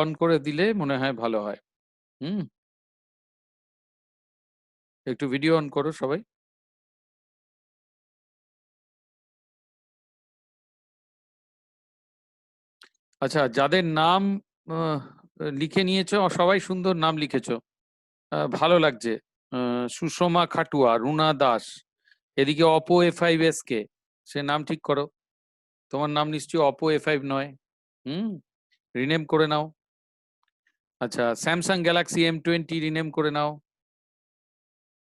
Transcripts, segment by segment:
On করে দিলে মনে হয় ভালো হয়। হুম, একটু ভিডিও অন করো সবাই। আচ্ছা, যাদের নাম লিখে নিয়েছো সবাই সুন্দর নাম লিখেছো, ভালো লাগছে। সুষমা খাটুয়া, রুনা দাস, এদিকে অপো A5s কে, সে নাম ঠিক করো। তোমার নাম নিশ্চয়ই অপো A5 নয়। হুম, রিনেম করে নাও। আচ্ছা, স্যামসাং গ্যালাক্সি M20 রিনেম করে নাও।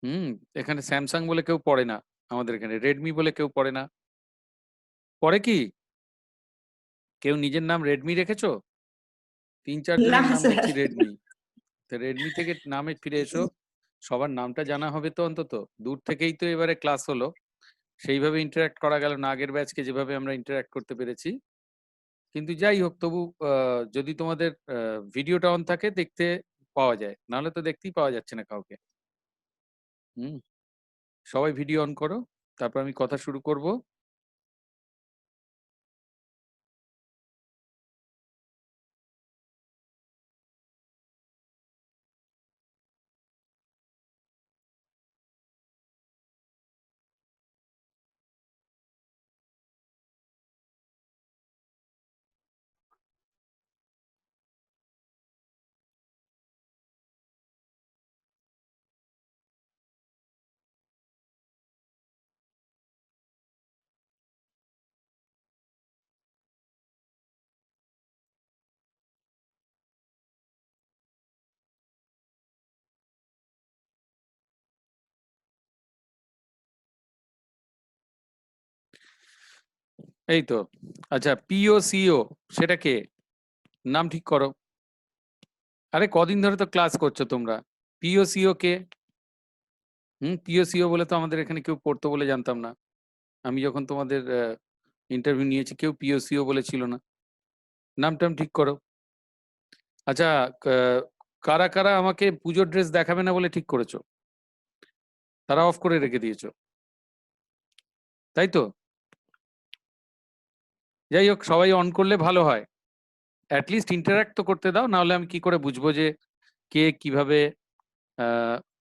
হুম, এখানে স্যামসাং বলে কেউ পড়ে না, আমাদের এখানে রেডমি বলে কেউ পড়ে না। পড়ে কি? কেউ নিজের নাম রেডমি রেখেছো? 3-4 না জনের নাম স্যার। দেখছি রেডমি। তো রেডমি থেকে নামে ফিরে এসো। সবার নামটা জানা হবে তো অন্তত। দূর থেকেই তো এবারে ক্লাস হলো, সেইভাবে ইন্টারাক্ট করা গেল না আগের ব্যাচকে যেভাবে আমরা ইন্টারাক্ট করতে পেরেছি। কিন্তু যাই হোক, তবু যদি তোমাদের ভিডিওটা অন থাকে দেখতে পাওয়া যায়, নাহলে তো দেখতেই পাওয়া যাচ্ছে না কাউকে। হুম, সবাই ভিডিও অন করো, তারপর আমি কথা শুরু করব। এই তো। আচ্ছা, পিও সিও সেটা কে? নাম ঠিক করো। আরে কদিন ধরে তো ক্লাস করছো তোমরা। পিও সিও কে? পিও সিও বলে তো আমাদের এখানে কেউ পড়তো বলে জানতাম না। আমি যখন তোমাদের ইন্টারভিউ নিয়েছি কেউ পিও সিও বলেছিল না। নাম টাম ঠিক করো। আচ্ছা, কারা কারা আমাকে পুজোর ড্রেস দেখাবে না বলে ঠিক করেছো? তারা অফ করে রেখে দিয়েছো, তাই তো? যাই হোক, সবাই অন করলে ভালো হয়। অ্যাটলিস্ট ইন্টারাক্ট তো করতে দাও, না হলে আমি কি করে বুঝবো যে কে কিভাবে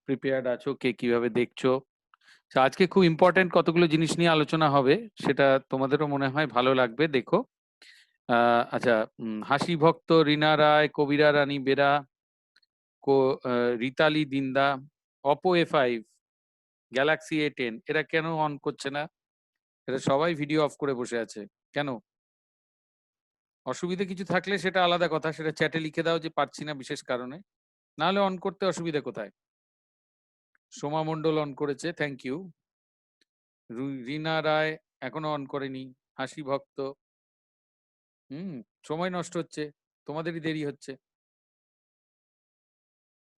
প্রিপেয়ার্ড আছো, কে কিভাবে দেখছো। তো আজকে খুব ইম্পর্টেন্ট কতগুলো জিনিস নিয়ে আলোচনা হবে, সেটা তোমাদেরও মনে হয় ভালো লাগবে, দেখো। আচ্ছা, হাসি ভক্ত, Rina Roy, Kabira Rani Bera, Ritali Dinda, Oppo A5, Galaxy A10, এরা কেন অন করছে না? এরা সবাই ভিডিও অফ করে বসে আছে কেন? অসুবিধা কিছু থাকলে সেটা আলাদা কথা, সেটা চ্যাটে লিখে দাও যে পারছি না বিশেষ কারণে, নাহলে অন করতে অসুবিধা কোথায়? সোমা মণ্ডল অন করেছে, থ্যাংক ইউ। রিনা রায় এখনো অন করেনি। হাসি ভক্ত, হুম, সময় নষ্ট হচ্ছে, তোমাদেরই দেরি হচ্ছে।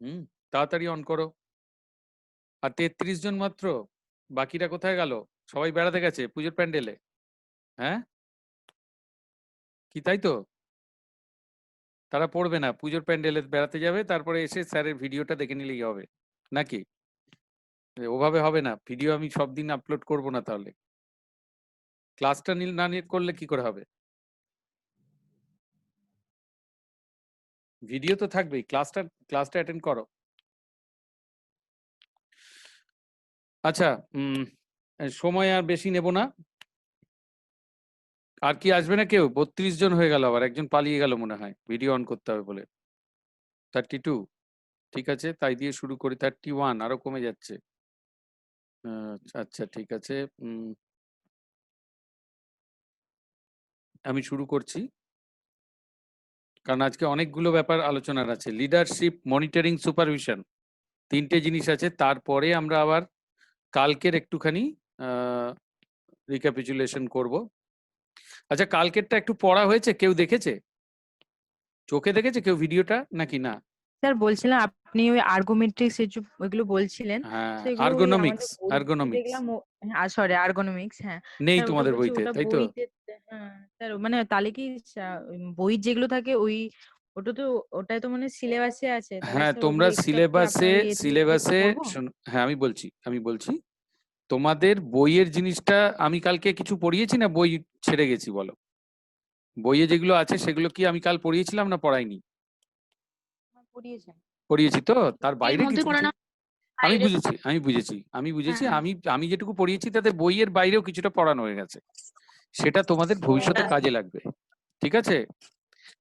হুম, তাড়াতাড়ি অন করো। আর 33 জন মাত্র, বাকিরা কোথায় গেল? সবাই বেড়াতে গেছে পুজোর প্যান্ডেলে। হ্যাঁ, কি তাই তো? তারা পড়বে না, পুজোর প্যান্ডেলে বেড়াতে যাবে, তারপরে এসে স্যারের ভিডিওটা দেখে নিলেই হবে নাকি? ওভাবে হবে না, ভিডিও আমি সব দিন আপলোড করবো না তাহলে। ক্লাসটা না নিয়ে করলে কি করে হবে? ভিডিও তো থাকবেই, ক্লাসটা অ্যাটেন্ড করো। আচ্ছা, সময় আর বেশি নেব না। আর কি আসবে না কেউ? 32 জন হয়ে গেল, আবার একজন পালিয়ে গেল মনে হয় ভিডিও অন করতে হবে বলে। 32, ঠিক আছে, তাই দিয়ে শুরু করি। 31, আরো কমে যাচ্ছে। আচ্ছা, ঠিক আছে, আমি শুরু করছি, কারণ আজকে অনেকগুলো ব্যাপার আলোচনার আছে। লিডারশিপ, মনিটরিং, সুপারভিশন, 3টে জিনিস আছে। তারপরে আমরা আবার কালকের একটুখানি রিক্যাপিচুলেশন করব। আচ্ছা, কালকেরটা একটু পড়া হয়েছে? কেউ দেখেছে? চোখে দেখেছে কেউ ভিডিওটা নাকি না? স্যার বলছিলেন আপনি ওই আর্গোমেট্রিক্স ওইগুলো বলছিলেন, হ্যাঁ, তো এগুলো ওই আর্গোনমিক্স, আমাদের বইতে আর্গোনমিক্স দেখলাম সরি আর্গোনমিক্স, হ্যাঁ নেই স্যার ওটা তোমাদের বলছি বইতে, ওটা তাই তো? বইতে। হ্যাঁ স্যার, মানে তাহলে কি বই যেগুলো থাকে ওই ওটা তো ওটাই তো মানে সিলেবাসে আছে, তাহলে হ্যাঁ, স্যার ওগুলো তোমরা এক্সট্রা কি সিলেবাসে আপনার ইয়ে থেকে সিলেবাসে পড়বো? হ্যাঁ, আমি বলছি তোমাদের বইয়ের জিনিসটা আমি কালকে কিছু পড়িয়েছি না, বই ছেড়ে গেছি বলো? বইয়ে যেগুলো আছে সেগুলো কি আমি কাল পড়িয়েছিলাম না পড়াইনি? পড়িয়েছেন। পড়িয়েছি তো, তার এর বাইরে মধ্যে কিছু কিছু পড়ানো আমি বাইরে বুঝেছি, আমি বুঝেছি, আমি বুঝেছি। হ্যাঁ। আমি যেটুকু পড়িয়েছি তাতে বইয়ের বাইরেও কিছুটা পড়ানো হয়ে গেছে। সেটা তোমাদের ভবিষ্যতে কাজে লাগবে। ঠিক আছে?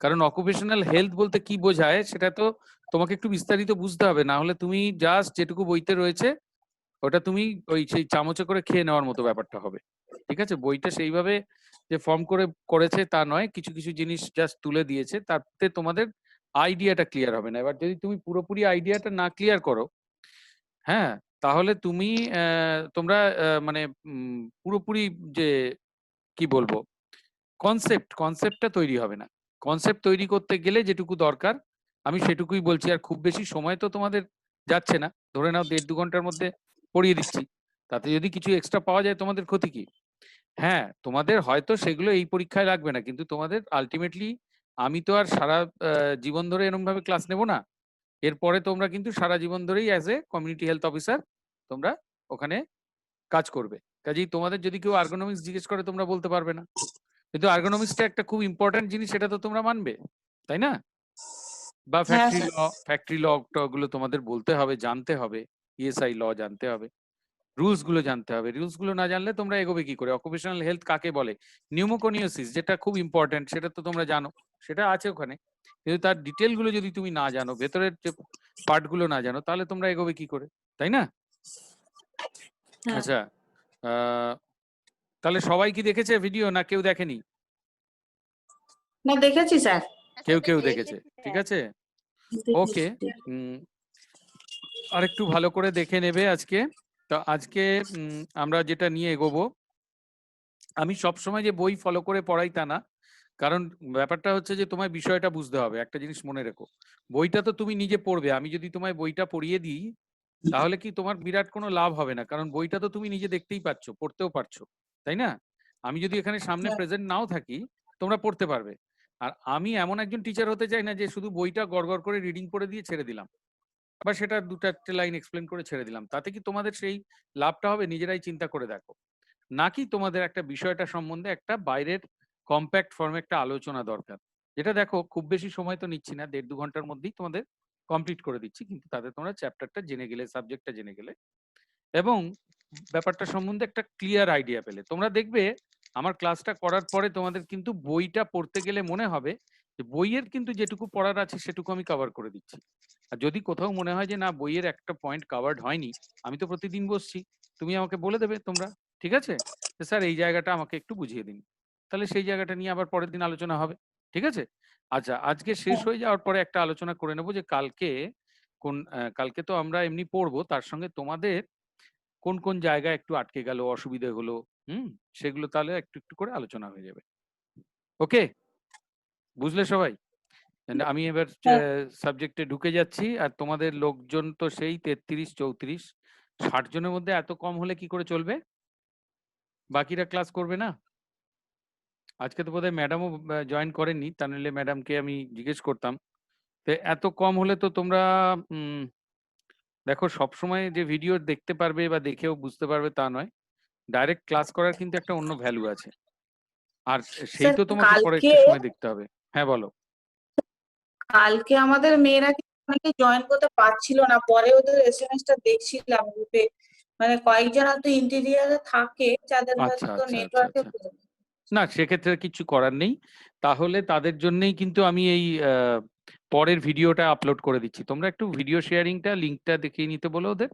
কারণ অকুপেশনাল হেলথ বলতে কি বোঝায় সেটা তো তোমাকে একটু বিস্তারিত বুঝতে হবে, না হলে তুমি জাস্ট যেটুকু বইতে রয়েছে ওটা তুমি ওই সেই চামচে করে খেয়ে নেওয়ার মতো ব্যাপারটা হবে। ঠিক আছে? বইটা সেইভাবে যে ফর্ম করে করেছে তা নয়, কিছু কিছু জিনিস জাস্ট তুলে দিয়েছে, তাতে তোমাদের আইডিয়াটা ক্লিয়ার হবে না। এবার যদি তুমি পুরোপুরি আইডিয়াটা না ক্লিয়ার করো, হ্যাঁ, তাহলে তুমি তোমরা মানে পুরোপুরি যে কি বলবো কনসেপ্টটা তৈরি হবে না। কনসেপ্ট তৈরি করতে গেলে যেটুকু দরকার আমি সেটুকুই বলছি। আর খুব বেশি সময় তো তোমাদের যাচ্ছে না, ধরে নাও 1.5-2 ঘন্টার মধ্যে পড়িয়ে দিচ্ছি। তাতে যদি কিছু এক্সট্রা পাওয়া যায় তোমাদের ক্ষতি কি? হ্যাঁ, তোমাদের হয়তো সেগুলো এই পরীক্ষায় লাগবে না, কিন্তু তোমাদের আলটিমেটলি আমি তো আর সারা জীবন ধরে এরকম ভাবে ক্লাস নেব না। এরপরে তোমরা কিন্তু সারা জীবন ধরেই as a community health officer তোমরা ওখানে কাজ করবে। কাজেই তোমাদের যদি কেউ আর্গোনমিক্স জিজ্ঞেস করে তোমরা বলতে পারবে না, কিন্তু আর্গোনমিক্সটা একটা খুব ইম্পর্টেন্ট জিনিস, সেটা তো তোমরা মানবে, তাই না? বা হ্যাঁ ফ্যাক্টরি ল গুলো তোমাদের বলতে হবে, জানতে হবে, ইএসআই ল জানতে হবে, রুলস গুলো জানতে হবে। রুলস গুলো না জানলে তোমরা এগোবে কি করে? অকুপেশনাল হেলথ কাকে বলে? নিউমোকনিওসিস যেটা খুব ইম্পর্টেন্ট সেটা তো তোমরা জানো, সেটা আছে ওখানে, কিন্তু তার ডিটেল গুলো যদি তুমি না জানো, ভেতরের যে পার্ট গুলো না জানো, তাহলে তোমরা এগোবে কি করে, তাই না? হ্যাঁ। আচ্ছা, তাহলে সবাই কি দেখেছে ভিডিও না কেউ দেখেনি? না দেখেছি স্যার। কেউ কেউ দেখেছে, ঠিক আছে, ওকে। আরেকটু ভালো করে দেখে নেবে আজকে। তো আজকে আমরা যেটা নিয়ে এগোবো, আমি সবসময় যে বই ফলো করে পড়াই তা না, কারণ ব্যাপারটা হচ্ছে যে তোমায় বিষয়টা বুঝতে হবে। একটা জিনিস মনে রেখো, বইটা তো তুমি নিজে পড়বে, আমি যদি তোমায় বইটা পড়িয়ে দিই তাহলে কি তোমার বিরাট কোনো লাভ হবে না, কারণ বইটা তো তুমি নিজে দেখতেই পাচ্ছ, পড়তেও পারছো, তাই না? আমি যদি এখানে সামনে প্রেজেন্ট নাও থাকি তোমরা পড়তে পারবে। আর আমি এমন একজন টিচার হতে চাই না যে শুধু বইটা গড় করে রিডিং করে দিয়ে ছেড়ে দিলাম, বা সেটা 2-4টে লাইন এক্সপ্লেন করে ছেড়ে দিলাম। তাতে কি তোমাদের সেই লাভটা হবে? নিজেরাই চিন্তা করে দেখো। নাকি তোমাদের একটা বিষয়টা সম্বন্ধে একটা বাইরের কম্প্যাক্ট ফর্মে একটা আলোচনা দরকার, যেটা দেখো খুব বেশি সময় তো নিচ্ছি না, 1.5-2 ঘন্টার মধ্যেই তোমাদের কমপ্লিট করে দিচ্ছি, কিন্তু তাতে তোমরা চ্যাপ্টারটা জেনে গেলে, সাবজেক্টটা জেনে গেলে, এবং ব্যাপারটা সম্বন্ধে একটা ক্লিয়ার আইডিয়া পেলে। তোমরা দেখবে আমার ক্লাসটা করার পরে তোমাদের কিন্তু বইটা পড়তে গেলে মনে হবে যে বইয়ের কিন্তু যেটুকু পড়ার আছে সেটুকু আমি কভার করে দিচ্ছি। আর যদি কোথাও মনে হয় যে না বইয়ের একটা পয়েন্ট কভার্ড হয়নি, আমি তো প্রতিদিন বসছি, তুমি আমাকে বলে দেবে তোমরা, ঠিক আছে, যে স্যার এই জায়গাটা আমাকে একটু বুঝিয়ে দিন, তাহলে সেই জায়গাটা নিয়ে আবার পরের দিন আলোচনা হবে, ঠিক আছে? আচ্ছা, আজকে শেষ হয়ে যাওয়ার পরে একটা আলোচনা করে নেবো যে কালকে কালকে তো আমরা এমনি পড়বো, তার সঙ্গে তোমাদের কোন কোন জায়গায় একটু আটকে গেল, অসুবিধে হলো, সেগুলো তাহলে একটু একটু করে আলোচনা হয়ে যাবে। ওকে, বুঝলে সবাই? আমি এবার হ্যাঁ। সাবজেক্টে ঢুকে যাচ্ছি। আর তোমাদের লোকজন তো সেই 33-34-60 জনের মধ্যে এত কম হলে কি করে চলবে? বাকিরা ক্লাস করবে না? আজকে তো বোধহয় ম্যাডামও জয়েন করেননি, তা নাহলে ম্যাডামকে আমি জিজ্ঞেস করতাম। তো এত কম হলে তো তোমরা দেখো, সবসময় যে ভিডিও দেখতে পারবে বা দেখেও বুঝতে পারবে তা নয়, ডাইরেক্ট ক্লাস করার কিন্তু একটা অন্য ভ্যালু আছে, আর সেই স্যার তো তোমাকে পরে কালকে একটু সময় দেখতে হবে। হ্যাঁ বলো। কালকে আমাদের মেয়েরা কিন্তু অনেকে জয়েন করতে পারছিল না, পরে ওদের এসএমএস টা দেখছিলাম গ্রুপে, মানে কয়েকজন হয়তো ইন্টেরিয়ারে থাকে যাদের আচ্ছা হয়তো আচ্ছা আচ্ছা নেটওয়ার্কের আচ্ছা, না সেক্ষেত্রে কিছু করার নেই। তাহলে তাদের জন্যই কিন্তু আমি এই পরের ভিডিওটা আপলোড করে দিচ্ছি। তোমরা একটু ভিডিও শেয়ারিংটা লিঙ্কটা দেখিয়ে নিতে বলো ওদের,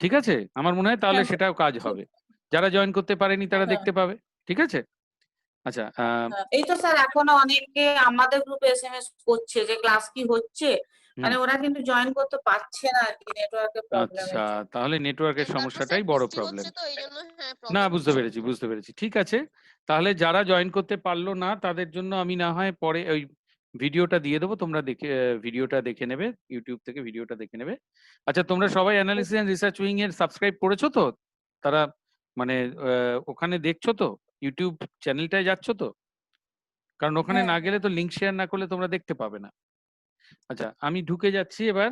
ঠিক আছে? আমার মনে হয় তাহলে হ্যাঁ সেটাও কাজ হবে। যারা জয়েন করতে পারেনি তারা হ্যাঁ দেখতে পাবে, ঠিক আছে? আচ্ছা, হ্যাঁ। এই তো স্যার এখনো অনেকে আমাদের গ্রুপে এসএমএস করছে যে ক্লাস কি হচ্ছে, হুম, মানে ওরা কিন্তু জয়েন করতে পারছে না আর কি, নেটওয়ার্কের আচ্ছা, প্রবলেমের জন্য। তাহলে নেটওয়ার্কের তারপর সমস্যাটাই স্যার বড় বৃষ্টি প্রবলেম। হচ্ছে তো এই জন্য না, প্রবলেম বুঝতে হচ্ছে। পেরেছি, বুঝতে পেরেছি, ঠিক আছে। তাহলে যারা জয়েন করতে পারলো না তাদের জন্য আমি না হয় পরে ওই ভিডিওটা দিয়ে দেবো, তোমরা দেখে ভিডিওটা দেখে নেবে, ইউটিউব থেকে ভিডিওটা দেখে নেবে। আচ্ছা, তোমরা সবাই অ্যানালিসিস এন্ড রিসার্চ উইং এর সাবস্ক্রাইব করেছো তো? তারা মানে ওখানে দেখছো তো, ইউটিউব চ্যানেলটায় যাচ্ছ তো? কারণ ওখানে হ্যাঁ না হ্যাঁ। গেলে তো লিংক শেয়ার না করলে তোমরা দেখতে পাবে না। আচ্ছা, আমি ঢুকে যাচ্ছি এবার।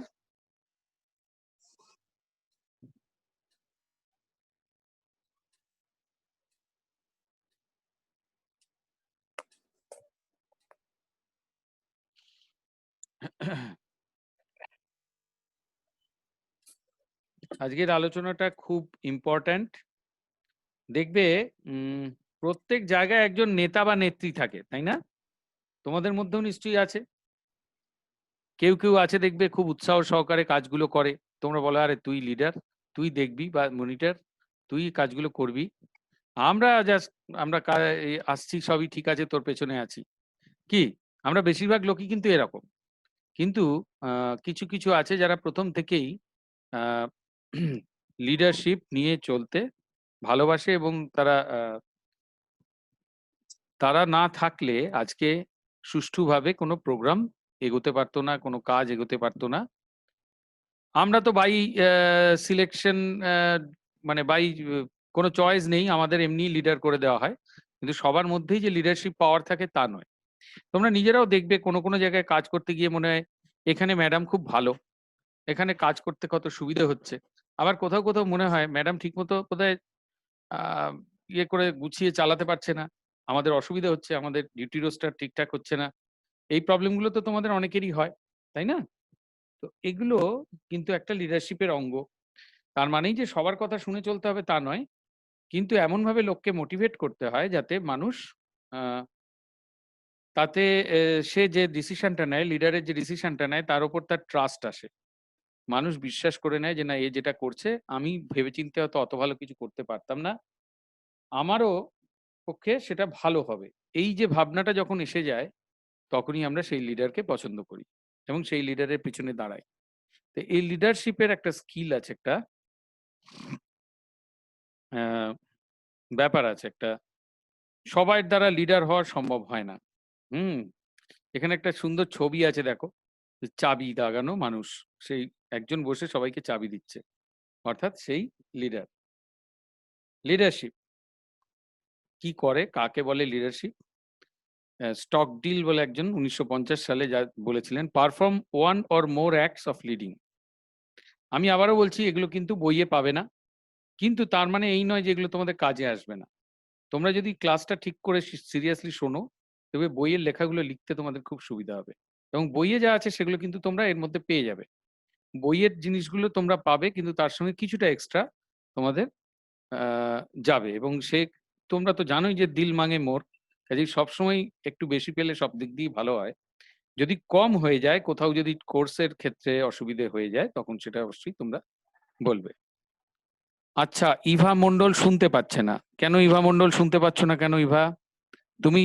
আজকের আলোচনাটা খুব ইম্পর্ট্যান্ট। দেখবে প্রত্যেক জায়গায় একজন নেতা বা নেত্রী থাকে, তাই না? তোমাদের মধ্যেও নিশ্চয়ই আছে। কেউ কেউ আছে দেখবে খুব উৎসাহ সহকারে কাজগুলো করে। তোমরা বলো আরে তুই লিডার, তুই দেখবি বা মনিটর, তুই কাজগুলো করবি, আমরা জাস্ট আমরা আসছি, সবই ঠিক আছে, তোর পেছনে আছি। কি আমরা বেশিরভাগ লোকই কিন্তু এরকম। কিন্তু কিছু কিছু আছে যারা প্রথম থেকেই লিডারশিপ নিয়ে চলতে ভালোবাসে, এবং তারা না থাকলে আজকে সুষ্ঠুভাবে কোনো প্রোগ্রাম এগোতে পারতো না, কোনো কাজ এগোতে পারতো না। আমরা তো বাই সিলেকশন, মানে বাই কোনো চয়েস নেই, আমাদের এমনি লিডার করে দেওয়া হয়। কিন্তু সবার মধ্যেই যে লিডারশিপ পাওয়ার থাকে তা নয়। তোমরা নিজেরাও দেখবে কোনো কোনো জায়গায় কাজ করতে গিয়ে মনে হয় এখানে ম্যাডাম খুব ভালো, এখানে কাজ করতে কত সুবিধা হচ্ছে। আবার কোথাও কোথাও মনে হয় ম্যাডাম ঠিক মতো বোধহয় ইয়ে করে গুছিয়ে চালাতে পারছে না, আমাদের অসুবিধা হচ্ছে, আমাদের ডিউটি রোস্টার ঠিকঠাক হচ্ছে না। এই প্রবলেমগুলো তো তোমাদের অনেকেরই হয়, তাই না? তো এগুলো কিন্তু একটা লিডারশিপের অঙ্গ। তার মানেই যে সবার কথা শুনে চলতে হবে তা নয়, কিন্তু এমনভাবে লোককে মোটিভেট করতে হয় যাতে মানুষ আহ, তাতে সে যে ডিসিশনটা নেয়, লিডারের যে ডিসিশনটা নেয় তার উপর তার ট্রাস্ট আসে। মানুষ বিশ্বাস করে নেয় যে না, এ যেটা করছে আমি ভেবেচিন্তে হয়তো অত ভালো কিছু করতে পারতাম না, আমারও পক্ষে সেটা ভালো হবে। এই যে ভাবনাটা যখন এসে যায় তখনই আমরা সেই লিডারকে পছন্দ করি এবং সেই লিডারের পিছনে দাঁড়াই। তো এই লিডারশিপের একটা স্কিল আছে, একটা আহ, ব্যাপার আছে, একটা সবার দ্বারা লিডার হওয়া সম্ভব হয় না। হুম এখানে একটা সুন্দর ছবি আছে দেখো, চাবি দাগানো মানুষ, সেই একজন বসে সবাইকে চাবি দিচ্ছে, অর্থাৎ সেই লিডার। লিডারশিপ কি করে, কাকে বলে লিডারশিপ? স্টকডিল বলে একজন 1950 সালে যা বলেছিলেন, perform one or more acts of leading. আমি আবারও বলছি এগুলো কিন্তু বইয়ে পাবে না, কিন্তু তার মানে এই নয় যে এগুলো তোমাদের কাজে আসবে না। তোমরা যদি ক্লাসটা ঠিক করে সিরিয়াসলি শোনো, তবে বইয়ের লেখাগুলো লিখতে তোমাদের খুব সুবিধা হবে, এবং বইয়ে যা আছে সেগুলো কিন্তু তোমরা এর মধ্যে পেয়ে যাবে। বইয়ের জিনিসগুলো তোমরা পাবে, কিন্তু তার সঙ্গে কিছুটা এক্সট্রা তোমাদের যাবে। এবং তোমরা তো জানোই যে দিল মাঙে মোর, কাজেই সবসময় একটু বেশি পেলে সব দিক দিয়ে ভালো হয়। যদি কম হয়ে যায় কোথাও, যদি কোর্সের ক্ষেত্রে অসুবিধে হয়ে যায়, তখন সেটা অবশ্যই তোমরা বলবে। আচ্ছা, ইভা মন্ডল শুনতে পাচ্ছে না কেন? ইভা মন্ডল শুনতে পাচ্ছ না কেন ইভা? তুমি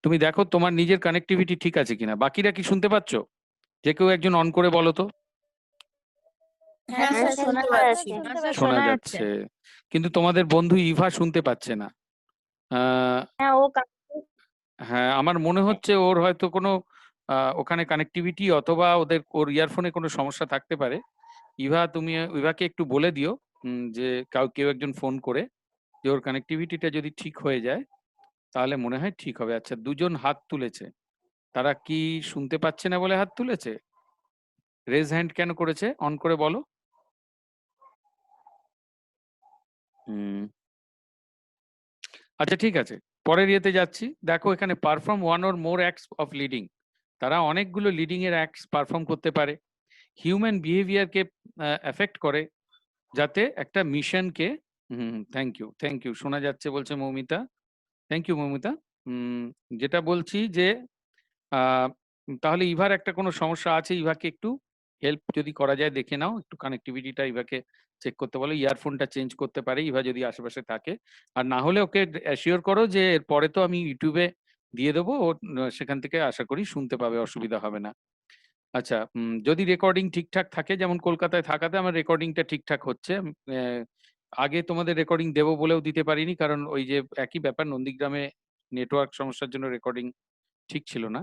তুমি দেখো তোমার নিজের কানেক্টিভিটি ঠিক আছে কিনা। বাকিরা কি শুনতে পাচ্ছ? যে কেউ একজন অন করে বলো তো। হ্যাঁ হ্যাঁ স্যার, স্যার, শুনতে শোনা পাচ্ছি। যাচ্ছে। শোনা যাচ্ছে, কিন্তু তোমাদের বন্ধু ইভা শুনতে পাচ্ছে না। হ্যাঁ, ও হ্যাঁ, আমার মনে হচ্ছে ওর হয়তো কোনো ওখানে কানেক্টিভিটি অথবা ওর ইয়ারফোনে কোনো সমস্যা থাকতে পারে। ইভা, তুমি ইভাকে একটু বলে দিও যে কেউ একজন ফোন করে, যে ওর কানেক্টিভিটিটা যদি ঠিক হয়ে যায় তাহলে মনে হয় ঠিক হবে। আচ্ছা, দুজন হাত তুলেছে, তারা কি শুনতে পাচ্ছে না বলে হাত তুলেছে? রেজ হ্যান্ড কেন করেছে? অন করে বলো। আচ্ছা ঠিক আছে, পরের ইয়েতে যাচ্ছি। দেখো এখানে perform one or more acts of leading, তারা অনেকগুলো লিডিং এর অ্যাক্টস পারফর্ম করতে পারে, হিউম্যান বিহেভিয়ারকে এফেক্ট করে, যাতে একটা মিশনকে। থ্যাংক ইউ শোনা যাচ্ছে বলছে মৌমিতা। Thank you Moumita. যেটা বলছি যে তাহলে ইভার একটা কোনো সমস্যা আছে, ইভাকে একটু হেল্প যদি করা যায় দেখে নাও, একটু কানেক্টিভিটিটা ইভাকে চেক করতে বলো, ইয়ারফোনটা চেঞ্জ করতে পারে ইভা যদি আশেপাশে থাকে। আর না হলে ওকে অ্যাসিওর করো যে এরপরে তো আমি ইউটিউবে দিয়ে দেবো, ও সেখান থেকে আশা করি শুনতে পাবে, অসুবিধা হবে না। আচ্ছা, যদি রেকর্ডিং ঠিকঠাক থাকে, যেমন কলকাতায় থাকাতে আমার রেকর্ডিংটা ঠিকঠাক হচ্ছে। আগে তোমাদের রেকর্ডিং দেবো বলেও দিতে পারিনি, কারণ ওই যে একই ব্যাপার, নন্দীগ্রামে নেটওয়ার্ক সমস্যার জন্য রেকর্ডিং ঠিক ছিল না।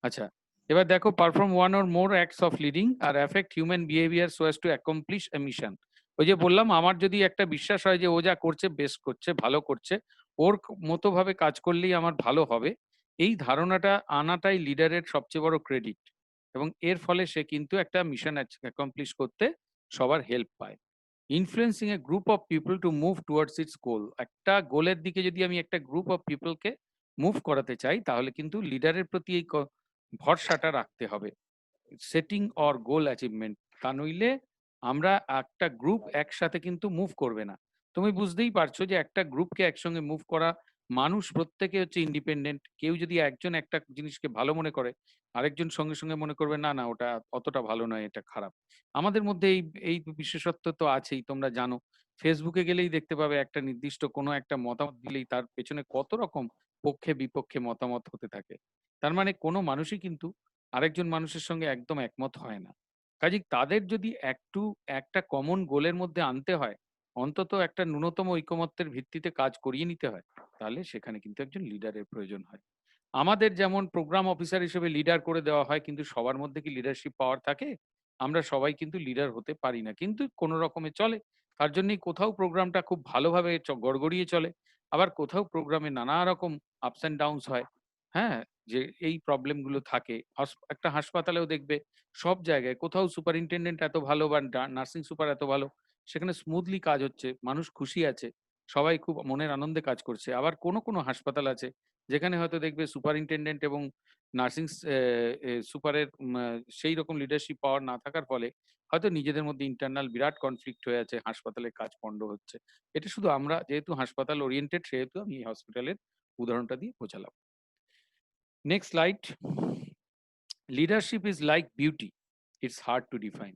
আচ্ছা, এবার দেখো, perform one or more acts of leading আর affect human behaviour so as to accomplish a mission. ওই যে বললাম, আমার যদি একটা বিশ্বাস হয় যে ও যা করছে বেশ করছে, ভালো করছে, ওর মতো ভাবে কাজ করলেই আমার ভালো হবে, এই ধারণাটা আনাটাই লিডারের সবচেয়ে বড় ক্রেডিট। এবং এর ফলে সে কিন্তু একটা মিশন অ্যাকমপ্লিশ করতে সবার হেল্প পায়। Influencing a group of people to move towards its goal, একটা গোলের দিকে যদি আমি একটা গ্রুপ অফ পিপলকে মুভ করাতে চাই, তাহলে কিন্তু লিডারের প্রতি এই ভরসাটা রাখতে হবে। সেটিং অর গোল অ্যাচিভমেন্ট, তা নইলে আমরা একটা গ্রুপ একসাথে কিন্তু মুভ করবে না। তুমি বুঝতেই পারছো যে একটা গ্রুপকে একসঙ্গে মুভ করা, মানুষ প্রত্যেকে হচ্ছে ইন্ডিপেন্ডেন্ট। কেউ যদি একজন একটা জিনিসকে ভালো মনে করে, আরেকজন সঙ্গে সঙ্গে মনে করবে না না ওটা অতটা ভালো নয়, এটা খারাপ। আমাদের মধ্যে এই এই বিশেষত্ব তো আছেই, তোমরা জানো। ফেসবুকে গেলেই দেখতে পাবে একটা নির্দিষ্ট কোনো একটা মতামত দিলেই তার পেছনে কত রকম পক্ষে বিপক্ষে মতামত হতে থাকে। তার মানে কোনো মানুষই কিন্তু আরেকজন মানুষের সঙ্গে একদম একমত হয় না। কাজেই তাদের যদি একটা কমন গোলের মধ্যে আনতে হয়, অন্তত একটা ন্যূনতম ঐকমত্যের ভিত্তিতে কাজ করিয়ে নিতে হয়, তাহলে সেখানে কিন্তু একজন লিডারের প্রয়োজন হয়। আমাদের যেমন প্রোগ্রাম অফিসার হিসেবে লিডার করে দেওয়া হয়, কিন্তু সবার মধ্যে কি লিডারশিপ পাওয়ার থাকে? আমরা সবাই কিন্তু লিডার হতে পারি না, কিন্তু কোনো রকমে চলে। তার জন্যই কোথাও প্রোগ্রামটা খুব ভালোভাবে গড়গড়িয়ে চলে, আবার কোথাও প্রোগ্রামে নানা রকম আপস অ্যান্ড ডাউনস হয়। হ্যাঁ, যে এই প্রবলেম গুলো থাকে। একটা হাসপাতালেও দেখবে সব জায়গায় কোথাও সুপারিনটেনডেন্ট এত ভালো বা নার্সিং সুপার এত ভালো, সেখানে স্মুথলি কাজ হচ্ছে, মানুষ খুশি আছে, সবাই খুব মনের আনন্দে কাজ করছে। আবার কোনো কোনো হাসপাতাল আছে যেখানে হয়তো দেখবে সুপারিনটেনডেন্ট এবং নার্সিং সুপারের সেই রকম লিডারশিপ পাওয়ার না থাকার ফলে হয়তো নিজেদের মধ্যে ইন্টারনাল বিরাট কনফ্লিক্ট হয়ে আছে, হাসপাতালের কাজ পণ্ড হচ্ছে। এটা শুধু আমরা যেহেতু হাসপাতাল ওরিয়েন্টেড, সেহেতু আমি এই হসপিটালের উদাহরণটা দিয়ে বোঝালাম। Next slide. Leadership is like beauty, it's hard to define.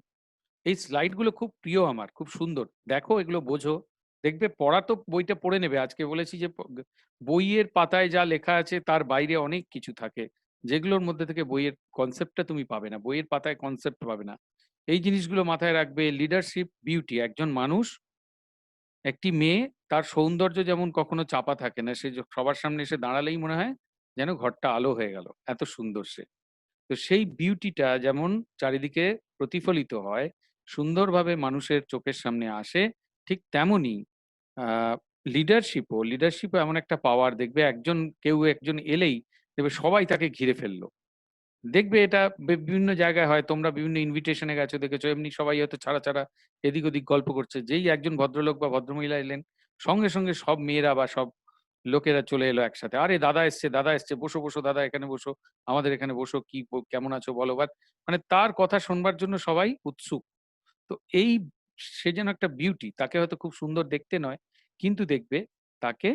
এই স্লাইডগুলো খুব প্রিয় আমার, খুব সুন্দর। দেখো, এগুলো বোঝো। দেখবে পড়া তো বইটা পড়ে নেবে। আজকে বলেছি যে বইয়ের পাতায় যা লেখা আছে তার বাইরে অনেক কিছু থাকে, যেগুলোর মধ্যে থেকে বইয়ের কনসেপ্টটা তুমি পাবে না, বইয়ের পাতায় কনসেপ্ট পাবে না। এই জিনিসগুলো মাথায় রাখবে। লিডারশিপ বিউটি, একজন মানুষ, একটি মেয়ে, তার সৌন্দর্য যেমন কখনো চাপা থাকে না, সে সবার সামনে এসে দাঁড়ালেই মনে হয় যেন ঘরটা আলো হয়ে গেল, এত সুন্দর সে। তো সেই বিউটিটা যেমন চারিদিকে প্রতিফলিত হয়, সুন্দরভাবে মানুষের চোখের সামনে আসে, ঠিক তেমনই লিডারশিপও এমন একটা পাওয়ার। দেখবে কেউ একজন এলেই দেখবে সবাই তাকে ঘিরে ফেললো। দেখবে এটা বিভিন্ন জায়গায় হয়, তোমরা বিভিন্ন ইনভিটেশনে গেছো, দেখেছো এমনি সবাই হয়তো ছাড়া ছাড়া এদিক ওদিক গল্প করছে। যেই একজন ভদ্রলোক বা ভদ্রমহিলা এলেন, সঙ্গে সঙ্গে সব মেয়েরা বা সব লোকেরা চলে এলো একসাথে। আরে দাদা এসছে, দাদা এসছে, বসো বসো দাদা, এখানে বসো, আমাদের এখানে বসো, কেমন আছো বলো। মানে তার কথা শুনবার জন্য সবাই উৎসুক। তো এই, সে যেন একটা বিউটি, তাকে হয়তো খুব সুন্দর দেখতে নয়, কিন্তু দেখবে তাকে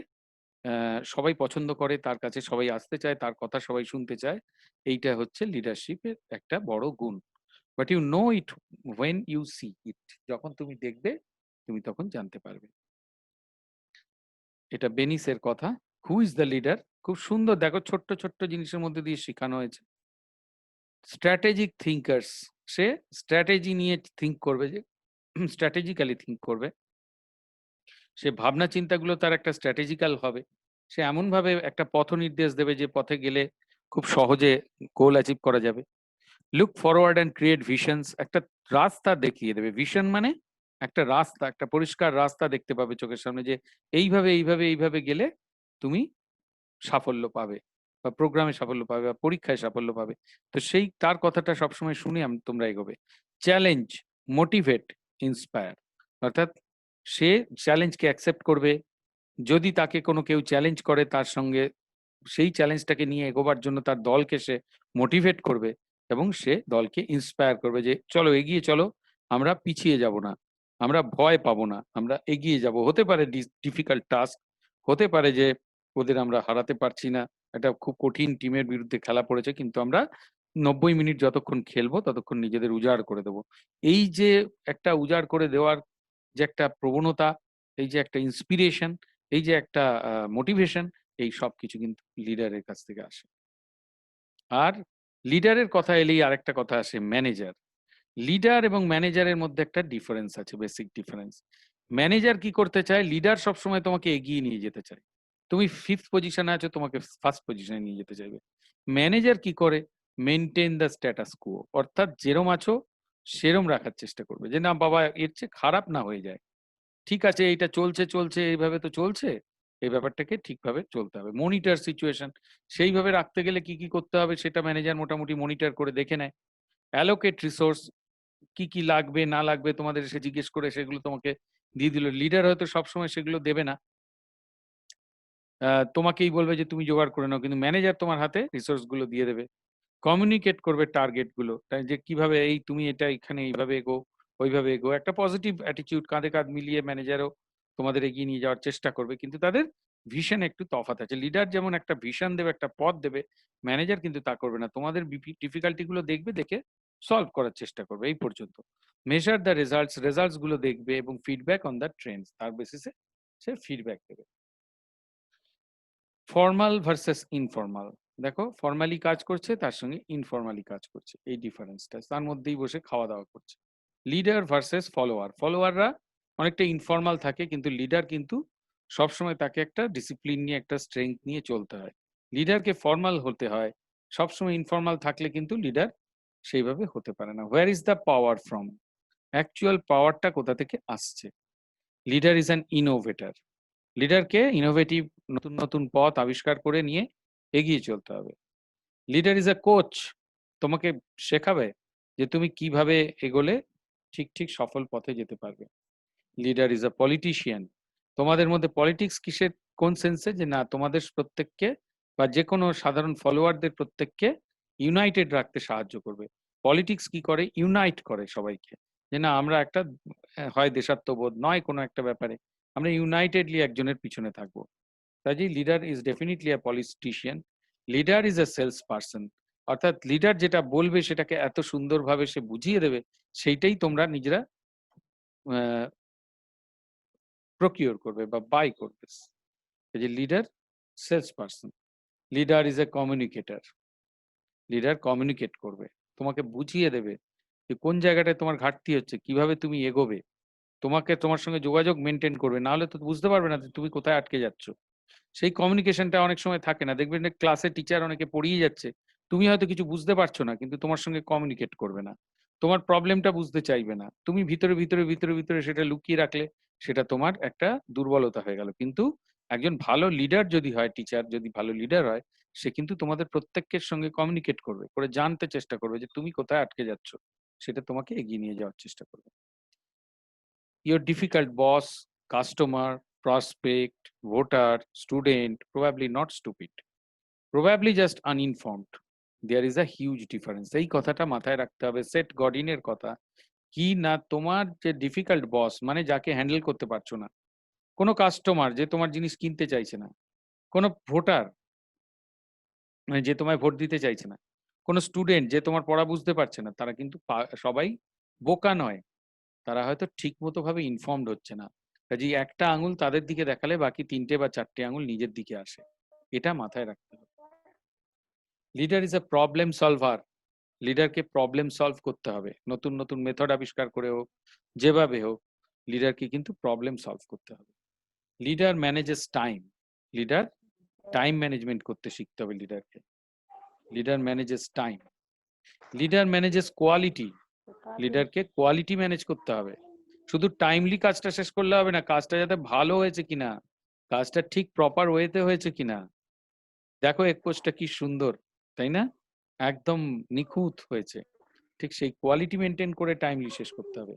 সবাই পছন্দ করে, তার কাছে সবাই আসতে চায়, তার কথা সবাই শুনতে চায়। এইটা হচ্ছে লিডারশিপের একটা বড় গুণ। But you know it when you see it. যখন তুমি দেখবে, তুমি তখন জানতে পারবে। এটা বেনিসের কথা। Who is the leader? খুব সুন্দর, দেখো ছোট্ট ছোট্ট জিনিসের মধ্যে দিয়ে শেখানো হয়েছে। স্ট্র্যাটেজিক থিঙ্কার্স, সে স্ট্র্যাটেজি নিয়ে থিঙ্ক করবে, যে স্ট্র্যাটেজিক্যালি থিঙ্ক করবে। সে ভাবনা চিন্তাগুলো তার একটা স্ট্র্যাটেজিক্যাল হবে। সে এমনভাবে একটা পথ নির্দেশ দেবে যে পথে গেলে খুব সহজে গোল অ্যাচিভ করা যাবে। Look forward and create visions, একটা রাস্তা দেখিয়ে দেবে। ভিশন মানে একটা রাস্তা, একটা পরিষ্কার রাস্তা দেখতে পাবে চোখের সামনে, যে এইভাবে এইভাবে এইভাবে গেলে তুমি সাফল্য পাবে, বা প্রোগ্রামে সাফল্য পাবে, বা পরীক্ষায় সাফল্য পাবে। তো সেই তার কথাটা সবসময় শুনে তোমরা এগোবে। চ্যালেঞ্জ, মোটিভেট, ইন্সপায়ার, অর্থাৎ সে চ্যালেঞ্জকে অ্যাকসেপ্ট করবে। যদি তাকে কোনো কেউ চ্যালেঞ্জ করে, তার সঙ্গে সেই চ্যালেঞ্জটাকে নিয়ে এগোবার জন্য তার দলকে সে মোটিভেট করবে, এবং সে দলকে ইন্সপায়ার করবে যে চলো এগিয়ে চলো, আমরা পিছিয়ে যাব না, আমরা ভয় পাবো না, আমরা এগিয়ে যাব। হতে পারে ডিফিকাল্ট টাস্ক, হতে পারে যে ওদের আমরা হারাতে পারছি না, একটা খুব কঠিন টিমের বিরুদ্ধে খেলা পড়েছে, কিন্তু আমরা 90 মিনিট যতক্ষণ খেলবো ততক্ষণ নিজেদের উজাড় করে দেবো। এই যে একটা উজাড় করে দেওয়ার যে একটা প্রবণতা, এই যে একটা ইন্সপিরেশন, এই যে একটা মোটিভেশন, এই সব কিছু কিন্তু লিডারের কাছ থেকে আসে। আর লিডারের কথা এলেই আরেকটা কথা আসে, ম্যানেজার। লিডার এবং ম্যানেজারের মধ্যে একটা ডিফারেন্স আছে, বেসিক ডিফারেন্স। ম্যানেজার কি করতে চায়? লিডার সবসময় তোমাকে এগিয়ে নিয়ে যেতে চায়। তুমি 5th পজিশনে আছো, তোমাকে ফার্স্ট পজিশনে নিয়ে যেতে চাইবে। ম্যানেজার কি করে? মেনটেন দ্য স্ট্যাটাস কুয়ো, অর্থাৎ যেরম আছো সেরম রাখার চেষ্টা করবে, যে না বাবা এর চেয়ে খারাপ না হয়ে যায়। ঠিক আছে, এইটা চলছে চলছে, এইভাবে তো চলছে, এই ব্যাপারটাকে ঠিকভাবে চলতে হবে। মনিটর সিচুয়েশন, সেইভাবে রাখতে গেলে কি কি করতে হবে সেটা ম্যানেজার মোটামুটি মনিটর করে দেখে নেয়। অ্যালোকেট রিসোর্স, কি কি লাগবে না লাগবে তোমাদের এসে জিজ্ঞেস করে সেগুলো তোমাকে দিয়ে দিল। লিডার হয়তো সবসময় সেগুলো দেবে না, তোমাকেই বলবে যে তুমি জোগাড় করে নাও, কিন্তু ম্যানেজার তোমার হাতে রিসোর্স গুলো দিয়ে দেবে। কমিউনিকেট করবে টার্গেট গুলো, তাই যে কিভাবে এই তুমি এটা এখানে এইভাবে এগো, ওইভাবে এগো, একটা পজিটিভ অ্যাটিটিউড, কাঁধে কাঁধ মিলিয়ে ম্যানেজারও তোমাদের এগিয়ে নিয়ে যাওয়ার চেষ্টা করবে, কিন্তু তাদের ভিশন একটু তফাৎ আছে। লিডার যেমন একটা ভিশন দেবে, একটা পথ দেবে, ম্যানেজার কিন্তু তা করবে না, তোমাদের ডিফিকাল্টি গুলো দেখবে, দেখে সলভ করার চেষ্টা করবে, এই পর্যন্ত। মেজার দ্য রেজাল্টস গুলো দেখবে এবং ফিডব্যাক অন দ্য ট্রেন্ডস, তার বেসিসে সে ফিডব্যাক দেবে। ফর্মাল ভার্সেস ইনফর্মাল, দেখো ফর্মালি কাজ করছে, তার সঙ্গে ইনফর্মালি কাজ করছে, এই ডিফারেন্সটা, তার মধ্যেই বসে খাওয়া দাওয়া করছে। লিডার ভার্সেস ফলোয়ার, ফলোয়াররা অনেকটা ইনফর্মাল থাকে, কিন্তু লিডার কিন্তু সবসময় তাকে একটা ডিসিপ্লিন নিয়ে, একটা স্ট্রেংথ নিয়ে চলতে হয়। লিডারকে ফর্মাল হতে হয়, সবসময় ইনফর্মাল থাকলে কিন্তু লিডার সেইভাবে হতে পারে না। Where is the power from, actual পাওয়ারটা কোথা থেকে আসছে? লিডার ইজ অ্যান ইনোভেটর, লিডারকে ইনোভেটিভ নতুন নতুন পথ আবিষ্কার করে নিয়ে এগিয়ে চলতে হবে। লিডার ইজ আ কোচ, তোমাকে শেখাবে যে তুমি কিভাবে এগোলে ঠিক ঠিক সফল পথে যেতে পারবে। লিডার ইজ আ পলিটিশিয়ান, তোমাদের মধ্যে পলিটিক্স কিসের, কোন সেন্সে, যে না তোমাদের প্রত্যেককে বা যে কোনো সাধারণ ফলোয়ারদের প্রত্যেককে ইউনাইটেড রাখতে সাহায্য করবে। পলিটিক্স কি করে? ইউনাইট করে সবাইকে, যে না আমরা একটা হয় দেশাত্মবোধ, নয় কোনো একটা ব্যাপারে আমরা ইউনাইটেডলি একজনের পিছনে থাকবো। কাজেই leader is definitely a politician. Leader is a sales person, অর্থাৎ লিডার যেটা বলবে সেটাকে এত সুন্দরভাবে সে বুঝিয়ে দেবে, সেইটাই তোমরা নিজেরা প্রকিউর করবে বা বাই করবে। এই যে leader sales person. Leader is a communicator, leader communicate করবে, তোমাকে বুঝিয়ে দেবে যে কোন জায়গাটায় তোমার ঘাটতি হচ্ছে, কিভাবে তুমি এগোবে, তোমাকে তোমার সঙ্গে যোগাযোগ মেনটেন করবে, না হলে তো বুঝতে পারবে না যে তুমি কোথায় আটকে যাচ্ছ। সেই কমিউনিকেশনটা অনেক সময় থাকে না, দেখবেন ক্লাসে টিচার অনেকে পড়িয়ে যাচ্ছে, তুমি হয়তো কিছু বুঝতে পারছো না, কিন্তু তোমার সঙ্গে কমিউনিকেট করবে না, তোমার প্রবলেমটা বুঝতে চাইবে না, তুমি ভিতরে ভিতরে ভিতরে ভিতরে সেটা লুকিয়ে রাখলে সেটা তোমার একটা দুর্বলতা হয়ে গেল। কিন্তু একজন ভালো লিডার যদি হয়, টিচার যদি ভালো লিডার হয়, সে কিন্তু তোমাদের প্রত্যেকের সঙ্গে কমিউনিকেট করবে, করে জানতে চেষ্টা করবে যে তুমি কোথায় আটকে যাচ্ছ, সেটা তোমাকে এগিয়ে নিয়ে যাওয়ার চেষ্টা করবে। Your difficult boss, customer, prospect, voter, student, probably not stupid, probably just uninformed. There is a huge difference. এই কথাটা মাথায় রাখতে হবে। সেট গডিনের কথা কি না, তোমার যে ডিফিকাল্ট বস মানে যাকে হ্যান্ডেল করতে পারছো না, কোনো কাস্টমার যে তোমার জিনিস কিনতে চাইছে না, কোনো ভোটার মানে যে তোমায় ভোট দিতে চাইছে না, কোনো স্টুডেন্ট যে তোমার পড়া বুঝতে পারছে না, তারা কিন্তু সবাই বোকা নয়, তারা হয়তো ঠিক মতো ভাবে ইনফর্মড হচ্ছে না। কাজেই একটা আঙুল তাদের দিকে দেখালে বাকি 3টে বা 4টে আঙুল নিজের দিকে আসে, এটা মাথায় রাখতে হবে। Leader is a problem solver, লিডারকে প্রবলেম সলভ করতে হবে, নতুন নতুন মেথড আবিষ্কার করে হোক, যেভাবে হোক লিডারকে কিন্তু প্রবলেম সলভ করতে হবে। Leader manages time, leader time management করতে শিখতে হবে লিডারকে। Leader manages time. Leader manages quality, লিডারকে কোয়ালিটি ম্যানেজ করতে হবে। শুধু টাইমলি কাজটা শেষ করলে হবে না, কাজটা যাতে ভালো হয়েছে কিনা, কাজটা ঠিক প্রপার ওয়েতে হয়েছে কিনা। দেখো এক্সপোজটা কি সুন্দর, তাই না? একদম নিখুঁত হয়েছে, ঠিক সেই কোয়ালিটি মেনটেন করে টাইমলি শেষ করতে হবে।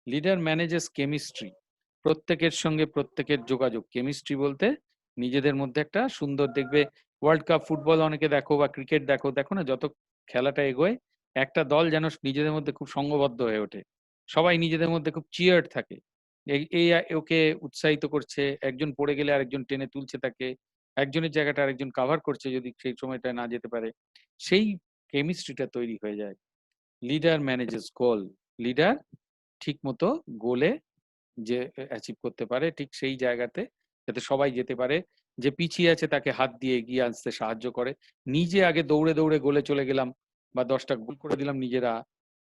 লিডার ম্যানেজেস কেমিস্ট্রি, প্রত্যেকের সঙ্গে প্রত্যেকের যোগাযোগ, কেমিস্ট্রি বলতে নিজেদের মধ্যে একটা সুন্দর, দেখবে ওয়ার্ল্ড কাপ ফুটবল অনেকে দেখো বা ক্রিকেট দেখো, দেখো না যত খেলাটা এগোয় একটা দল যেন নিজেদের মধ্যে খুব সংঘবদ্ধ হয়ে ওঠে, সবাই নিজেদের মধ্যে খুব চিয়ার্ড থাকে, এই ওকে উৎসাহিত করছে, একজন পড়ে গেলে আরেকজন টেনে তুলছে তাকে, একজনের জায়গাটা আরেকজন কাভার করছে যদি সেই সময়টা না যেতে পারে, সেই কেমিস্ট্রিটা তৈরি হয়ে যায়। লিডার ম্যানেজেস গোল, লিডার ঠিক মতো গোলে যে অ্যাচিভ করতে পারে, ঠিক সেই জায়গাতে যাতে সবাই যেতে পারে, যে পিছিয়ে আছে তাকে হাত দিয়ে এগিয়ে আসতে সাহায্য করে। নিজে আগে দৌড়ে দৌড়ে গোলে চলে গেলাম বা 10টা গোল করে দিলাম নিজেরা,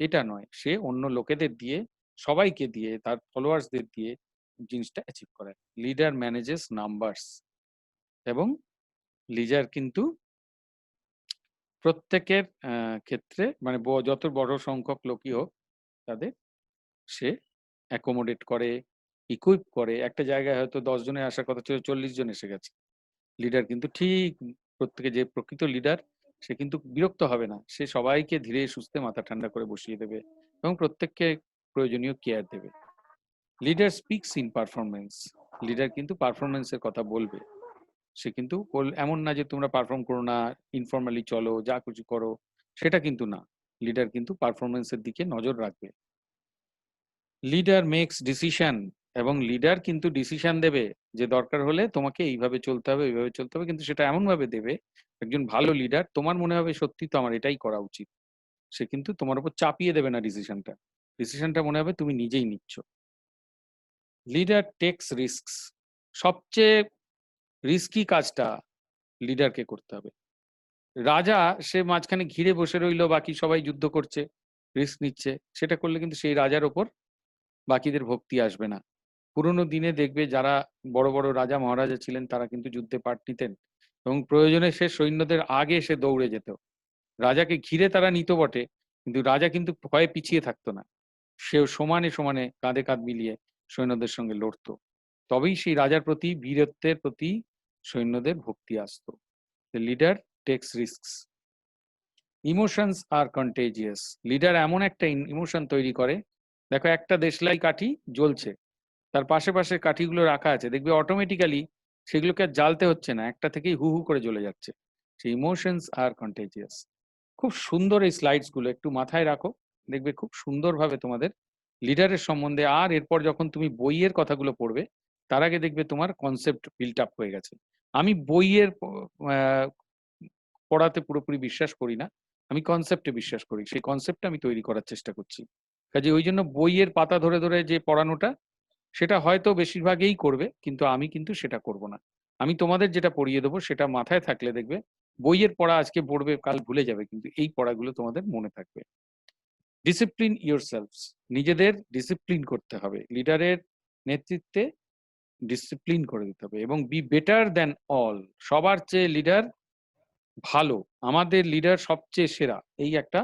এটা নয়, সে অন্য লোকেদের দিয়ে, সবাইকে দিয়ে, তার ফলোয়ার্সদের দিয়ে জিনিসটা অ্যাচিভ করে। লিডার ম্যানেজেস নাম্বারস, এবং লিডার কিন্তু প্রত্যেকের ক্ষেত্রে মানে যত বড় সংখ্যক লোকই হোক তাদের সে অ্যাকোমোডেট করে, ইকুইপ করে। একটা জায়গায় হয়তো 10 জনের আসার কথা ছিল, 40 জন এসে গেছে, লিডার কিন্তু ঠিক প্রত্যেকে, যে প্রকৃত লিডার সে কিন্তু বিরক্ত হবে না, সে সবাইকে ধীরে সুস্থে মাথা ঠান্ডা করে বসিয়ে দেবে এবং প্রত্যেককে প্রয়োজনীয় কেয়ার দেবে। Leader speaks in performance, leader কিন্তু পারফরমেন্সের কথা বলবে, সে কিন্তু এমন না যে তোমরা পারফর্ম করো না, ইনফর্মালি চলো, যা কিছু করো, সেটা কিন্তু না, লিডার কিন্তু পারফরমেন্সের দিকে নজর রাখবে। লিডার মেক্স ডিসিশন, এবং লিডার কিন্তু ডিসিশন দেবে যে দরকার হলে তোমাকে এইভাবে চলতে হবে, এইভাবে চলতে হবে, কিন্তু সেটা এমন ভাবে দেবে, একজন ভালো লিডার তোমার মনে হবে সত্যি তো আমার এটাই করা উচিত, সে কিন্তু তোমার উপর চাপিয়ে দেবে না ডিসিশনটা, ডিসিশনটা মনে হবে তুমি নিজেই নিচ্ছ। লিডার টেক্স রিস্কস, সবচেয়ে রিস্কি কাজটা লিডারকে করতে হবে। রাজা সে মাঝখানে ঘিরে বসে রইলো, বাকি সবাই যুদ্ধ করছে, রিস্ক নিচ্ছে, সেটা করলে কিন্তু সেই রাজার ওপর বাকিদের ভক্তি আসবে না। পুরোনো দিনে দেখবে যারা বড় বড় রাজা মহারাজা ছিলেন তারা কিন্তু যুদ্ধে পার্ট নিতেন, এবং প্রয়োজনে সে সৈন্যদের আগে সে দৌড়ে যেত। রাজাকে ঘিরে তারা নিত বটে, কিন্তু রাজা কিন্তু ভয়ে পিছিয়ে থাকতো না, সেও সমানে সমানে কাঁধে কাঁধ মিলিয়ে সৈন্যদের সঙ্গে লড়তো। তবেই সেই রাজার প্রতি, বীরত্বের প্রতি সৈন্যদের ভক্তি আসতো। Leader takes risks. Emotions are contagious, leader এমন একটা ইমোশন তৈরি করে, দেখো একটা দেশলাই কাঠি জ্বলছে, তার পাশে পাশে কাঠিগুলো রাখা আছে, দেখবে অটোমেটিক্যালি সেগুলোকে আর জ্বালতে হচ্ছে না, একটা থেকেই হু হু করে জ্বলে যাচ্ছে। সেই ইমোশনস আর কন্টেজিয়াস। খুব সুন্দর এই স্লাইডস গুলো একটু মাথায় রাখো, দেখবে খুব সুন্দরভাবে তোমাদের লিডারের সম্বন্ধে, আর এরপর যখন তুমি বইয়ের কথাগুলো পড়বে তার আগে দেখবে তোমার কনসেপ্ট বিল্ট আপ হয়ে গেছে। আমি বইয়ের পড়াতে পুরোপুরি বিশ্বাস করি না, আমি কনসেপ্টে বিশ্বাস করি, সেই কনসেপ্টটা আমি তৈরি করার চেষ্টা করছি। কাজে ওই জন্য বইয়ের পাতা ধরে ধরে যে পড়ানোটা, সেটা হয়তো বেশিরভাগই করবে, কিন্তু আমি কিন্তু সেটা করব না। আমি তোমাদের যেটা পড়িয়ে দেবো সেটা মাথায় থাকলে দেখবে বইয়ের পড়া আজকে পড়বে কাল ভুলে যাবে, কিন্তু এই পড়াগুলো তোমাদের মনে থাকবে। ডিসিপ্লিন ইয়োরসেলফস, নিজেদের ডিসিপ্লিন করতে হবে, লিডারের নেতৃত্বে ডিসিপ্লিন করে দিতে হবে, এবং বি বেটার দ্যান অল, সবার চেয়ে লিডার ভালো, আমাদের লিডার সবচেয়ে সেরা, এই একটা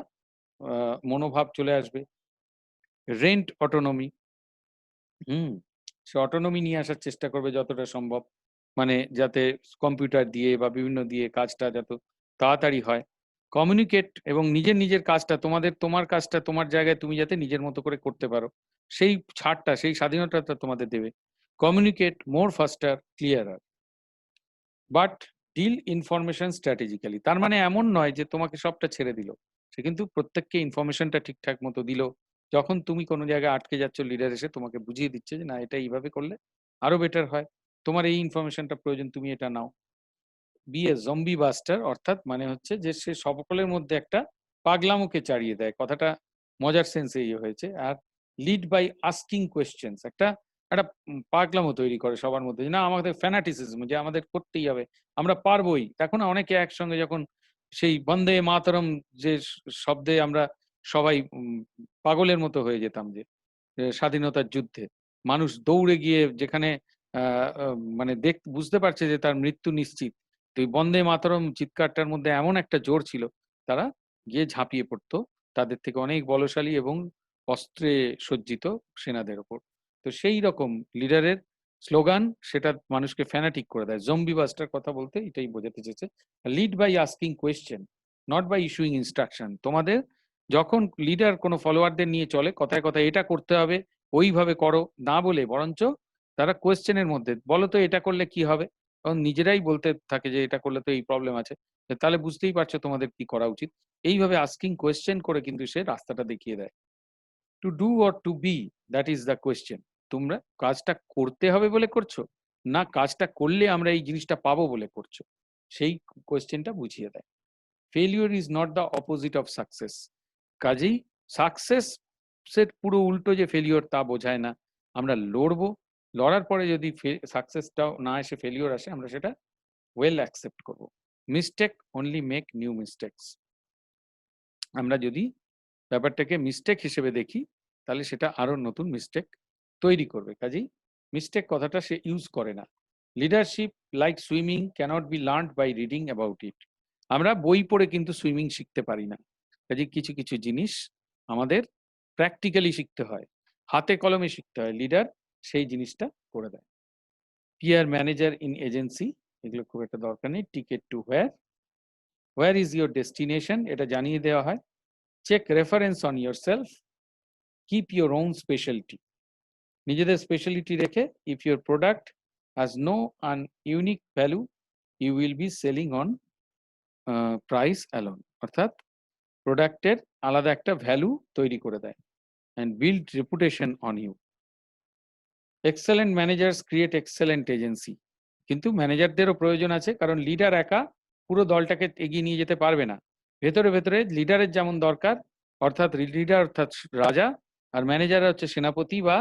মনোভাব চলে আসবে। রেন্ট অটোনমি, সে অটোনমি নিয়ে আসার চেষ্টা করবে যতটা সম্ভব, মানে যাতে কম্পিউটার দিয়ে বা বিভিন্ন দিয়ে কাজটা যত তাড়াতাড়ি হয়। কমিউনিকেট, এবং নিজের নিজের কাজটা তোমার কাজটা তোমার জায়গায় তুমি যাতে নিজের মতো করে করতে পারো, সেই ছাড়টা, সেই স্বাধীনতাটা তোমাদের দেবে। Communicate more faster clearer, but deal information strategically, তার মানে এমন নয় যে তোমাকে সবটা ছেড়ে দিল, সে কিন্তু প্রত্যেককে ইনফরমেশনটা ঠিকঠাক মতো দিল। যখন তুমি কোনো জায়গায় আটকে যাচ্ছ, লিডার এসে তোমাকে বুঝিয়ে দিচ্ছে যে না এটা এইভাবে করলে আরো বেটার হয়, তোমার এই ইনফরমেশনটা প্রয়োজন, তুমি এটা নাও। বি এ জম্বি বাস্টার, অর্থাৎ মানে হচ্ছে যে সে সকলের মধ্যে একটা পাগলামোকে চাড়িয়ে দেয়, কথাটা মজার সেন্সে ইয়ে হয়েছে। আর লিড বাই আস্কিং কোয়েশ্চেন্স, একটা একটা পাগলামো তৈরি করে সবার মধ্যে, যে না আমাদের ফ্যানাটিসিজম, যে আমাদের করতেই হবে, আমরা পারবোই। দেখো না অনেকে একসঙ্গে যখন সেই বন্দে মাতরম যে শব্দে আমরা সবাই পাগলের মতো হয়ে যেতাম, যে স্বাধীনতার যুদ্ধে মানুষ দৌড়ে গিয়ে যেখানে মানে বুঝতে পারছে যে তার মৃত্যু নিশ্চিত, তো এই বন্দে মাতরম চিৎকারটার মধ্যে এমন একটা জোর ছিল, তারা গিয়ে ঝাঁপিয়ে পড়তো তাদের থেকে অনেক বলশালী এবং অস্ত্রে সজ্জিত সেনাদের ওপর। তো সেই রকম লিডারের স্লোগান সেটা মানুষকে ফ্যানাটিক করে দেয়। জম্বি বাস্টার কথা বলতে এটাই বোঝাতে চেয়েছে। Lead by asking question, not by issuing instruction. তোমাদের যখন লিডার কোনো ফলোয়ারদের নিয়ে চলে, কথায় কথায় এটা করতে হবে, ওইভাবে করো না বলে, বরঞ্চ তারা কোয়েশ্চেনের মধ্যে বলো তো এটা করলে কি হবে, কারণ নিজেরাই বলতে থাকে যে এটা করলে তো এই প্রবলেম আছে, তাহলে বুঝতেই পারছো তোমাদের কি করা উচিত। এইভাবে আস্কিং কোয়েশ্চেন করে কিন্তু সে রাস্তাটা দেখিয়ে দেয়। To do or to be, that is the question. তোমরা কাজটা করতে হবে বলে করছো, না কাজটা করলে আমরা এই জিনিসটা পাবো বলে করছো, সেই কোয়েশ্চেনটা বুঝিয়ে দেয়। Failure is not the opposite of success, কাজেই সাকসেস সেট পুরো উল্টো যে ফেলিওর তা বোঝায় না। আমরা লড়বো, লড়ার পরে যদি সাকসেসটাও না এসে ফেলিওর আসে, আমরা সেটা ওয়েল অ্যাকসেপ্ট করবো। Mistake only make new mistakes, আমরা যদি ব্যাপারটাকে মিস্টেক হিসেবে দেখি তাহলে সেটা আরো নতুন মিস্টেক তৈরি করবে, কাজেই মিস্টেক কথাটা সে ইউজ করে না। Leadership like swimming can't be learned by reading about it, আমরা বই পড়ে কিন্তু সুইমিং শিখতে পারি না, কাজেই কিছু কিছু জিনিস আমাদের প্র্যাকটিক্যালি শিখতে হয়, হাতে কলমে শিখতে হয়, লিডার সেই জিনিসটা করে দেয়। পিয়ার ম্যানেজার ইন এজেন্সি, এগুলো খুব একটা দরকার নেই। Ticket to where is your destination, এটা জানিয়ে দেওয়া হয়। Check reference on yourself, keep your own speciality, নিজেদের স্পেশালিটি রেখে, if your product has no an unique value you will be selling on price alone, অর্থাৎ প্রোডাক্টের আলাদা একটা ভ্যালু তৈরি করে দেয়। and build reputation on you. Excellent managers create excellent agency. কিন্তু ম্যানেজারদেরও প্রয়োজন আছে, কারণ লিডার একা পুরো দলটাকে এগিয়ে নিয়ে যেতে পারবে না। ভেতরে ভেতরে লিডারের যেমন দরকার, অর্থাৎ লিডার অর্থাৎ রাজা, আর ম্যানেজার হচ্ছে সেনাপতি বা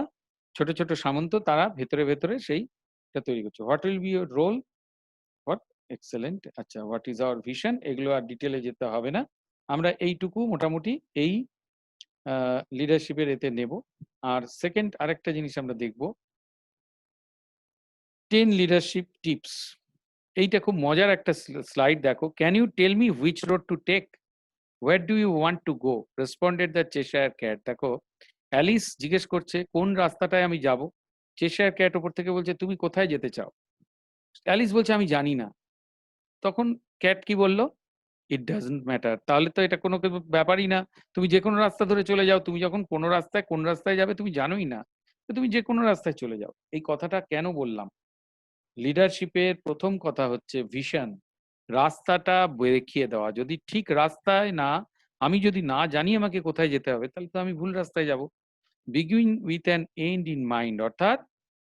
ছোট ছোট সামন্ত, তারা ভেতরে ভেতরে সেইটা তৈরি করছে। What will be your role? What excellent. আচ্ছা, হোয়াট ইজ আওয়ার ভিশন? এগুলো আর ডিটেলে যেতে হবে না, আমরা এইটুকু মোটামুটি এই লিডারশিপের এতে নেব। আর সেকেন্ড আরেকটা জিনিস আমরা দেখব, 10 লিডারশিপ টিপস। এইটা খুব মজার একটা স্লাইড, দেখো। Can you tell me which road to take? Where do you want to go? Responded the Cheshire cat. দেখো, অ্যালিস জিজ্ঞেস করছে কোন রাস্তাটায় আমি যাব। চেশায়ার ক্যাট ওপর থেকে বলছে তুমি কোথায় যেতে চাও? অ্যালিস বলছে আমি জানি না। তখন ক্যাট কি বলল? It doesn't matter. তাহলে তো এটা কোনো ব্যাপারই না, তুমি যে কোনো রাস্তা ধরে চলে যাও। তুমি যখন কোনো রাস্তায় কোন রাস্তায় যাবে তুমি জানোই না, তো তুমি যে কোনো রাস্তায় চলে যাও। এই কথাটা কেন বললাম? লিডারশিপের প্রথম কথা হচ্ছে ভিশন, রাস্তাটা দেখিয়ে দেওয়া। যদি ঠিক রাস্তায় না, আমি যদি না জানি আমাকে কোথায় যেতে হবে, তাহলে তো আমি ভুল রাস্তায় যাব। Begin with an end in mind, অর্থাৎ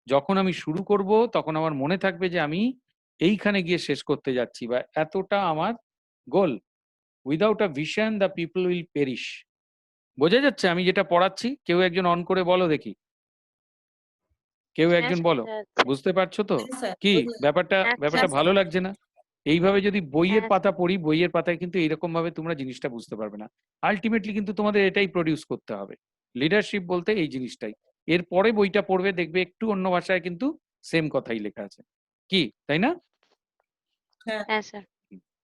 যখন আমি শুরু করব তখন আমার মনে থাকবে যে আমি এইখানে গিয়ে শেষ করতে যাচ্ছি, বা এতটা আমার goal. Without a vision the people will perish. বোঝা যাচ্ছে আমি যেটা পড়াচ্ছি? কেউ একজন অন করে বলো দেখি, কেউ হ্যাঁ একজন স্যার, বলো। বুঝতে পারছো তো? হ্যাঁ স্যার, কি বুঝলাম। ব্যাপারটা? হ্যাঁ ব্যাপারটা স্যার। ভালো লাগছে না? এইভাবে যদি বইয়ের হ্যাঁ পাতা পড়ি, বইয়ের পাতায় কিন্তু এইরকম ভাবে তোমরা জিনিসটা বুঝতে পারবে না। আলটিমেটলি কিন্তু তোমাদের এটাই প্রডিউস করতে হবে। লিডারশিপ বলতে এই জিনিসটাই। এরপরে বইটা পড়বে, দেখবে একটু অন্য ভাষায় কিন্তু সেম কথাই লেখা আছে। কি তাই না? হ্যাঁ হ্যাঁ স্যার।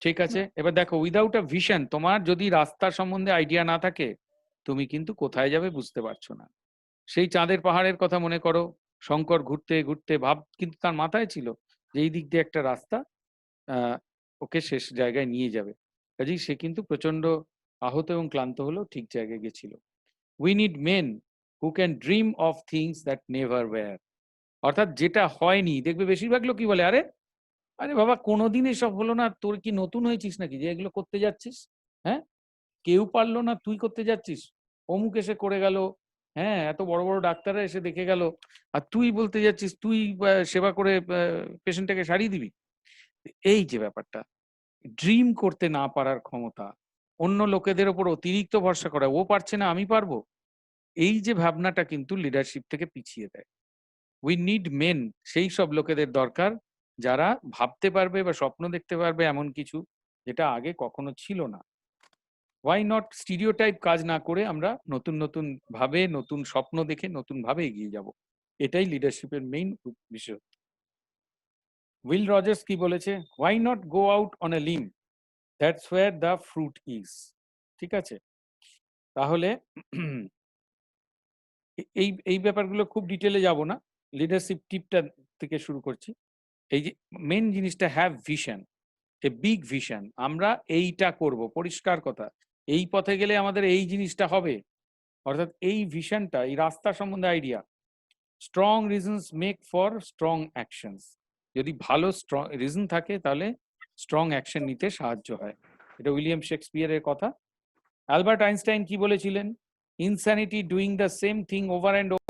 ঠিক আছে, এবার দেখো, উইদাউট আ ভিশন, তোমার যদি রাস্তা সম্বন্ধে আইডিয়া না থাকে, তুমি কিন্তু কোথায় যাবে বুঝতে পারছো না। সেই চাঁদের পাহাড়ের কথা মনে করো, শঙ্কর ঘুরতে ঘুরতে ভাব, কিন্তু তার মাথায় ছিল যে এই দিক দিয়ে একটা রাস্তা ওকে শেষ জায়গায় নিয়ে যাবে। কাজেই সে কিন্তু প্রচন্ড আহত এবং ক্লান্ত হলেও ঠিক জায়গায় গেছিল। We need men who can dream of things that never were. অর্থাৎ যেটা হয়নি, দেখবে বেশিরভাগ লোক কি বলে, আরে আরে বাবা কোনোদিন এসব হলো না, তোর কি নতুন হয়েছিস নাকি যে এগুলো করতে যাচ্ছিস? হ্যাঁ, কেউ পারলো না, তুই করতে যাচ্ছিস। অমুক এসে করে গেল, হ্যাঁ, এত বড় বড় ডাক্তাররা এসে দেখে গেল, আর তুই বলতে যাচ্ছিস তুই সেবা করে পেশেন্টটাকে সারিয়ে দিবি। এই যে ব্যাপারটা, ড্রিম করতে না পারার ক্ষমতা, অন্য লোকেদের ওপর অতিরিক্ত ভরসা করা, ও পারছে না আমি পারবো, এই যে ভাবনাটা কিন্তু লিডারশিপ থেকে পিছিয়ে দেয়। উই নিড মেন, সেই সব লোকেদের দরকার যারা ভাবতে পারবে বা স্বপ্ন দেখতে পারবে এমন কিছু যেটা আগে কখনো ছিল না। ওয়াই নট স্টিরিওটাইপ কাজ না করে আমরা নতুন নতুন ভাবে, নতুন স্বপ্ন দেখে নতুন ভাবে এগিয়ে যাব। এটাই লিডারশিপের মেইন বিষয়। উইল রজার্স কি বলেছে? Why not go out on a limb, that's where the fruit is. ঠিক আছে, তাহলে এই এই ব্যাপারগুলো খুব ডিটেলে যাব না, লিডারশিপ টিপটা থেকে শুরু করছি। এই যে মেন জিনিসটা, have vision, a big vision. আমরা এইটা করব, পরিষ্কার কথা, এই পথে গেলে আমাদের এই জিনিসটা হবে, অর্থাৎ এই ভিশনটা, এই রাস্তা সম্বন্ধে idea. Strong reasons make for strong actions. যদি ভালো স্ট্রং রিজন থাকে তাহলে স্ট্রং অ্যাকশন নিতে সাহায্য হয়। এটা উইলিয়াম শেক্সপিয়ারের কথা। অ্যালবার্ট আইনস্টাইন কি বলেছিলেন? Insanity doing the same thing over and over.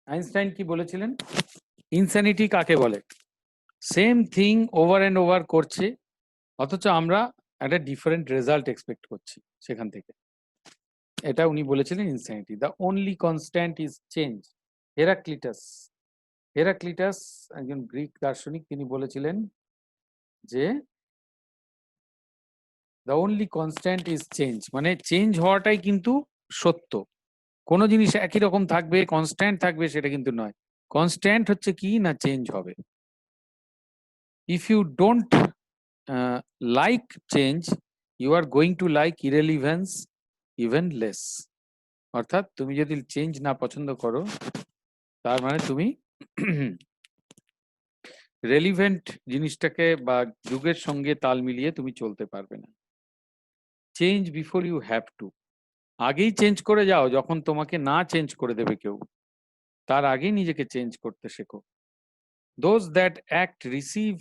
Einstein কি বলেছিলেন? ইনস্যানিটি কাকে বলে? Same thing over and over করছে, অথচ আমরা একটা ডিফারেন্ট রেজাল্ট এক্সপেক্ট করছি সেখান থেকে। এটা উনি বলেছিলেন insanity. The only constant is change. Heraclitus একজন গ্রিক দার্শনিক, তিনি বলেছিলেন যে the only constant is change, মানে চেঞ্জ হওয়াটাই কিন্তু সত্য। কোনো জিনিস একই রকম থাকবে, কনস্ট্যান্ট থাকবে সেটা কিন্তু নয়। কনস্ট্যান্ট হচ্ছে কি না চেঞ্জ হবে। If you don't like change, you are going to like irrelevance even less. অর্থাৎ তুমি যদি চেঞ্জ না পছন্দ করো, তার মানে তুমি রেলিভেন্ট জিনিসটাকে বা যুগের সঙ্গে তাল মিলিয়ে তুমি চলতে পারবে না। Change before you have to. আগেই চেঞ্জ করে যাও যখন তোমাকে না চেঞ্জ করে দেবে কেউ, তার আগেই নিজেকে চেঞ্জ করতে শেখো। Those that act receive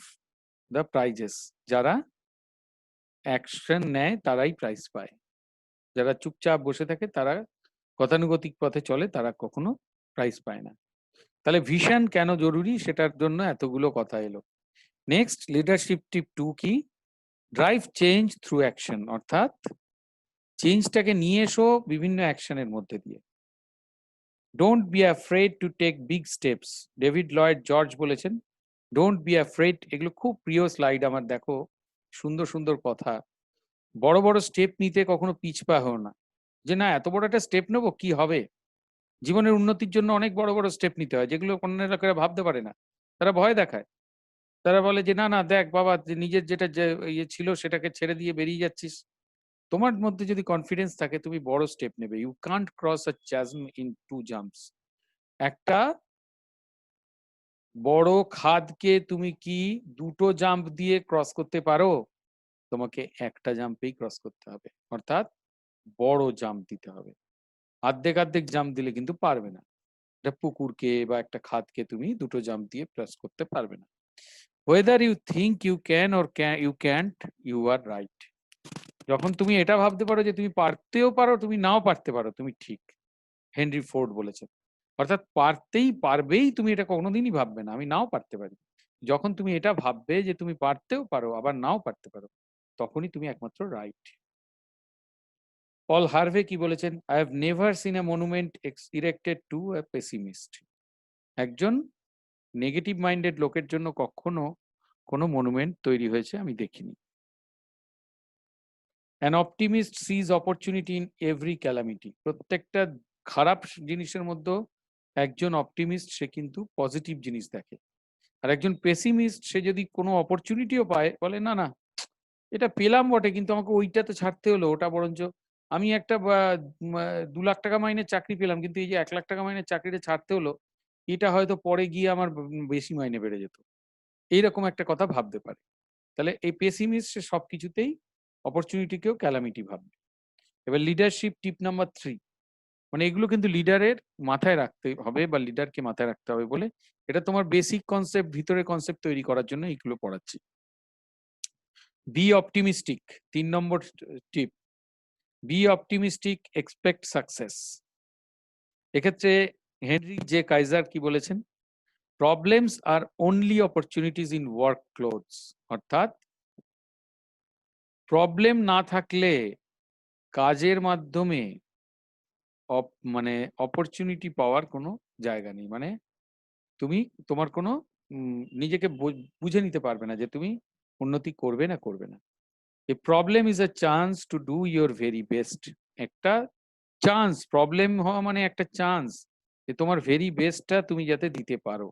the prices. যারা অ্যাকশন নেয় তারাই প্রাইজ পায়। যারা চুপচাপ বসে থাকে, তারা গতানুগতিক পথে চলে, তারা কখনো প্রাইজ পায় না। তাহলে ভিশন কেন জরুরি, সেটার জন্য এতগুলো কথা এলো। নেক্সট, লিডারশিপ টিপ 2 কি? Drive change through action. অর্থাৎ চেঞ্জটাকে নিয়ে এসো বিভিন্ন অ্যাকশনের মধ্যে দিয়ে। Don't be afraid to take big steps. David Lloyd George বলেছেন ডোন্ট বি অ্যাফ্রেড। এগুলো খুব প্রিয় স্লাইড আমার, দেখো সুন্দর সুন্দর কথা। বড় বড় স্টেপ নিতে কখনো পিছপা হও না, যে না এত বড় একটা স্টেপ নেবো কি হবে। জীবনের উন্নতির জন্য অনেক বড় বড় স্টেপ নিতে হয়, যেগুলো কোনো লোকেরা ভাবতে পারে না। তারা ভয় দেখায়, তারা বলে যে না না দেখ বাবা, যে নিজের যেটা যে ইয়ে ছিল সেটাকে ছেড়ে দিয়ে বেরিয়ে যাচ্ছিস। তোমার মধ্যে যদি কনফিডেন্স থাকে, তুমি বড় স্টেপ নেবে। You can't cross a chasm in 2 jumps. একটা বড় খাদকে তুমি কি 2টো জাম্প দিয়ে ক্রস করতে পারো? তোমাকে একটা জাম্পেই ক্রস করতে হবে, অর্থাৎ বড় জাম্প দিতে হবে। অর্ধেক অর্ধেক জাম্প দিলে কিন্তু পারবে না। একটা পুকুরকে বা একটা খাদকে তুমি 2টো জাম্প দিয়ে ক্রস করতে পারবে না। whether you think you can or you can't, you are right. যখন তুমি এটা ভাবতে পারো যে তুমি পারতেও পারো, তুমি নাও পারতে পারো, তুমি ঠিক। হেনরি ফোর্ড বলেছেন। অর্থাৎ পারবেই তুমি এটা কোনোদিনই ভাববে না আমি নাও পারতে পারি। যখন তুমি এটা ভাববে যে তুমি পারতেও পারো আবার নাও পারতে পারো, তখনই তুমি একমাত্র রাইট। পল হার্ভে কি বলেছেন? I have never seen a monument erected to a pessimist. একজন নেগেটিভ মাইন্ডেড লোকের জন্য কখনো কোনো মনুমেন্ট তৈরি হয়েছে আমি দেখিনি। An optimist sees opportunity in every calamity. প্রত্যেকটা খারাপ জিনিসের মধ্যে একজন অপটিমিস্ট সে কিন্তু পজিটিভ জিনিস দেখে। আর একজন পেসিমিস্ট সে যদি কোনো অপরচুনিটিও পায়, বলে না না এটা পেলাম বটে, কিন্তু আমাকে ওইটা তো ছাড়তে হলো, ওটা বরঞ্চ আমি একটা 2 লাখ টাকা মাইনের চাকরি পেলাম, কিন্তু এই যে 1 লাখ টাকা মাইনের চাকরিটা ছাড়তে হলো, এটা হয়তো পরে গিয়ে আমার বেশি মাইনে বেড়ে যেত। এইরকম একটা কথা ভাবতে পারে। তাহলে এই পেসিমিস্ট সে সবকিছুতেই অপরচুনিটিকেও ক্যালামিটি ভাববে। এবার লিডারশিপ টিপ নাম্বার 3, মানে এগুলো কিন্তু লিডারের মাথায় রাখতে হবে বা লিডারকে মাথায় রাখতে হবে বলে, এটা তোমার বেসিক কনসেপ্ট, ভিতরের কনসেপ্ট তৈরি করার জন্য এইগুলো পড়াচ্ছি। Be optimistic, 3 number tip. Be optimistic, expect success. এক্ষেত্রে হেনরি জে কাইজার কি বলেছেন? Problems are only opportunities in work clothes. অর্থাৎ প্রবলেম না থাকলে কাজের মাধ্যমে মানে অপরচুনিটি পাওয়ার কোনো জায়গা নেই। মানে তুমি তোমার কোনো নিজেকে বুঝে নিতে পারবে না যে তুমি উন্নতি করবে না করবে না। এ problem is a chance to do your very best. একটা চান্স, প্রবলেম হওয়া মানে একটা চান্স যে তোমার ভেরি বেস্টটা তুমি যাতে দিতে পারো।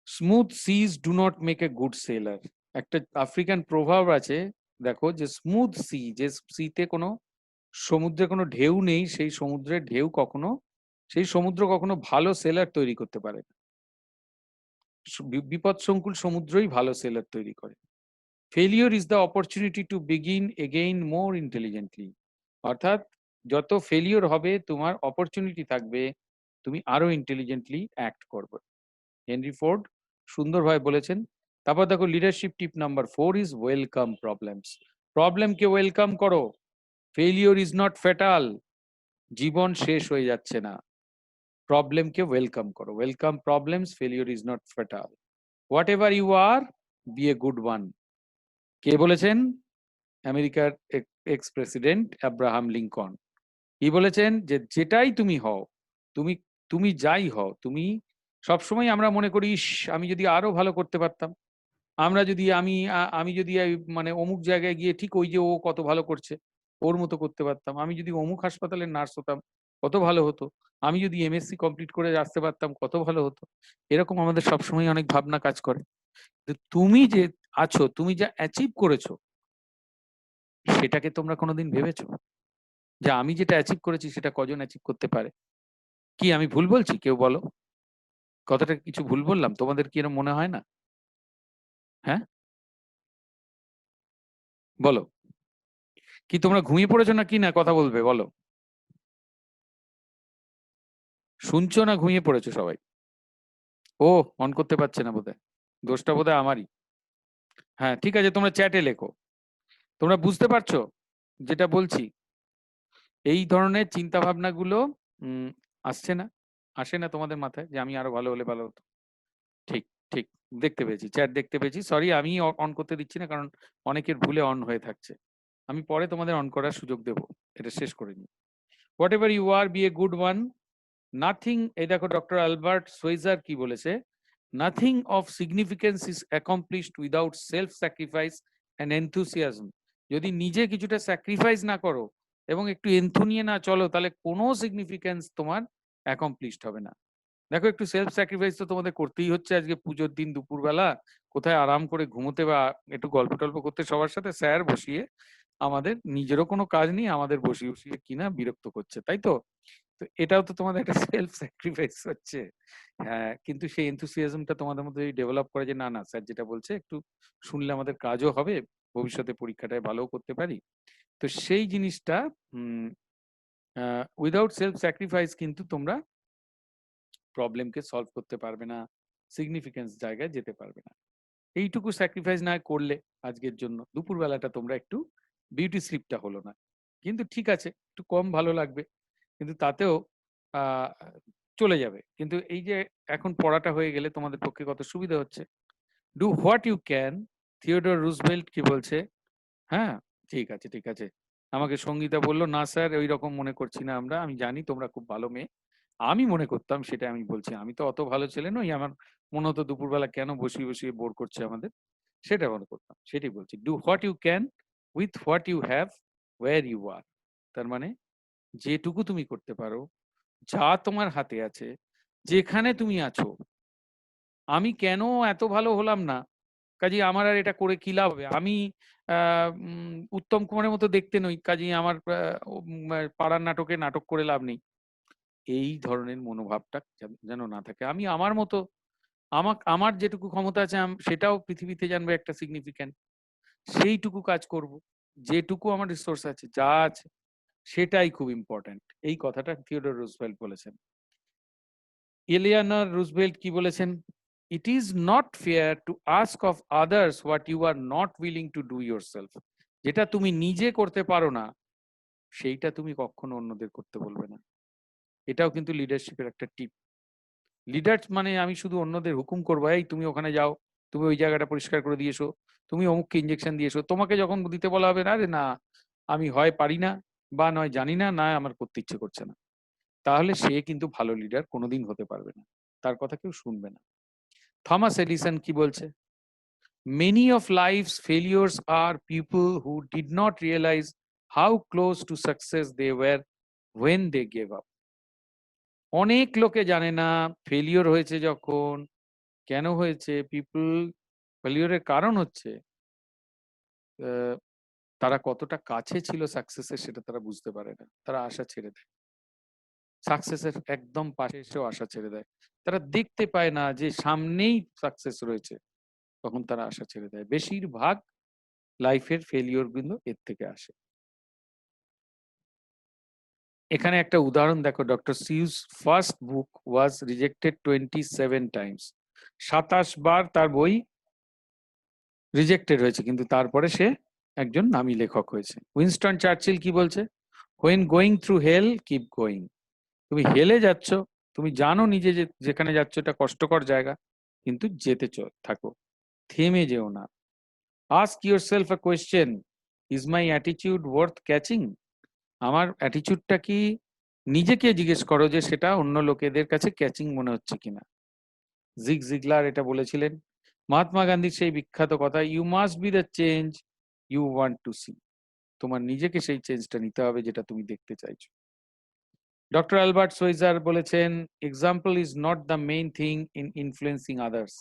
Smooth seas do not make a good sailor. একটা আফ্রিকান প্রভাব আছে, দেখো, যে স্মুথ সি, যে সিতে কোনো সমুদ্রে কোনো ঢেউ নেই, সেই সমুদ্রের ঢেউ কখনো, সেই সমুদ্র কখনো ভালো সেলার তৈরি করতে পারে না। বিপদসংকুল সমুদ্রই ভালো সেলার তৈরি করে। Failure is the opportunity to begin again more intelligently. অর্থাৎ যত ফেলিওর হবে তোমার অপরচুনিটি থাকবে তুমি আরো ইন্টেলিজেন্টলি অ্যাক্ট করবে। হেনরি ফোর্ড সুন্দরভাবে বলেছেন। তারপর দেখো leadership tip number 4 is welcome problems. প্রবলেমকে ওয়েলকাম করো। Failure is not fatal. জীবন শেষ হয়ে যাচ্ছে না। প্রবলেমকে ওয়েলকাম করো। Welcome problems, failure is not fatal. Whatever you are, be a good one. কে বলেছেন? আমেরিকার এক্স প্রেসিডেন্ট আব্রাহাম লিঙ্কন। কি বলেছেন? যে যেটাই তুমি হও, তুমি তুমি যাই হও, তুমি সবসময় আমরা মনে করি, ইস, আমি যদি আরো ভালো করতে পারতাম, আমরা যদি আমি যদি মানে অমুক জায়গায় গিয়ে ঠিক ওই যে ও কত ভালো করছে, ওর মতো করতে পারতাম, আমি যদি অমুক হাসপাতালের নার্স হতাম কত ভালো হতো, আমি যদি এমএসসি কমপ্লিট করে আসতে পারতাম কত ভালো হতো। এরকম আমাদের সবসময় অনেক ভাবনা কাজ করে। তুমি যে আছো, তুমি যা অ্যাচিভ করেছো, সেটাকে তোমরা কোনোদিন ভেবেছো যে আমি যেটা অ্যাচিভ করেছি সেটা কজন অ্যাচিভ করতে পারে? কি আমি ভুল বলছি? কেউ বলো, কথাটা কিছু ভুল বললাম? তোমাদের কি এরকম মনে হয় না? হ্যাঁ, বলো। কি তোমরা ঘুমিয়ে পড়েছো না কি, না কথা বলবে? বলো, শুনছো না ঘুমিয়ে পড়েছো সবাই? ও, অন করতে পারছে না বোধহয়, দোষটা বোধহয় আমারই। হ্যাঁ ঠিক আছে, তোমরা চ্যাটে লেখো। তোমরা বুঝতে পারছো যেটা বলছি? এই ধরনের চিন্তা ভাবনাগুলো আসছে না, আসে না তোমাদের মাথায় যে আমি আরো ভালো হলে ভালো হতো? ঠিক, ঠিক, দেখতে পেয়েছি, চ্যাট দেখতে পেয়েছি। সরি, আমি অন করতে দিচ্ছি না, কারণ অনেকের ভুলে অন হয়ে থাকছে। আমি পরে তোমাদের অন করার সুযোগ দেব, এটা শেষ করে নি। Whatever you are, be a good one. Nothing, এই দেখো ডক্টর আলবার্ট সোয়েজার কি বলেছে, nothing of significance is accomplished without self sacrifice and enthusiasm. যদি নিজে কিছুটা স্যাক্রিফাইস না করো এবং একটু এন্থু নিয়ে না চলো, তাহলে কোনো সিগনিফিকেন্স তোমার অ্যাকমপ্লিশড হবে না। দেখো, একটু সেলফ স্যাক্রিফাইস তো তোমাদের করতেই হচ্ছে। আজকে পুজোর দিন দুপুরবেলা কোথায় আরাম করে ঘুমোতে বা একটু গল্প টল্প করতে সবার সাথে স্যার বসিয়ে, আমাদের নিজেরও কোনো কাজ নেই, আমাদের বসিয়ে বসিয়ে কিনা বিরক্ত করছে, তাই তো? তো এটাও তো তোমাদের একটা সেলফ স্যাক্রিফাইস হচ্ছে। হ্যাঁ, কিন্তু সেই এনথুসিয়াজমটা তোমাদের মধ্যে ডেভেলপ করে যে না না, স্যার যেটা বলছে একটু শুনলে আমাদের কাজও হবে, ভবিষ্যতে পরীক্ষাটায় ভালোও করতে পারি। তো সেই জিনিসটা উইদাউট সেলফ স্যাক্রিফাইস কিন্তু তোমরা প্রবলেমকে সলভ করতে পারবে না, সিগনিফিকেন্স জায়গায় যেতে পারবে না। এইটুকু স্যাক্রিফাইস না করলে আজকের জন্য দুপুরবেলাটা তোমরা একটু বিউটি স্লিপটা হলো না, কিন্তু ঠিক আছে, একটু কম ভালো লাগবে, কিন্তু তাতেও আহ চলে যাবে। কিন্তু এই যে এখন পড়াটা হয়ে গেলে তোমাদের পক্ষে কত সুবিধা হচ্ছে। Do what you can. Theodore Roosevelt কি বলছে? হ্যাঁ, ঠিক আছে ঠিক আছে। আমাকে সঙ্গীতা বললো, না স্যার ওই রকম মনে করছি না আমরা, আমি জানি তোমরা খুব ভালো মেয়ে, আমি মনে করতাম, সেটা আমি বলছি, আমি তো অত ভালো ছেলে নই, আমার মনে হতো দুপুরবেলা কেন বসিয়ে বসিয়ে বোর করছে আমাদের, সেটা মনে করতাম, সেটাই বলছি। Do what you can with what you have where you are. তার মানে যেটুকু তুমি করতে পারো, যা তোমার হাতে আছে, যেখানে তুমি আছো। আমি কেন এত ভালো হলাম না, কাজে আমার আর এটা করে কি লাভ হবে? আমি উত্তম কুমারের মতো দেখতে নই, কাজে আমার পাড়ার নাটকে নাটক করে লাভ নেই। এই ধরনের মনোভাবটা যেন না থাকে। আমি আমার মতো, আমার যেটুকু ক্ষমতা আছে সেটাও পৃথিবীতে জানবে একটা সিগনিফিক্যান্ট, সেইটুকু কাজ করব। যেটুকু আমার রিসোর্স আছে, যা আছে, সেটাই খুব ইম্পর্ট্যান্ট। এই কথাটা থিওডর রুজভেল্ট বলেছেন। এলিয়ানর রুজভেল্ট কি বলেছেন? It is not fair to ask of others what you are not willing to do yourself. যেটা তুমি নিজে করতে পারো না, সেইটা তুমি কখনো অন্যদের করতে বলবে না। এটাও কিন্তু লিডারশিপের একটা টিপ। লিডার মানে আমি শুধু অন্যদের হুকুম করবো, এই তুমি ওখানে যাও, তুমি ওই জায়গাটা পরিষ্কার করে দিয়ে এসো, তুমি অমুককে ইঞ্জেকশন দিয়ে এসো, তোমাকে যখন দিতে বলা হবে, না রে না, আমি হয় পারি না, বা নয় জানি না, না আমার করতে ইচ্ছে করছে না, তাহলে সে কিন্তু ভালো লিডার কোনোদিন হতে পারবে না, তার কথা কেউ শুনবে না। থমাস এডিসন কি বলছে? Many of life's failures are people who did not realize how close to success they were when they gave up. অনেক লোকে জানে না ফেলিওর হয়েছে যখন, কেন হয়েছে। পিপল ফেলিওরের কারণ হচ্ছে তারা কতটা কাছে ছিল সাকসেসের, সেটা তারা বুঝতে পারে না, তারা আশা ছেড়ে দেয়। সাকসেসের একদম পাশে এসেও আশা ছেড়ে দেয়। তারা দেখতে পায় না যে সামনেই সাকসেস রয়েছে, তখন তারা আশা ছেড়ে দেয়। বেশিরভাগ লাইফের ফেলিওর কিন্তু এর থেকে আসে। এখানে একটা উদাহরণ দেখো, doctor Seuss first book was rejected 27 times. 27 বার তার বই রিজেক্টেড হয়েছে, কিন্তু তারপরে সে একজন নামী লেখক হয়েছে। উইনস্টন চার্চিল কি বলছে? When going through hell keep going. তুমি হেলে যাচ্ছ, তুমি জানো নিজে যেখানে যাচ্ছ এটা কষ্টকর জায়গা, কিন্তু যেতে থাকো, থেমে যেও না। Ask yourself a question. Is my attitude worth catching? আমার অ্যাটিটিউডটা কি, নিজেকে জিজ্ঞেস করো যে সেটা অন্য লোকেদের কাছে ক্যাচিং মনে হচ্ছে কিনা। জিগ জিগলার এটা বলেছিলেন। মহাত্মা গান্ধীর সেই বিখ্যাত কথা, you must be the change you want to see. তোমার নিজেকে সেই চেঞ্জটা নিতে হবে যেটা তুমি দেখতে চাইছো। ডক্টর অ্যালবার্ট সোইজার বলেছেন, example is not the main thing in influencing others,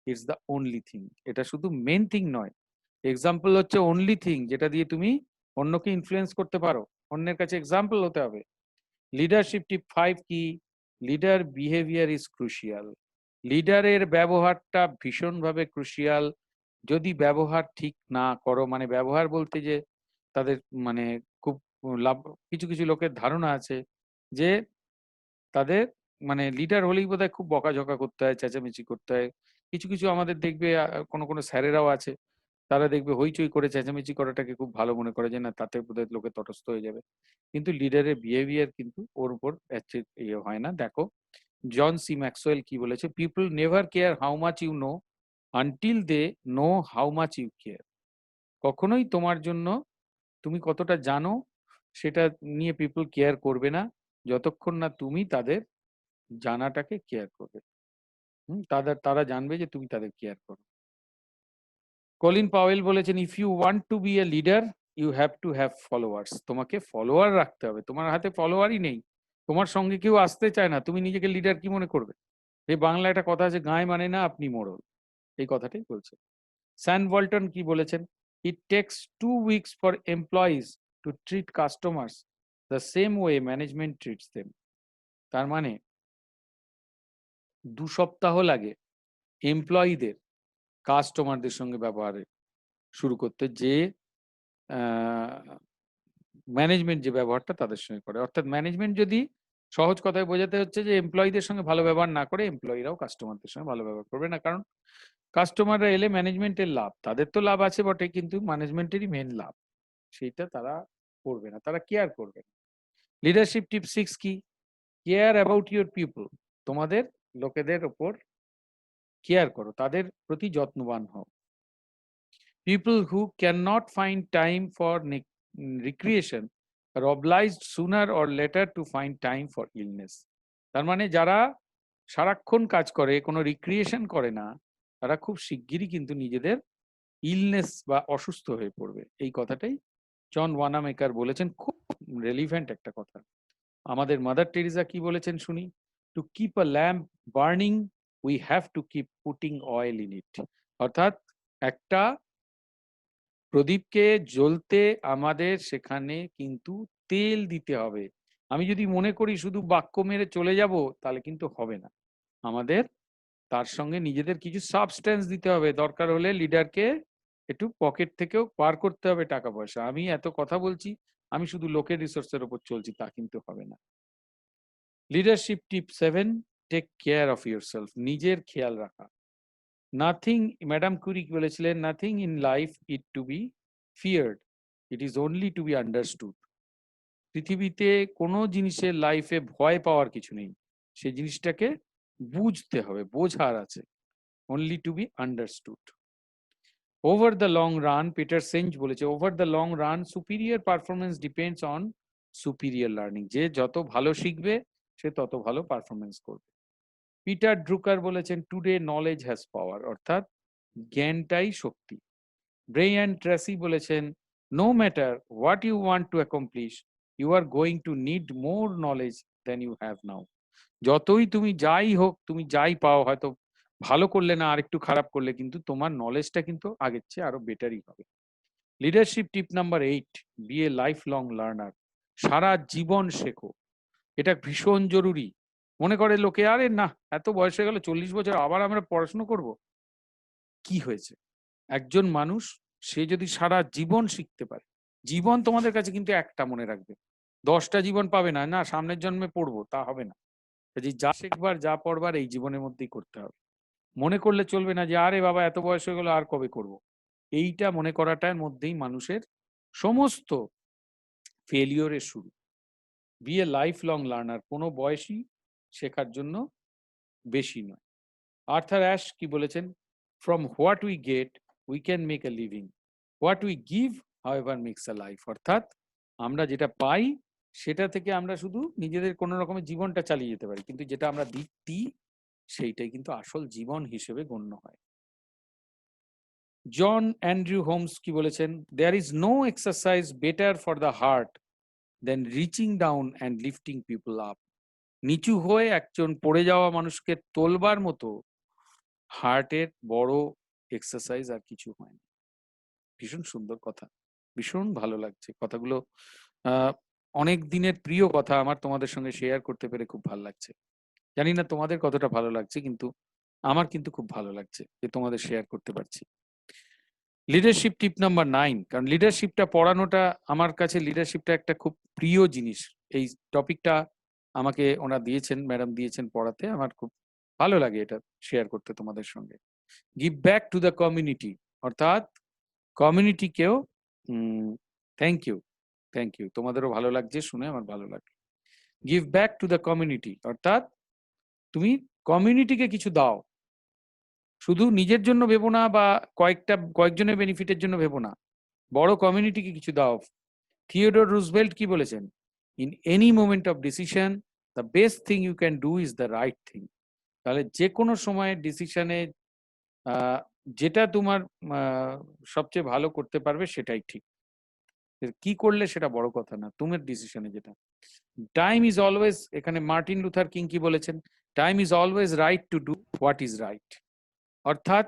it's the only thing. এটা শুধু মেইন থিং নয়, এক্সাম্পল হচ্ছে অনলি থিং যেটা দিয়ে তুমি অন্যকে ইনফ্লুয়েন্স করতে পারো, অন্যের কাছে এক্সাম্পল হতে হবে। লিডারশিপ টিপ 5 কি? Leader behaviour is crucial. লিডারের ব্যবহারটা ভীষণভাবে ক্রুশিয়াল। যদি ব্যবহার ঠিক না করো, মানে ব্যবহার বলতে যে তাদের মানে খুব লাভ, কিছু কিছু লোকের ধারণা আছে যে তাদের মানে লিডার হলেই বোধহয় খুব বকাঝকা করতে হয়, চেঁচামেচি করতে হয়। কিছু কিছু আমাদের দেখবে কোনো কোনো স্যারেরাও আছে, তারা দেখবে হইচই করে চেঁচামেচি করাটাকে খুব ভালো মনে করে যে না তাতে বোধহয় লোকে তটস্থ হয়ে যাবে। কিন্তু লিডারের বিহেভিয়ার কিন্তু ওর উপর ইয়ে হয় না। দেখো জন সি ম্যাক্সওয়েল কি বলেছে, people never care how much you know until they know how much you care. কখনোই তোমার জন্য তুমি কতটা জানো সেটা নিয়ে পিপল কেয়ার করবে না যতক্ষণ না তুমি তাদের জানাটাকে কেয়ার করবে। তারা জানবে যে তুমি তাদের কেয়ার করো। কলিন পাওয়েল বলেছেন, if you want to be a leader you have to have followers. তোমাকে ফলোয়ার রাখতে হবে, তোমার হাতে ফলোয়ারই নেই, তোমার সঙ্গে কেউ আসতে চায় না, তুমি নিজেকে লিডার কি মনে করবে? এই বাংলা একটা কথা আছে, গায়ে মানে না আপনি মোড়ল, এই কথাটাই বলছে। স্যান ওয়ালটন কি বলেছেন, it takes 2 weeks for employees to treat customers the same way management treats them. তার মানে 2 সপ্তাহ লাগে এমপ্লয়ীদের কাস্টমারদের সঙ্গে ব্যবহারে শুরু করতে, যে ম্যানেজমেন্ট যে ব্যবহারটা তাদের সঙ্গে করে। অর্থাৎ ম্যানেজমেন্ট যদি, সহজ কথায় বোঝাতে হচ্ছে যে এমপ্লয়ীদের সঙ্গে ভালো ব্যবহার না করে এমপ্লয়িরাও কাস্টমারদের সঙ্গে ভালো ব্যবহার করবে না, কারণ কাস্টমাররা এলে ম্যানেজমেন্টের লাভ, তাদের তো লাভ আছে বটে কিন্তু ম্যানেজমেন্টেরই মেন লাভ, সেইটা তারা করবে না, তারা কেয়ার করবে না। লিডারশিপ টিপ 6 কি? Care about your people. তোমাদের লোকেদের ওপর কেয়ার করো, তাদের প্রতি যত্নবান হও। People who cannot find time for recreation are obliged sooner or later to find time for illness. তার মানে যারা সারাক্ষণ কাজ করে, কোনো রিক্রিয়েশন করে না, তারা খুব শিগগিরই কিন্তু নিজেদের ইলনেস বা অসুস্থ হয়ে পড়বে। এই কথাটাই জন ওয়ানামেকার বলেছেন, খুব রেলিভেন্ট একটা কথা। আমাদের মাদার টেরিজা কি বলেছেন শুনি, to keep a lamp burning we have to keep putting oil in it. অর্থাৎ একটা প্রদীপকে জ্বলতে আমাদের সেখানে কিন্তু তেল দিতে হবে। আমি যদি মনে করি শুধু বাক্য মেরে চলে যাব তাহলে কিন্তু হবে না, আমাদের তার সঙ্গে নিজেদের কিছু সাবস্টেন্স দিতে হবে। দরকার হলে লিডারকে একটু পকেট থেকেও পার করতে হবে টাকা পয়সা। আমি এত কথা বলছি, আমি শুধু লোকের রিসোর্সের উপর চলছি, তা কিন্তু হবে না। Leadership tip 7, take care of yourself. নিজের খেয়াল রাখা। নাথিং, ম্যাডাম কুরি বলেছিলেন, nothing in life it to be feared, it is only to be understood. পৃথিবীতে কোনো জিনিসের লাইফে ভয় পাওয়ার কিছু নেই, সেই জিনিসটাকে বুঝতে হবে, বোঝার আছে, only to be understood. Over the long run, Peter Senge বলেছে, over the long run superior performance depends on superior learning. যে যত ভালো শিখবে সে তত ভালো পারফরমেন্স করবে। পিটার ড্রুকার বলেছেন, টুডে নলেজ হ্যাজ পাওয়ার, অর্থাৎ জ্ঞানটাই শক্তি। ব্রায়ান ট্রেসি বলেছেন, no matter what you want to accomplish you are going to need more knowledge than you have now. যতই তুমি যাই হোক, তুমি যাই পাও, হয়তো ভালো করলে না, আরেকটু খারাপ করলে, কিন্তু তোমার নলেজটা কিন্তু আগের চেয়ে আরো বেটারই হবে। Leadership tip number 8, be a life long learner. সারা জীবন শেখো, এটা ভীষণ জরুরি। মনে করে লোকে, আরে না এত বয়স হয়ে গেল, 40 বছর আবার আমরা পড়াশুনো করব, কি হয়েছে? একজন মানুষ সে যদি সারা জীবন শিখতে পারে, জীবন তোমাদের কাছে কিন্তু একটা, মনে রাখবে, 10টা জীবন পাবে না, না সামনের জন্মে পড়বো, তা হবে না। যা শেখবার যা পড়বার এই জীবনের মধ্যেই করতে হবে। মনে করলে চলবে না যে আরে বাবা এত বয়স হয়ে গেল আর কবে করব। এইটা মনে করাটার মধ্যেই মানুষের সমস্ত ফেলিওরের শুরু। Be a life long learner, কোনো বয়সই শেখার জন্য বেশি নয়। আর্থার অ্যাশ কি বলেছেন, from what we get we can make a living. What we give, however, makes a life. অর্থাৎ আমরা যেটা পাই সেটা থেকে আমরা শুধু নিজেদের কোনো রকমের জীবনটা চালিয়ে যেতে পারি, কিন্তু যেটা আমরা দিই সেইটাই কিন্তু আসল জীবন হিসেবে গণ্য হয়। জন অ্যান্ড্রু হোমস কি বলেছেন? There is no exercise better for the heart than reaching down and lifting people up. নিচু হয়ে একজন পড়ে যাওয়া মানুষকে তোলবার মতো হার্টের বড় এক্সারসাইজ আর কিছু হয় না। ভীষণ সুন্দর কথা, ভীষণ ভালো লাগছে কথাগুলো। অনেক দিনের প্রিয় কথা আমার, তোমাদের সঙ্গে শেয়ার করতে পেরে খুব ভালো লাগছে। জানি না তোমাদের কতটা ভালো লাগছে, কিন্তু আমার কিন্তু খুব ভালো লাগছে যে তোমাদের শেয়ার করতে পারছি। লিডারশিপ টিপ নাম্বার 9, কারণ লিডারশিপটা পড়ানোটা আমার কাছে, লিডারশিপটা একটা খুব প্রিয় জিনিস। এই টপিকটা আমাকে ওনা দিয়েছেন, ম্যাডাম দিয়েছেন পড়াতে, আমার খুব ভালো লাগে এটা শেয়ার করতে তোমাদের সঙ্গে। Give back to the community, অর্থাৎ কমিউনিটিকেও থ্যাংক ইউ, থ্যাংক ইউ, তোমাদেরও ভালো লাগছে শুনে, আমার ভালো লাগে। Give back to the community, অর্থাৎ তুমি কমিউনিটিকে কিছু দাও, শুধু নিজের জন্য ভেবো না বা কয়েকজনের বেনিফিটের জন্য ভেবো না, বড় কমিউনিটিকে কিছু দাও। থিওডোর রুজভেল্ট কি বলেছেন? In any moment of decision the best thing you can do is the right thing. তাহলে যে কোনো সময় ডিসিশনে যেটা তোমার সবচেয়ে ভালো করতে পারবে সেটাই ঠিক। কি করলে সেটা বড় কথা না, তোমার ডিসিশনে যেটা। টাইম ইজ অলওয়েজ, এখানে মার্টিন লুথার কিং কি বলেছেন? Time is always right to do what is right. অর্থাৎ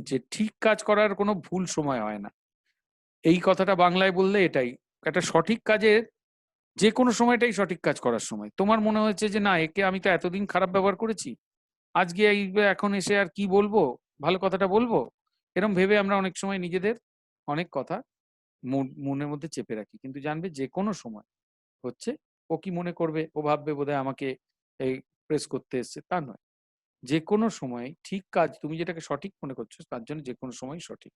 যে ঠিক কাজ করার কোনো ভুল সময় হয় না। এই কথাটা বাংলায় বললে এটাই, একটা সঠিক কাজের যে কোনো সময়টাই সঠিক কাজ করার সময়। তোমার মনে হয়েছে যে না, একে আমি তো এতদিন খারাপ ব্যবহার করেছি, আজকে এখন এসে আর কি বলবো, ভালো কথাটা বলবো, এরকম ভেবে আমরা অনেক সময় নিজেদের অনেক কথা মনের মধ্যে চেপে রাখি। কিন্তু জানবে যে কোনো সময় হচ্ছে, ও কি মনে করবে, ও ভাববে বোধহয় আমাকে এই প্রেস করতে এসছে, তা নয়। যে কোনো সময় ঠিক কাজ, তুমি যেটাকে সঠিক মনে করছো তার জন্য যে কোনো সময় সঠিক।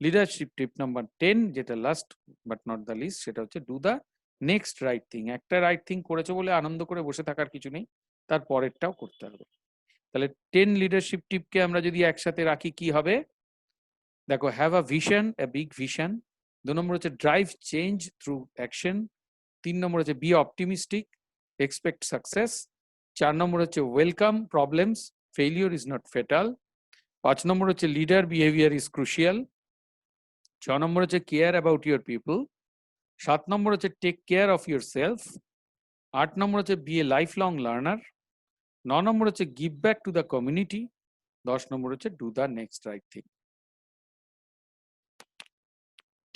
লিডারশিপ টিপ নাম্বার 10, যেটা last but not the least, সেটা হচ্ছে do the next right thing. একটা রাইট থিং করেছো বলে আনন্দ করে বসে থাকার কিছু নেই, তার পরেরটাও করতে হবে। তাহলে 10 লিডারশিপ টিপকে আমরা যদি একসাথে রাখি কি হবে? দেখো, have a vision, a big vision. 2 number হচ্ছে drive change through action. 3 number হচ্ছে be optimistic, expect success. 4 number হচ্ছে welcome problems, failure is not fatal. 5 number হচ্ছে leader behaviour is crucial. 6 number হচ্ছে care about your people. 7 number হচ্ছে take care of yourself. 8 number হচ্ছে be a life long learner. 9 number হচ্ছে give back to the community. 10 নম্বর হচ্ছে do the next right thing.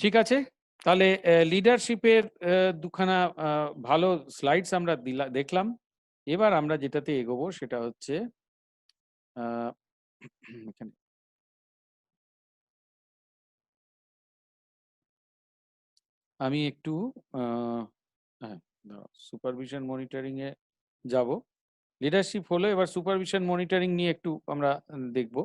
ঠিক আছে, তাহলে লিডারশিপের দুখানা ভালো স্লাইডস আমরা দেখলাম। এবার আমরা যেটাতে এগোবো সেটা হচ্ছে এখানে আমি একটু সুপারভিশন মনিটরিং এ যাব। লিডারশিপ হলো, এবার সুপারভিশন মনিটরিং নিয়ে একটু আমরা দেখব।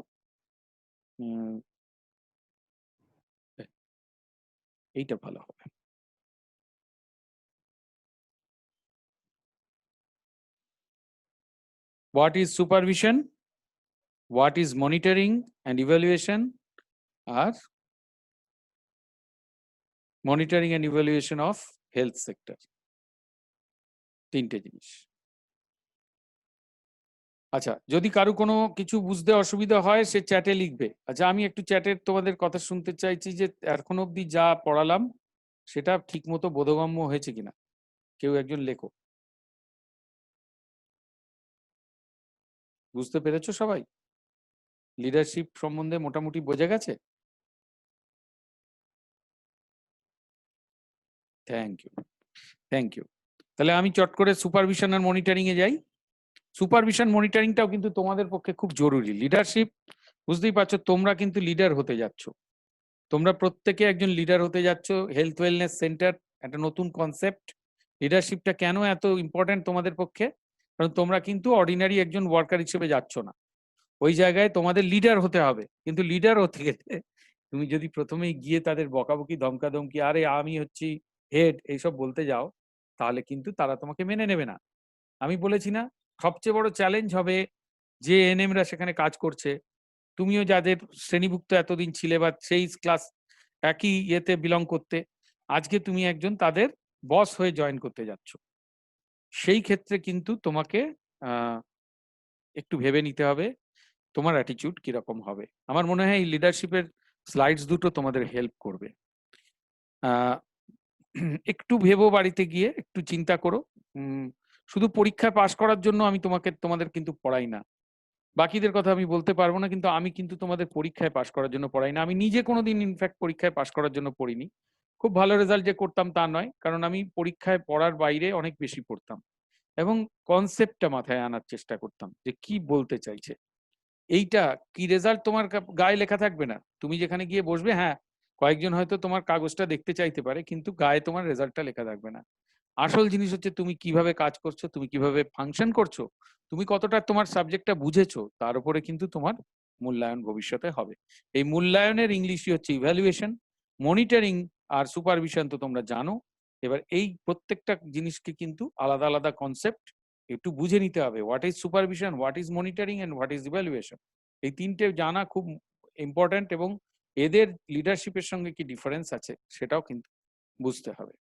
এইটা ভালো হবে। What is supervision? What is monitoring and evaluation? R monitoring and evaluation of health sector, তিনটে জিনিস। আচ্ছা, যদি কারো কোনো কিছু বুঝতে অসুবিধা হয় সে চ্যাটে লিখবে। আচ্ছা, আমি একটু চ্যাটের তোমাদের কথা শুনতে চাইছি যে এখন অবধি যা পড়ালাম সেটা ঠিক মতো বোধগম্য হয়েছে কিনা, কেউ একজন লেখো। বুঝতে পেরেছো সবাই? লিডারশিপ সম্বন্ধে মোটামুটি বোঝা গেছে? Thank you, thank you. তাহলে আমি চট করে সুপারভিশন আর মনিটরিং এ যাই। সুপারভিশন মনিটরিংটাও কিন্তু তোমাদের পক্ষে খুব জরুরি। লিডারশিপ, বুঝতেই পারছো তোমরা কিন্তু লিডার হতে যাচ্ছ, তোমরা প্রত্যেকে একজন লিডার হতে যাচ্ছ। হেলথ ওয়েলনেস সেন্টার একটা নতুন কনসেপ্ট। লিডারশিপটা কেন এত ইম্পর্টেন্ট তোমাদের পক্ষে? কারণ তোমরা কিন্তু অর্ডিনারি একজন ওয়ার্কার হিসেবে যাচ্ছ না, ওই জায়গায় তোমাদের লিডার হতে হবে। কিন্তু লিডার হতে গেলে তুমি যদি প্রথমেই গিয়ে তাদের বকাবকি ধমকাধমকি, আরে আমি হচ্ছি হেড, এইসব বলতে যাও, তাহলে কিন্তু তারা তোমাকে মেনে নেবে না। আমি বলেছি না, সবচেয়ে বড় চ্যালেঞ্জ হবে যে এনএমরা সেখানে কাজ করছে, তুমিও যাদের শ্রেণীভুক্ত এতদিন ছিলে বা সেই ক্লাস একই ইয়েতে বিলং করতে, আজকে তুমি একজন তাদের বস হয়ে জয়েন করতে যাচ্ছ। সেই ক্ষেত্রে কিন্তু তোমাকে একটু ভেবে নিতে হবে তোমার অ্যাটিটিউড কিরকম হবে। আমার মনে হয় এই লিডারশিপের স্লাইডস দুটো তোমাদের হেল্প করবে। একটু ভেবো, বাড়িতে গিয়ে একটু চিন্তা করো। শুধু পরীক্ষায় পাশ করার জন্য আমি তোমাদের কিন্তু পড়াই না, বাকিদের কথা আমি বলতে পারবো না, কিন্তু আমি কিন্তু তোমাদের পরীক্ষায় পাশ করার জন্য পড়াই না। আমি নিজে কোনোদিন ইনফ্যাক্ট পরীক্ষায় পাশ করার জন্য পড়িনি। খুব ভালো রেজাল্ট যে করতাম তা নয়, কারণ আমি পরীক্ষায় পড়ার বাইরে অনেক বেশি পড়তাম এবং কনসেপ্টটা মাথায় আনার চেষ্টা করতাম যে কি বলতে চাইছে। এইটা কি রেজাল্ট তোমার গায়ে লেখা থাকবে না, তুমি যেখানে গিয়ে বসবে, হ্যাঁ কয়েকজন হয়তো তোমার কাগজটা দেখতে চাইতে পারে, কিন্তু গায়ে তোমার রেজাল্টটা লেখা থাকবে না। আসল জিনিস হচ্ছে তুমি কিভাবে কাজ করছো, তুমি কিভাবে ফাংশন করছো, তুমি কতটা তোমার সাবজেক্টটা বুঝেছো, তার উপরে কিন্তু তোমার মূল্যায়ন ভবিষ্যতে হবে। এই মূল্যায়নের ইংলিশই হচ্ছে ইভ্যালুয়েশন। মনিটরিং আর সুপারভিশন তো তোমরা জানো। এবার এই প্রত্যেকটা জিনিসকে কিন্তু আলাদা আলাদা কনসেপ্ট একটু বুঝে নিতে হবে। What is supervision, what is monitoring and what is evaluation, এই তিনটে জানা খুব ইম্পর্ট্যান্ট, এবং এদের লিডারশিপের সঙ্গে কি ডিফারেন্স আছে সেটাও কিন্তু বুঝতে হবে।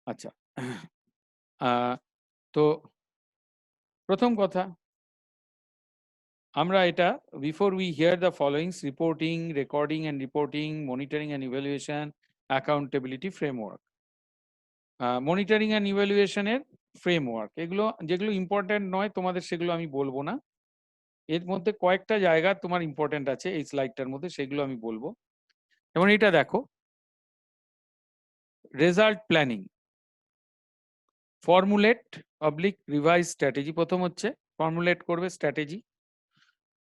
আচ্ছা, তো প্রথম কথা আমরা এটা, before we hear the followings: reporting, recording and reporting, monitoring and evaluation, accountability framework. Monitoring and ইভ্যালুয়েশনের ফ্রেমওয়ার্ক, এগুলো যেগুলো ইম্পর্টেন্ট নয় তোমাদের সেগুলো আমি বলবো না। এর মধ্যে কয়েকটা জায়গা তোমার ইম্পর্টেন্ট আছে এই স্লাইডটার মধ্যে, সেগুলো আমি বলবো। যেমন এটা দেখো, result planning, formulate oblique revise strategy. প্রথম হচ্ছে ফর্মুলেট করবে strategy.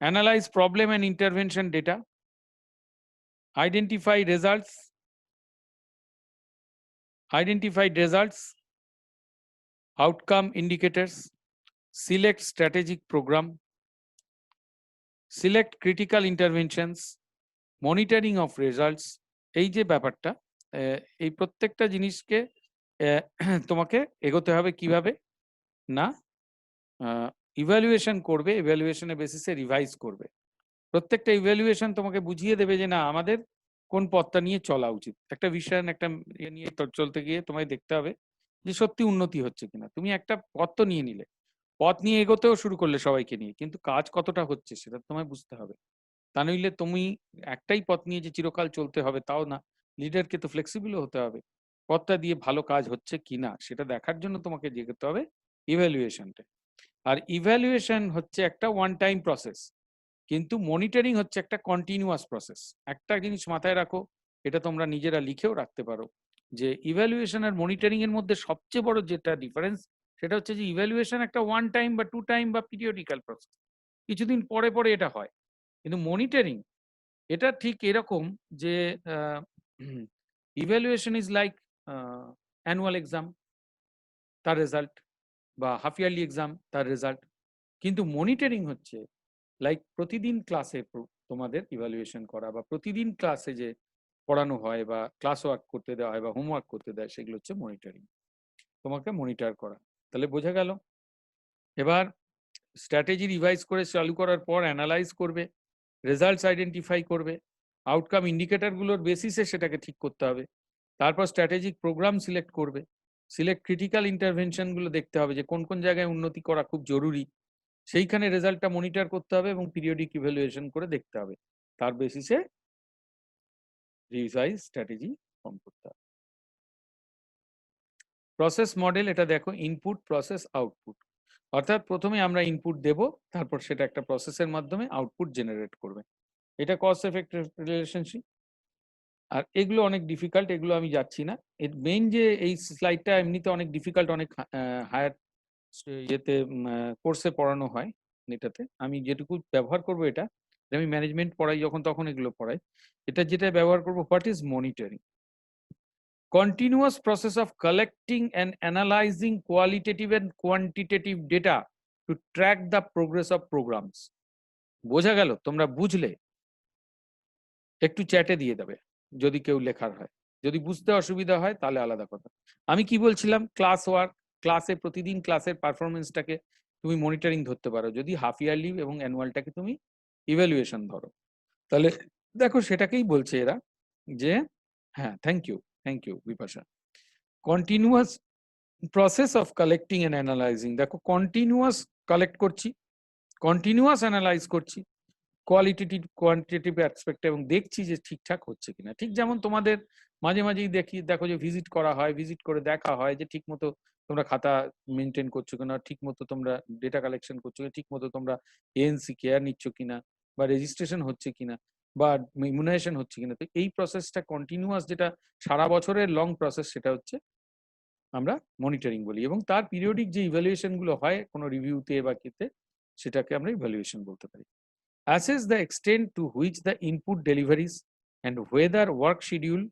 Analyse problem and intervention data, identify results, outcome indicators, select strategic programme, select critical interventions, monitoring of results. এই যে ব্যাপারটা, এই প্রত্যেকটা জিনিসকে তোমাকে এগোতে হবে। কিভাবে না, ইভ্যালুয়েশন করবে, ইভ্যালুয়েশনের বেসিসে রিভাইজ করবে। প্রত্যেকটা ইভ্যালুয়েশন তোমাকে বুঝিয়ে দেবে যে না আমাদের কোন পথটা নিয়ে চলা উচিত। একটা বিষয় একটা ইয়ে নিয়ে চলতে গিয়ে তোমায় দেখতে হবে যে সত্যি উন্নতি হচ্ছে কিনা। তুমি একটা পথ তো নিয়ে নিলে, পথ নিয়ে এগোতেও শুরু করলে সবাইকে নিয়ে, কিন্তু কাজ কতটা হচ্ছে সেটা তোমায় বুঝতে হবে। তা নইলে তুমি একটাই পথ নিয়ে যে চিরকাল চলতে হবে তাও না, লিডারকে তো ফ্লেক্সিবলও হতে হবে। পথটা দিয়ে ভালো কাজ হচ্ছে কিনা সেটা দেখার জন্য তোমাকে যেতে হবে ইভ্যালুয়েশনটা। আর ইভ্যালুয়েশন হচ্ছে একটা ওয়ান টাইম প্রসেস, কিন্তু মনিটরিং হচ্ছে একটা কন্টিনিউয়াস প্রসেস। একটা জিনিস মাথায় রাখো, এটা তোমরা নিজেরা লিখেও রাখতে পারো, যে ইভ্যালুয়েশন আর মনিটরিং এর মধ্যে সবচেয়ে বড় যেটা ডিফারেন্স সেটা হচ্ছে যে ইভ্যালুয়েশন একটা ওয়ান টাইম বা টু টাইম বা পিরিয়ডিক্যাল প্রসেস, কিছুদিন পরে পরে এটা হয়। কিন্তু মনিটরিং এটা ঠিক এরকম যে evaluation is like annual exam, তার রেজাল্ট, বা হাফ ইয়ারলি এক্সাম, তার রেজাল্ট। কিন্তু মনিটরিং হচ্ছে লাইক প্রতিদিন ক্লাসে তোমাদের ইভ্যালুয়েশন করা, বা প্রতিদিন ক্লাসে যে পড়ানো হয় বা ক্লাস ওয়ার্ক করতে দেওয়া হয় বা হোমওয়ার্ক করতে দেয়, সেগুলো হচ্ছে মনিটরিং, তোমাকে মনিটর করা। তাহলে বোঝা গেল। এবার স্ট্র্যাটেজি রিভাইজ করে চালু করার পর অ্যানালাইজ করবে, রেজাল্টস আইডেন্টিফাই করবে, আউটকাম ইন্ডিকেটরগুলোর বেসিসে সেটাকে ঠিক করতে হবে। তারপর স্ট্র্যাটেজিক প্রোগ্রাম সিলেক্ট করবে, সিলেক্ট ক্রিটিক্যাল ইন্টারভেনশনগুলো দেখতে হবে যে কোন কোন জায়গায় উন্নতি করা খুব জরুরি, সেইখানে রেজাল্টটা মনিটর করতে হবে এবং পিরিয়ডিক ইভ্যালুয়েশন করে দেখতে হবে। তার বেসিসে রিভাইজ স্ট্র্যাটেজি ফর্ম করতে হবে। প্রসেস মডেল, এটা দেখো, ইনপুট প্রসেস আউটপুট। অর্থাৎ প্রথমে আমরা ইনপুট দেব, তারপর সেটা একটা প্রসেসের মাধ্যমে আউটপুট জেনারেট করবে। এটা কজ এফেক্ট রিলেশনশিপ। আর এগুলো অনেক ডিফিকাল্ট, এগুলো আমি যাচ্ছি না। এর মেইন যে এই স্লাইডটা এমনিতে অনেক ডিফিকাল্ট, অনেক হায়ার ইয়েতে কোর্সে পড়ানো হয়। এটাতে আমি যেটুকু ব্যবহার করব, এটা আমি ম্যানেজমেন্ট পড়াই যখন তখন এগুলো পড়াই। এটা যেটা ব্যবহার করব, what is monitoring? Continuous process of collecting and analyzing qualitative and quantitative data to track the progress of programs. বোঝা গেল? তোমরা বুঝলে একটু চ্যাটে দিয়ে দেবে যদি কেউ লেখার হয়। যদি বুঝতে অসুবিধা হয় তাহলে আলাদা কথা। আমি কি বলছিলাম, ক্লাস ওয়ার্ক, ক্লাসে প্রতিদিন ক্লাসের পারফরমেন্সটাকে তুমি মনিটরিং ধরতে পারো, যদি হাফ ইয়ারলি এবং অ্যানুয়ালটাকে তুমি ইভ্যালুয়েশন ধরো। তাহলে দেখো সেটাকেই বলছে এরা যে, হ্যাঁ, thank you Bipasha, continuous process of collecting and analysing. দেখো কন্টিনিউয়াস কালেক্ট করছি, কন্টিনিউয়াস অ্যানালাইজ করছি, কোয়ালিটেটিভ কোয়ান্টিটেটিভ অ্যাসপেক্ট, এবং দেখছি যে ঠিকঠাক হচ্ছে কিনা। ঠিক যেমন তোমাদের মাঝে মাঝেই দেখো যে ভিজিট করা হয়, ভিজিট করে দেখা হয় যে ঠিক মতো তোমরা খাতা মেনটেন করছো কিনা, ঠিক মতো তোমরা ডেটা কালেকশন করছো কিনা, ঠিক মতো তোমরা এএনসি কেয়ার নিচ্ছ কিনা, বা রেজিস্ট্রেশন হচ্ছে কিনা, বা ইমিউনাইজেশন হচ্ছে কিনা। তো এই প্রসেসটা কন্টিনিউয়াস, যেটা সারা বছরের লং প্রসেস, সেটা হচ্ছে আমরা মনিটরিং বলি। এবং তার পিরিয়ডিক যে ইভ্যালুয়েশন গুলো হয় কোনো রিভিউতে বা কিতে, সেটাকে আমরা ইভ্যালুয়েশন বলতে পারি। Assess the extent to which the input deliveries and whether work schedule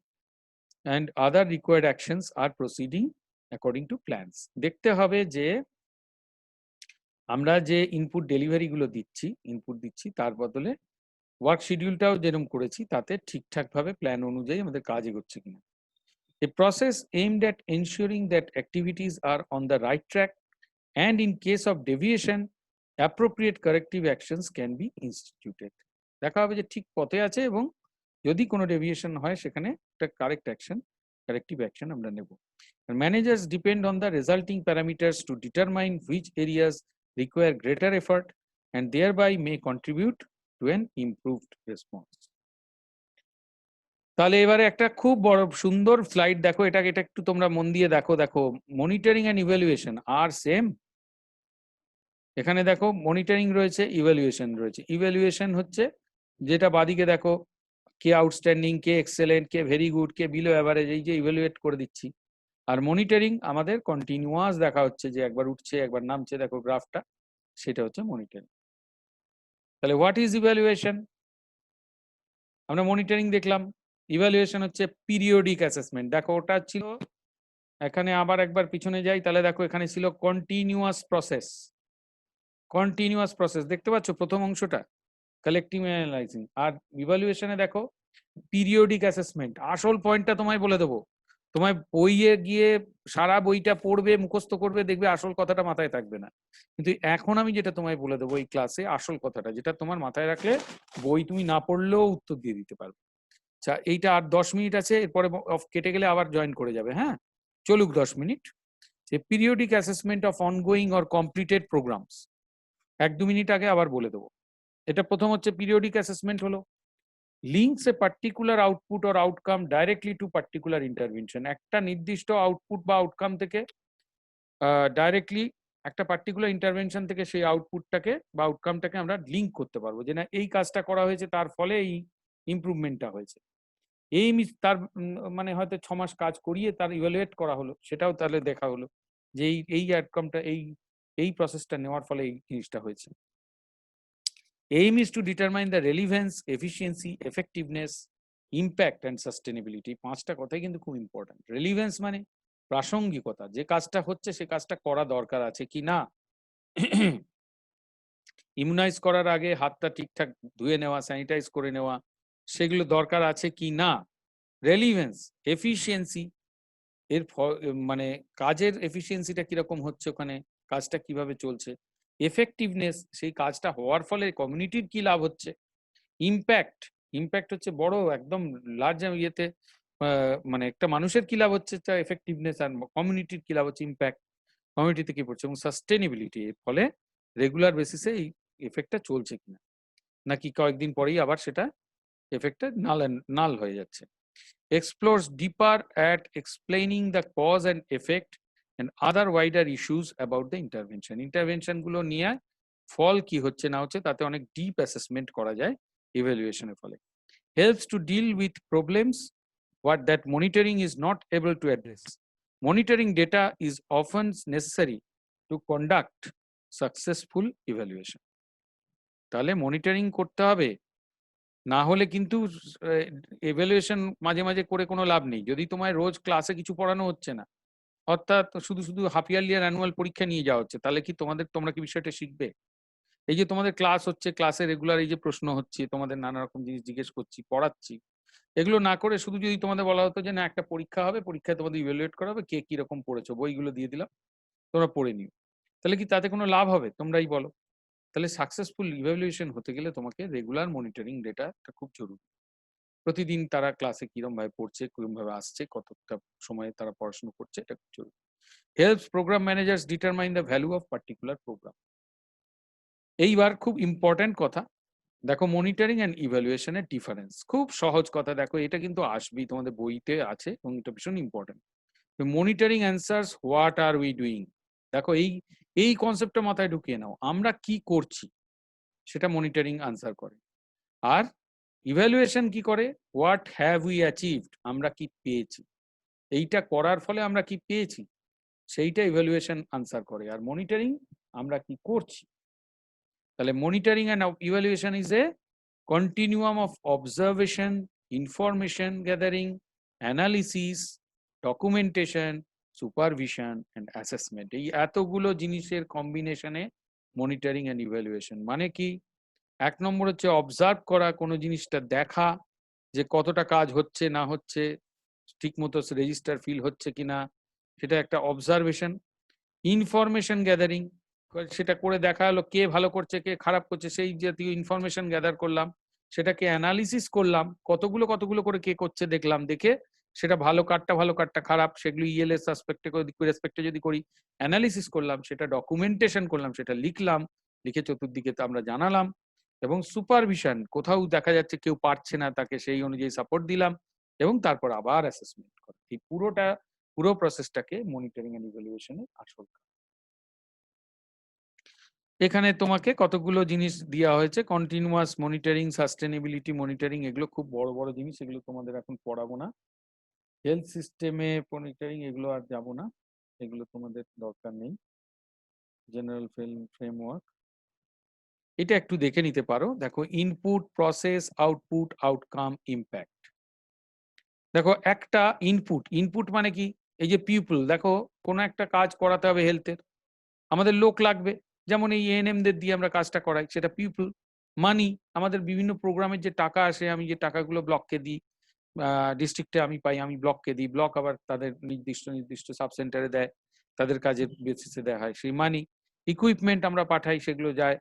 and other required actions are proceeding according to plans. দেখতে হবে যে আমরা যে ইনপুট ডেলিভারি গুলো দিচ্ছি, ইনপুট দিচ্ছি, তার বদলে ওয়ার্ক শিডিউলটাও যেরকম করেছি তাতে ঠিকঠাক ভাবে প্ল্যান অনুযায়ী আমাদের কাজ এগোচ্ছে কিনা। A process aimed at ensuring that activities are on the right track, and in case of deviation, appropriate corrective actions can be instituted. দেখা হবে যে ঠিক পথে আছে, এবং যদি কোনো ডেভিয়েশন হয় সেখানে একটা কারেক্টিভ অ্যাকশন আমরা নেব। Managers depend on the resulting parameters to determine which areas require greater effort and thereby may contribute to an improved response. তাহলে এবারে একটা খুব বড় সুন্দর স্লাইড দেখো, এটা একটু তোমরা মন দিয়ে দেখো monitoring and evaluation are same. এখানে দেখো মনিটরিং রয়েছে, ইভ্যালুয়েশন রয়েছে। ইভ্যালুয়েশন হচ্ছে যেটা বাদিকে দেখো, কে আউটস্ট্যান্ডিং, কে এক্সেলেন্ট, কে ভেরি গুড, কে বিলো অ্যাভারেজ, এই যে ইভ্যালুয়েট করে দিচ্ছি। আর মনিটরিং আমাদের কন্টিনিউয়াস দেখা হচ্ছে, যে একবার উঠছে একবার নামছে, দেখো গ্রাফটা, সেটা হচ্ছে মনিটরিং। তাহলে হোয়াট ইজ ইভ্যালুয়েশন? আমরা মনিটরিং দেখলাম, ইভ্যালুয়েশন হচ্ছে পিরিয়ডিক অ্যাসেসমেন্ট। দেখো ওটা ছিল, এখানে আবার একবার পিছনে যাই, তাহলে দেখো এখানে ছিল কন্টিনিউয়াস প্রসেস। কন্টিনিউয়াস প্রসেস দেখতে পাচ্ছ প্রথম অংশটা, কালেক্টিং অ্যানালাইজিং। আর ইভ্যালুয়েশনে দেখো পিরিয়ডিক অ্যাসেসমেন্ট। আসল পয়েন্টটা তোমায় বলে দেবো, তোমায় বইয়ে গিয়ে সারা বইটা পড়বে, মুখস্থ করবে, দেখবে আসল কথাটা মাথায় থাকবে না। কিন্তু এখন আমি যেটা তোমায় বলে দেবো এই ক্লাসে, আসল কথাটা যেটা তোমার মাথায় রাখলে বই তুমি না পড়লেও উত্তর দিয়ে দিতে পারবে। আচ্ছা, এইটা আর 10 মিনিট আছে, এরপরে কেটে গেলে আবার জয়েন করে যাবে। হ্যাঁ, চলুক 10 মিনিট। যে periodic assessment of ongoing or completed programs, 1-2 minute আগে আবার বলে দেবো। এটা প্রথম হচ্ছে পিরিয়ডিক অ্যাসেসমেন্ট হলো links a particular output or outcome directly two particular intervention. একটা নির্দিষ্ট আউটপুট বা আউটকাম থেকে ডাইরেক্টলি একটা পার্টিকুলার ইন্টারভেনশন থেকে সেই আউটপুটটাকে বা আউটকামটাকে আমরা লিঙ্ক করতে পারবো, যে না এই কাজটা করা হয়েছে তার ফলে এই ইমপ্রুভমেন্টটা হয়েছে। এই তার মানে হয়তো 6 মাস কাজ করিয়ে তার ইভ্যালুয়েট করা হলো, সেটাও তাহলে দেখা হলো যে এই আউটকামটা এই প্রসেসটা নেওয়ার ফলে এই জিনিসটা হয়েছে। Aim is to determine the relevance, efficiency, effectiveness, impact and sustainability. 5টা কথাই কিন্তু খুব ইম্পর্টেন্ট। রেলিভেন্স মানে প্রাসঙ্গিকতা, যে কাজটা হচ্ছে সে কাজটা করা দরকার আছে কি না। ইমিউনাইজ করার আগে হাতটা ঠিকঠাক ধুয়ে নেওয়া, স্যানিটাইজ করে নেওয়া, সেগুলো দরকার আছে কি না। রেলিভেন্স, এফিসিয়েন্সি, এর মানে কাজের এফিসিয়েন্সিটা কিরকম হচ্ছে, ওখানে কাজটা কিভাবে চলছে। এফেক্টিভনেস, সেই কাজটা হওয়ার ফলে কমিউনিটির কি লাভ হচ্ছে। ইম্প্যাক্ট, ইম্প্যাক্ট হচ্ছে বড় একদম লার্জ ইয়েতে, মানে একটা মানুষের কি লাভ হচ্ছে তার এফেক্টিভনেস, আর কমিউনিটির কি লাভ হচ্ছে, ইম্প্যাক্ট কমিউনিটিতে কি পড়ছে। এবং সাস্টেনেবিলিটি, এর ফলে রেগুলার বেসিসে এই এফেক্টটা চলছে কিনা, নাকি কয়েকদিন পরেই আবার সেটা এফেক্টটা নাল হয়ে যাচ্ছে। Explores deeper at explaining the cause and effect and other wider issues about the intervention. Intervention গুলো নিয়ে ফল কি হচ্ছে না হচ্ছে তাতে অনেক ডিপ অ্যাসেসমেন্ট করা যায় ইভ্যালুয়েশনের ফলে। Helps to deal with problems what that monitoring is not able to address. Monitoring data is often necessary to conduct successful evaluation. তাহলে মনিটরিং করতে হবে, না হলে কিন্তু এভালুয়েশন মাঝে মাঝে করে কোনো লাভ নেই। যদি তোমায় রোজ ক্লাসে কিছু পড়ানো হচ্ছে না, অর্থাৎ শুধু হাফ ইয়ারলি আর অ্যানুয়াল পরীক্ষা নিয়ে যাওয়া হচ্ছে, তাহলে কি তোমরা কি বিষয়টা শিখবে? এই যে তোমাদের ক্লাস হচ্ছে, ক্লাসে রেগুলার এই যে প্রশ্ন হচ্ছে, তোমাদের নানা রকম জিনিস জিজ্ঞেস করছি, পড়াচ্ছি, এগুলো না করে শুধু যদি তোমাদের বলা হতো যে না একটা পরীক্ষা হবে, পরীক্ষায় তোমাদের ইভ্যালুয়েট করা হবে, কে কিরকম পড়েছো, বইগুলো দিয়ে দিলাম, তোমরা পড়ে নিও, তাহলে কি তাতে কোনো লাভ হবে? তোমরাই বলো। তাহলে সাকসেসফুল ইভ্যালুয়েশন হতে গেলে তোমাকে রেগুলার মনিটরিং ডেটাটা খুব জরুরি। প্রতিদিন তারা ক্লাসে কিরম ভাবে পড়ছে, কিরম ভাবে আসছে, কতটা সময়ে তারা পড়াশোনা করছে, এটা খুব জরুরি। Helps programme managers determine the value of particular programme. এইবার খুব ইম্পর্টেন্ট কথা, দেখো মনিটরিং অ্যান্ড ইভ্যালুয়েশনের ডিফারেন্স। খুব সহজ কথা, দেখো এটা কিন্তু আসবেই, তোমাদের বইতে আছে এবং এটা ভীষণ important. Monitoring answers what are we doing. দেখো এই কনসেপ্টটা মাথায় ঢুকিয়ে নাও, আমরা কি করছি সেটা মনিটরিং আনসার করে। আর ইভ্যালুয়েশন কি করে? হোয়াট হ্যাভ উই অ্যাচিভড, আমরা কি পেয়েছি, এইটা করার ফলে আমরা কি পেয়েছি সেইটা ইভ্যালুয়েশন আনসার করে। আর মনিটরিং আমরা কি করছি। তাহলে monitoring and evaluation is a continuum of observation, information gathering, analysis, documentation, supervision and assessment. এই এতগুলো জিনিসের কম্বিনেশনে মনিটরিং অ্যান্ড ইভ্যালুয়েশন। মানে কি? এক নম্বর হচ্ছে অবজার্ভ করা, কোনো জিনিসটা দেখা যে কতটা কাজ হচ্ছে না হচ্ছে, ঠিক মতো রেজিস্টার ফিল হচ্ছে কিনা, সেটা একটা অবজারভেশন। ইনফরমেশন গ্যাদারিং, সেটা করে দেখা হলো কে ভালো করছে কে খারাপ করছে, সেই জাতীয় ইনফরমেশন গ্যাদার করলাম, সেটাকে অ্যানালিসিস করলাম, কতগুলো করে কে করছে দেখলাম, দেখে সেটা ভালো কারটা খারাপ, সেগুলো ইএলএস রেসপেক্টে যদি করি অ্যানালিসিস করলাম, সেটা ডকুমেন্টেশন করলাম, সেটা লিখলাম, লিখে চতুর্দিকে তো আমরা জানালাম। এবং সুপারভিশন, কোথাও দেখা যাচ্ছে কেউ পারছে না, তাকে সেই অনুযায়ী সাপোর্ট দিলাম, এবং তারপর আবার অ্যাসেসমেন্ট করা। এই পুরো প্রসেসটাকে মনিটরিং এন্ড ইভ্যালুয়েশনের আসল কাজ। এখানে তোমাকে কতগুলো জিনিস দেওয়া হয়েছে, কন্টিনিউয়াস মনিটরিং, সাস্টেনেবিলিটি মনিটরিং, এগুলো খুব বড় বড় জিনিস, এগুলো তোমাদের এখন পড়াবো না। হেলথ সিস্টেমে মনিটরিং, এগুলো আর যাব না, এগুলো তোমাদের দরকার নেই। জেনারেল ফ্রেমওয়ার্ক এটা একটু দেখে নিতে পারো। দেখো input, process, output, outcome, impact. দেখো একটা ইনপুট মানে কি? এই যে পিপল, দেখো কোনো একটা কাজ করাতে হবে হেলথের, আমাদের লোক লাগবে, যেমন এই এএনএমদের দিয়ে আমরা কাজটা করাই, সেটা পিপল। মানি, আমাদের বিভিন্ন প্রোগ্রামের যে টাকা আসে, আমি যে টাকাগুলো ব্লককে দিই, ডিস্ট্রিক্টে আমি পাই, আমি ব্লককে দিই, ব্লক আবার তাদের নির্দিষ্ট সাব সেন্টারে দেয়, তাদের কাজের বেসিসে দেওয়া হয় সেই মানি। ইকুইপমেন্ট আমরা পাঠাই, সেগুলো যায়।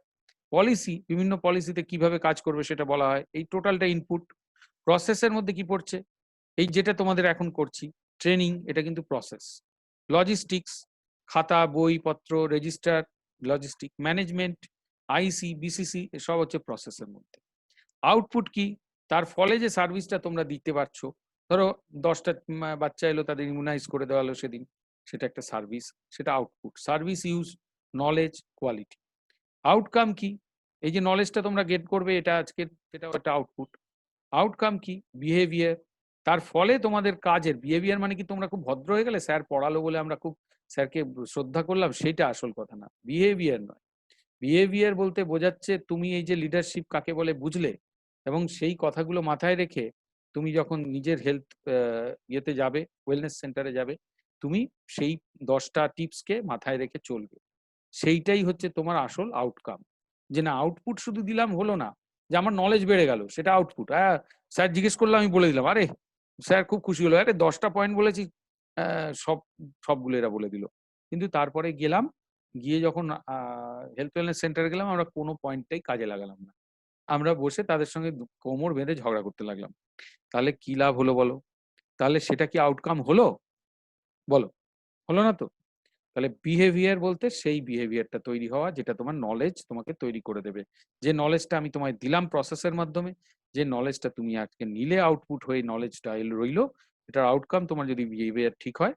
পলিসি, বিভিন্ন পলিসিতে কিভাবে কাজ করবে সেটা বলা হয়, এই টোটালটা ইনপুট। প্রসেসের মধ্যে কি পড়ছে? এই যেটা তোমাদের এখন করছি ট্রেনিং, এটা কিন্তু প্রসেস। লজিস্টিক্স, খাতা বইপত্র, রেজিস্টার, লজিস্টিক ম্যানেজমেন্ট, আইসি, বিসিসি, এসব হচ্ছে প্রসেসের মধ্যে। আউটপুট কি? তার ফলে যে সার্ভিসটা তোমরা দিতে পারছো, ধরো 10টা বাচ্চা এলো, তাদের ইমিউনাইজ করে দেওয়া হলো সেদিন, সেটা একটা সার্ভিস, সেটা output. Service use, knowledge, quality. Outcome কি? এই যে নলেজটা তোমরা গেট করবে, এটা আজকে, সেটাও একটা আউটপুট। আউটকাম কি? বিহেভিয়ার, তার ফলে তোমাদের কাজের বিহেভিয়ার মানে কি তোমরা খুব ভদ্র হয়ে গেলে, স্যার পড়ালো বলে আমরা খুব স্যারকে শ্রদ্ধা করলাম, সেটা আসল কথা না, বিহেভিয়ার নয়। বিহেভিয়ার বলতে বোঝাচ্ছে তুমি এই যে লিডারশিপ কাকে বলে বুঝলে, এবং সেই কথাগুলো মাথায় রেখে তুমি যখন নিজের হেলথ ইয়েতে যাবে, ওয়েলনেস সেন্টারে যাবে, তুমি সেই 10টা টিপসকে মাথায় রেখে চলবে, সেইটাই হচ্ছে তোমার আসল আউটকাম। যে না আউটপুট শুধু দিলাম হলো না, যে আমার নলেজ বেড়ে গেল, সেটা আউটপুট। হ্যাঁ, স্যার জিজ্ঞেস করলাম, আমি বলে দিলাম, আরে স্যার খুব খুশি হলো, আরে 10টা পয়েন্ট বলেছি, সবগুলো এরা বলে দিল। কিন্তু তারপরে গেলাম, গিয়ে যখন হেলথ ওয়েলনেস সেন্টারে গেলাম, আমরা কোনো পয়েন্টটাই কাজে লাগালাম না, আমরা বসে তাদের সঙ্গে কোমর বেঁধে ঝগড়া করতে লাগলাম। তাহলে কি লাভ হলো বলো? তাহলে সেটা কি আউটকাম হলো? বলো, হলো না তো। তাহলে বিহেভিয়ার বলতে সেই বিহেভিয়ারটা তৈরি হওয়া, যেটা তোমার নলেজ তোমাকে তৈরি করে দেবে। যে নলেজটা আমি তোমায় দিলাম প্রসেসের মাধ্যমে, যে নলেজটা তুমি আজকে নিলে, আউটপুট হয়ে নলেজটা রইলো, এটার আউটকাম তোমার যদি বিহেভিয়ার ঠিক হয়,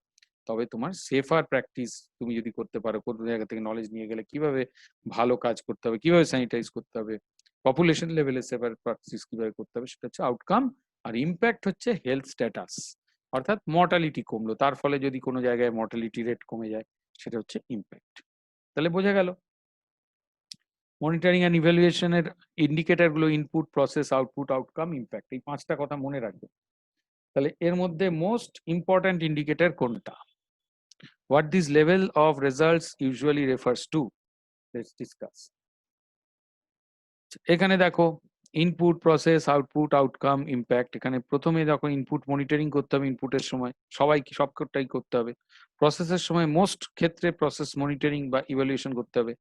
তবে তোমার সেফার প্র্যাকটিস তুমি যদি করতে পারো, কোন জায়গা থেকে নলেজ নিয়ে গেলে কিভাবে ভালো কাজ করতে হবে, কিভাবে স্যানিটাইজ করতে হবে, পপুলেশন লেভেলে সেফার প্র্যাকটিস কিভাবে করতে হবে, সেটা হচ্ছে আউটকাম। আর ইম্প্যাক্ট হচ্ছে হেলথ স্ট্যাটাস, অর্থাৎ মর্টালিটি কমলো, তার ফলে যদি কোনো জায়গায় মর্টালিটি রেট কমে যায়, সেটা হচ্ছে ইম্প্যাক্ট। তাহলে বোঝা গেল মনিটরিং অ্যান্ড ইভ্যালুয়েশনের ইন্ডিকেটর গুলো input, process, output, outcome, impact, এই 5টা কথা মনে রাখবে। তাহলে এর মধ্যে মোস্ট ইম্পর্ট্যান্ট ইন্ডিকেটর কোনটা? What this level of results usually refers to, let's discuss. এখানে দেখো input, process, output, outcome, impact. এখানে প্রথমে যখন ইনপুট মনিটরিং করতে হবে, ইনপুটের সময় সবাইকে সবটাই করতে হবে। প্রসেসের সময় মোস্ট ক্ষেত্রে প্রসেস মনিটরিং বা ইভ্যালুয়েশন করতে হবে।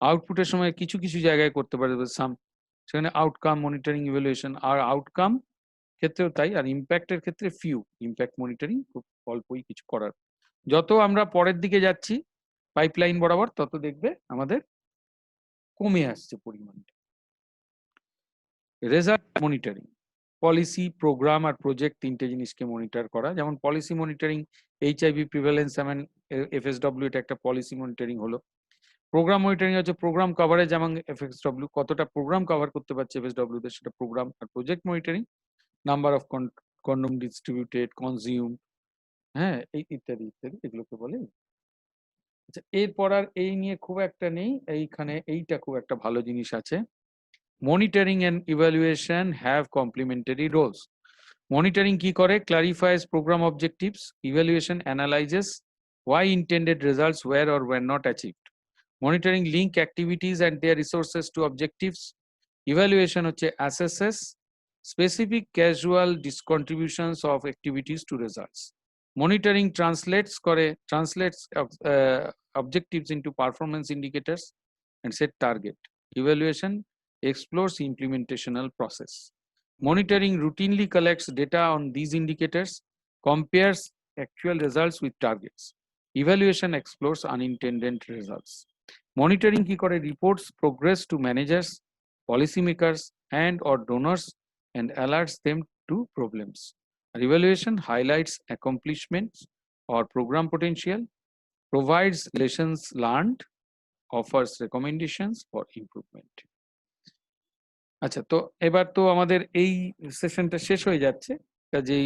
আউটপুটের সময় কিছু কিছু জায়গায় করতে পারবে সাম, সেখানে আউটকাম মনিটরিং ইভ্যালুয়েশন। আর আউটকাম ক্ষেত্রেও তাই। আর ইম্প্যাক্টের ক্ষেত্রে ফিউ, ইম্প্যাক্ট মনিটরিং খুব অল্পই কিছু করার। যত আমরা পরের দিকে যাচ্ছি পাইপলাইন বরাবর, তত দেখবে আমাদের কমে আসছে পরিমাণটা। রেজাল্ট মনিটরিং, পলিসি, প্রোগ্রাম আর প্রজেক্ট তিনটে জিনিসকে মনিটর করা। যেমন পলিসি মনিটরিং, এইচআইভি প্রিভ্যালেন্স এবং এফএসডব্লিউ, এটা একটা পলিসি মনিটরিং হলো। প্রোগ্রাম মনিটরিং হচ্ছে প্রোগ্রাম কভারেজ এবং এফএসডব্লিউ কতটা প্রোগ্রাম কভার করতে পারছে এফএসডব্লিউ তে, সেটা প্রোগ্রাম। আর project monitoring, number of condom distributed, consume, হ্যাঁ, এই ইত্যাদি ইত্যাদি, এগুলোকে বলে। আচ্ছা, এরপর আর এই নিয়ে খুব একটা নেই। এইখানে এইটা খুব একটা ভালো জিনিস আছে। Monitoring and evaluation have complementary roles. Monitoring কি করে? Clarifies program objectives. Evaluation analyzes why intended results were or were not achieved. Monitoring link activities and their resources to objectives. Evaluation হচ্ছে assesses specific casual contributions of activities to results. Monitoring translates objectives into performance indicators and set target. Evaluation explores implementational process. Monitoring routinely collects data on these indicators, compares actual results with targets. Evaluation explores unintended results. Monitoring কি করে? Reports progress to managers, policymakers and or donors and alerts them to problems. Evaluation highlights accomplishments or program potential, provides lessons learned, offers recommendations for improvement. আচ্ছা, তো এবার তো আমাদের এই সেশনটা শেষ হয়ে যাচ্ছে, কাজেই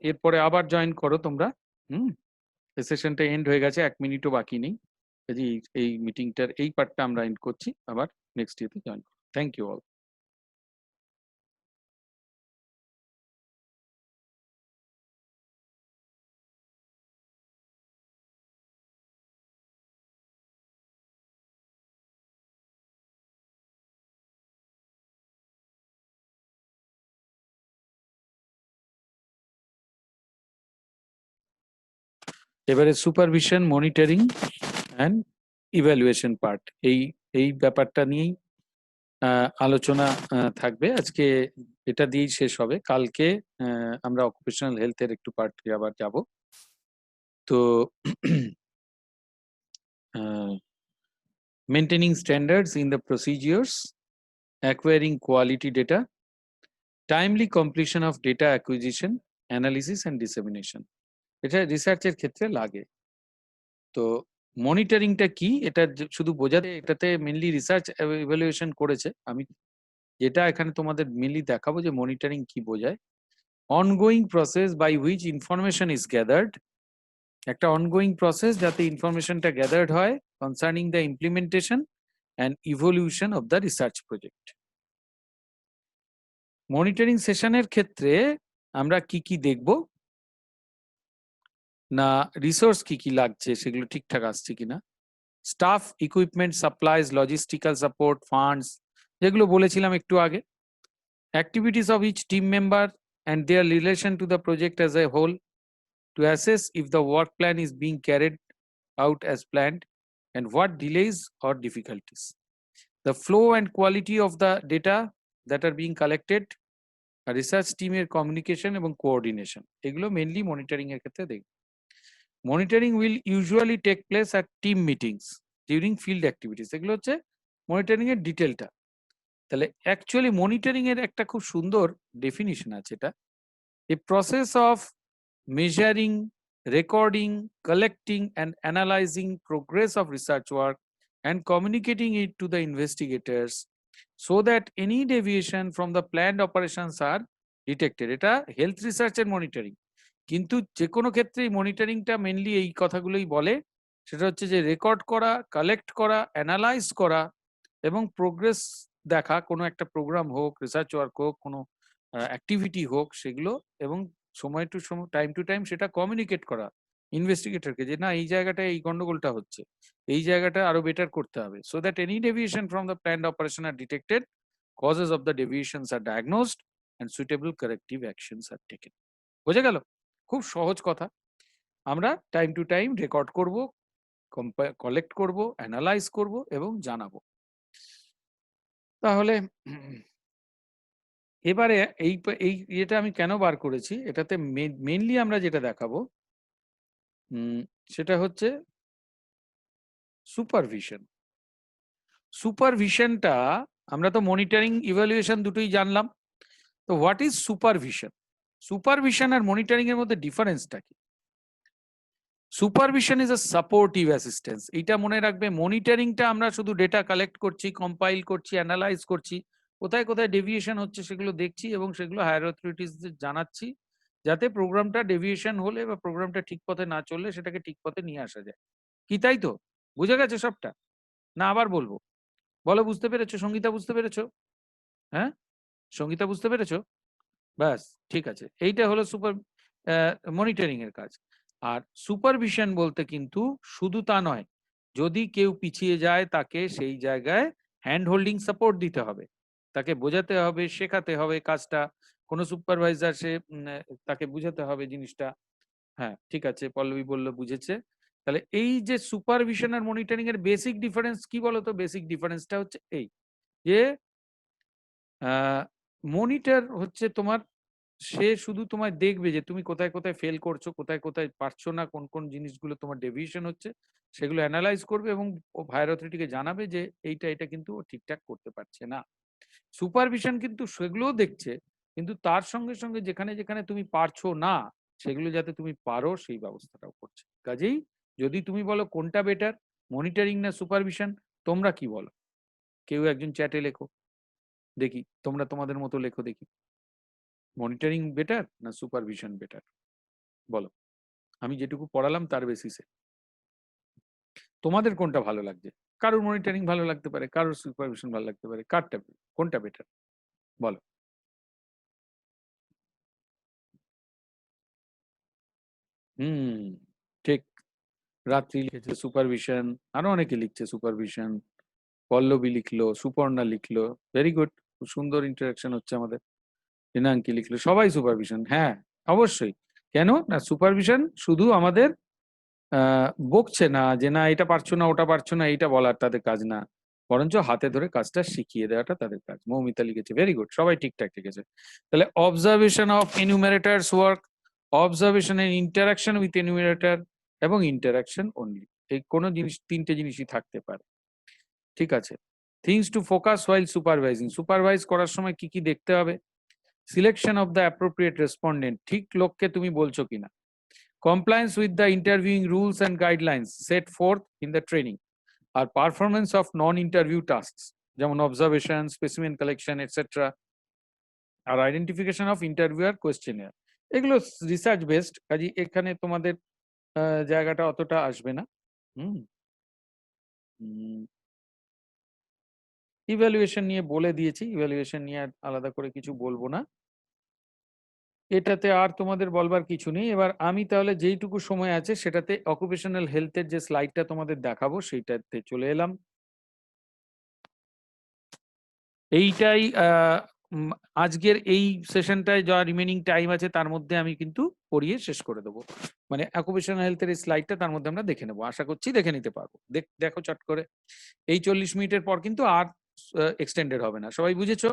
এরপরে আবার জয়েন করো তোমরা। এই সেশনটা এন্ড হয়ে গেছে, 1 মিনিটও বাকি নেই। কাজেই এই মিটিংটার এই পার্টটা আমরা এন্ড করছি, আবার নেক্সট ইয়েতে জয়েন করো। Thank you all. এবারে supervision, monitoring and evaluation part, এই ব্যাপারটা নিয়েই আলোচনা থাকবে আজকে। এটা দিয়েই শেষ হবে। কালকে আমরা অকুপেশনাল হেলথের একটু পার্টে আবার যাব। তো maintaining standards in the procedures, acquiring quality data, timely completion of data acquisition, analysis and dissemination. এটা রিসার্চের ক্ষেত্রে লাগে। তো মনিটরিংটা কি, এটা শুধু বোঝাতে, এটাতে মেনলি রিসার্চ ইভ্যালুয়েশন করেছে। আমি যেটা এখানে তোমাদের মেনলি দেখাবো যে মনিটরিং কি বোঝায়। Ongoing process by which information is gathered, একটা অনগোয়িং প্রসেস যাতে ইনফরমেশনটা গ্যাদার্ড হয় concerning the implementation and evolution of the research project. Monitoring সেশনের ক্ষেত্রে আমরা কি কি দেখব না, রিসোর্স কি কি লাগছে সেগুলো ঠিকঠাক আসছে কিনা, staff, equipment, supplies, logistical support, funds, যেগুলো বলেছিলাম একটু আগে, activities of each team member and their relation to the project as a whole, to assess if the work plan is being carried out as planned and what delays or difficulties. The flow and quality of the data that are being collected, a research team এর communication এবং coordination, এগুলো mainly monitoring এর ক্ষেত্রে দেখব। Monitoring will usually take place at team meetings during field activities. এগুলো হচ্ছে monitoring এর ডিটেলটা। তাহলে অ্যাকচুয়ালি মনিটরিং এর একটা খুব সুন্দর ডেফিনিশন আছে। এটা a process of measuring, recording, collecting and analyzing progress of research work and communicating it to the investigators so that any deviation from the planned operations are detected. এটা health রিসার্চের monitoring, কিন্তু যে কোনো ক্ষেত্রেই মনিটরিংটা mainly এই কথাগুলোই বলে। সেটা হচ্ছে যে রেকর্ড করা, কালেক্ট করা, অ্যানালাইজ করা এবং প্রোগ্রেস দেখা, কোনো একটা প্রোগ্রাম হোক, রিসার্চ ওয়ার্ক হোক, কোনো অ্যাক্টিভিটি হোক, সেগুলো এবং সময় টু সময়, টাইম টু টাইম সেটা কমিউনিকেট করা ইনভেস্টিগেটরকে, যে না এই জায়গাটা এই গন্ডগোলটা হচ্ছে, এই জায়গাটা আরো বেটার করতে হবে, so that any deviation from the planned operation are detected, causes of the deviations are diagnosed and suitable corrective actions are taken. বোঝা গেল? খুব সহজ কথা। আমরা টাইম টু টাইম রেকর্ড করব, কালেক্ট করব, অ্যানালাইজ করব এবং জানাবো। তাহলে এবারে এই এটা আমি কেন বার করেছি, এটাতে মেইনলি আমরা যেটা দেখাবো সেটা হচ্ছে সুপারভিশন। সুপারভিশনটা আমরা তো মনিটরিং ইভ্যালুয়েশন দুটোই জানলাম, তো হোয়াট ইজ সুপারভিশন? সুপারভিশন আর মনিটরিং এর মধ্যে ডিফারেন্সটা কি? Supervision is a supportive assistance. এইটা মনে রাখবে, মনিটরিংটা আমরা শুধু ডেটা কালেক্ট করছি, কম্পাইল করছি, অ্যানালাইজ করছি, কোথায় কোথায় ডেভিয়েশন হচ্ছে সেগুলো দেখছি এবং সেগুলো হায়ার অথরিটিসদের জানাচ্ছি, যাতে প্রোগ্রামটা ডেভিয়েশন হলে বা প্রোগ্রামটা ঠিক পথে না চললে সেটাকে ঠিক পথে নিয়ে আসা যায়। কি তাই তো? বুঝে গেছে সবটা? না আবার বলবো? বলো, বুঝতে পেরেছো? সঙ্গীতা বুঝতে পেরেছো? হ্যাঁ, সঙ্গীতা বুঝতে পেরেছো? ব্যাস, ঠিক আছে। এইটা হলো মনিটরিং এর কাজ। আর সুপারভিশন বলতে কিন্তু শুধু তা নয়, যদি কেউ পিছিয়ে যায় তাকে সেই জায়গায় হ্যান্ড হোল্ডিং সাপোর্ট দিতে হবে, তাকে বোঝাতে হবে, শেখাতে হবে কাজটা। কোনো সুপারভাইজার সে তাকে বুঝাতে হবে জিনিসটা। হ্যাঁ, ঠিক আছে, পল্লবী বলল বুঝেছে। তাহলে এই যে সুপারভিশন আর মনিটরিং এর বেসিক ডিফারেন্স কি বলতো? বেসিক ডিফারেন্সটা হচ্ছে এই যে মনিটর হচ্ছে তোমার, সে শুধু তোমায় দেখবে যে তুমি কোথায় কোথায় ফেল করছো, কোথায় কোথায় পারছো না, কোন কোন জিনিসগুলো তোমার ডেভিয়েশন হচ্ছে সেগুলো অ্যানালাইজ করবে এবং ও হায়ার অথরিটিকে জানাবে যে এটা কিন্তু ও ঠিকঠাক করতে পারছে না। সুপারভিশন কিন্তু সেগুলোও দেখছে, কিন্তু তার সঙ্গে সঙ্গে যেখানে যেখানে তুমি পারছো না সেগুলো যাতে তুমি পারো সেই ব্যবস্থাটাও করছে। কাজেই যদি তুমি বলো কোনটা বেটার, মনিটরিং না সুপারভিশন, তোমরা কি বলো? কেউ একজন চ্যাটে লেখো দেখি, তোমরা তোমাদের মতো লেখো দেখি, মনিটরিং বেটার না সুপারভিশন বেটার? বলো, আমি যেটুকু পড়ালাম তার বেসিসে তোমাদের কোনটা ভালো লাগছে? কারোর মনিটরিং ভালো লাগতে পারে, কারোর সুপারভিশন ভালো লাগতে পারে, কোনটা বেটার বলো? ঠিক। রাত্রি লিখেছে সুপারভিশন, আরো অনেকে লিখছে সুপারভিশন, পল্লবী লিখলো, সুপর্ণা লিখলো, ভেরি গুড, খুব সুন্দর ইন্টারাকশন হচ্ছে আমাদের। রিনাঙ্কি লিখলো, সবাই সুপারভিশন। হ্যাঁ, অবশ্যই। কেন না, সুপারভিশন শুধু আমাদের বকছে না যে না এটা পারছো না, ওটা পারছো না, এইটা বলার তাদের কাজ না, বরঞ্চ হাতে ধরে কাজটা শিখিয়ে দেওয়াটা তাদের কাজ। মৌমিতা লিখেছে, ভেরি গুড, সবাই ঠিকঠাক লিখেছে। তাহলে observation of enumerators work, observation and interaction with enumerator এবং ইন্টারাকশন অনলি, এই কোনো জিনিস, তিনটে জিনিসই থাকতে পারে। ঠিক আছে। Things to focus while supervising, supervise করার সময় কি কি দেখতে হবে? Selection of the appropriate respondent, ঠিক লোককে তুমি বলছো কিনা। Compliance with the interviewing rules and guidelines set forth in the training, or performance of non-interview tasks, যেমন observation, specimen collection, etc. আর identification of interviewer questionnaire, এগুলো রিসার্চ বেসড, কাজে এখানে তোমাদের জায়গাটা অতটা আসবে না। ইভ্যালুয়েশন নিয়ে বলে দিয়েছি, ইভ্যালুয়েশন নিয়ে আলাদা করে কিছু বলবো না, এটাতে আর তোমাদের বলবার কিছু নেই। এবার আমি তাহলে যেইটুকু সময় আছে সেটাতে অকুপেশনাল হেলথের যে স্লাইডটা তোমাদের দেখাবো সেইটাতে চলে এলাম। এইটাই আজকের এই সেশনটায় যা রিমেনিং টাইম আছে তার মধ্যে আমি কিন্তু পড়িয়ে শেষ করে দেবো। মানে অকুপেশনাল হেলথের এই স্লাইডটা তার মধ্যে আমরা দেখে নেবো, আশা করছি দেখে নিতে পারবো। দেখো চট করে, এই 40 মিনিটের পর কিন্তু আর এক্সটেন্ডেড হবে না, সবাই বুঝেছো?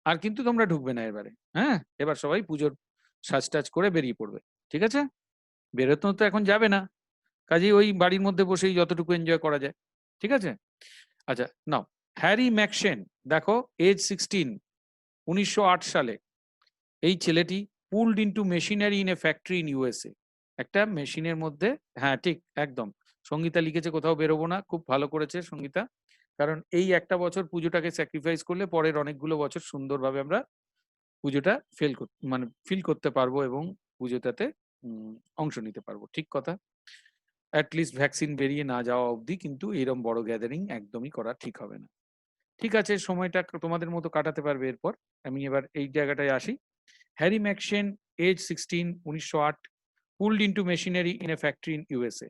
আর কিন্তু তোমরা ঢুকবে না এবারে। হ্যাঁ, এবার সবাই পুজোর সাজটাজ করে বেরিয়ে পড়বে, ঠিক আছে? বেরোতেও তো এখন যাবে না, কাজেই ওই বাড়ির মধ্যে বসেই যতটুকু এনজয় করা যায়, ঠিক আছে? আচ্ছা, নাও হ্যারি ম্যাকশেন, দেখো এজ 16, 1908 সালে এই ছেলেটি pulled into machinery in a factory in USA, একটা মেশিনের মধ্যে, হ্যাঁ ঠিক একদম, সঙ্গীতা লিখেছে কোথাও বেরোবো না, খুব ভালো করেছে সঙ্গীতা, কারণ এই একটা বছর পুজোটাকে স্যাক্রিফাইস করলে পরের অনেকগুলো বছর সুন্দরভাবে আমরা পুজোটা ফিল করতে পারবো এবং পুজোটাতে অংশ নিতে পারবো। ঠিক কথা, অ্যাটলিস্ট ভ্যাকসিন বেরিয়ে না যাওয়া অবধি কিন্তু এরকম বড় গ্যাদারিং একদমই করা ঠিক হবে না। ঠিক আছে, সময়টা তোমাদের মতো কাটাতে পারবে। এরপর আমি এবার এই জায়গাটায় আসি। Harry McShane, age 16, 1908, pulled into machinery in a factory in USA.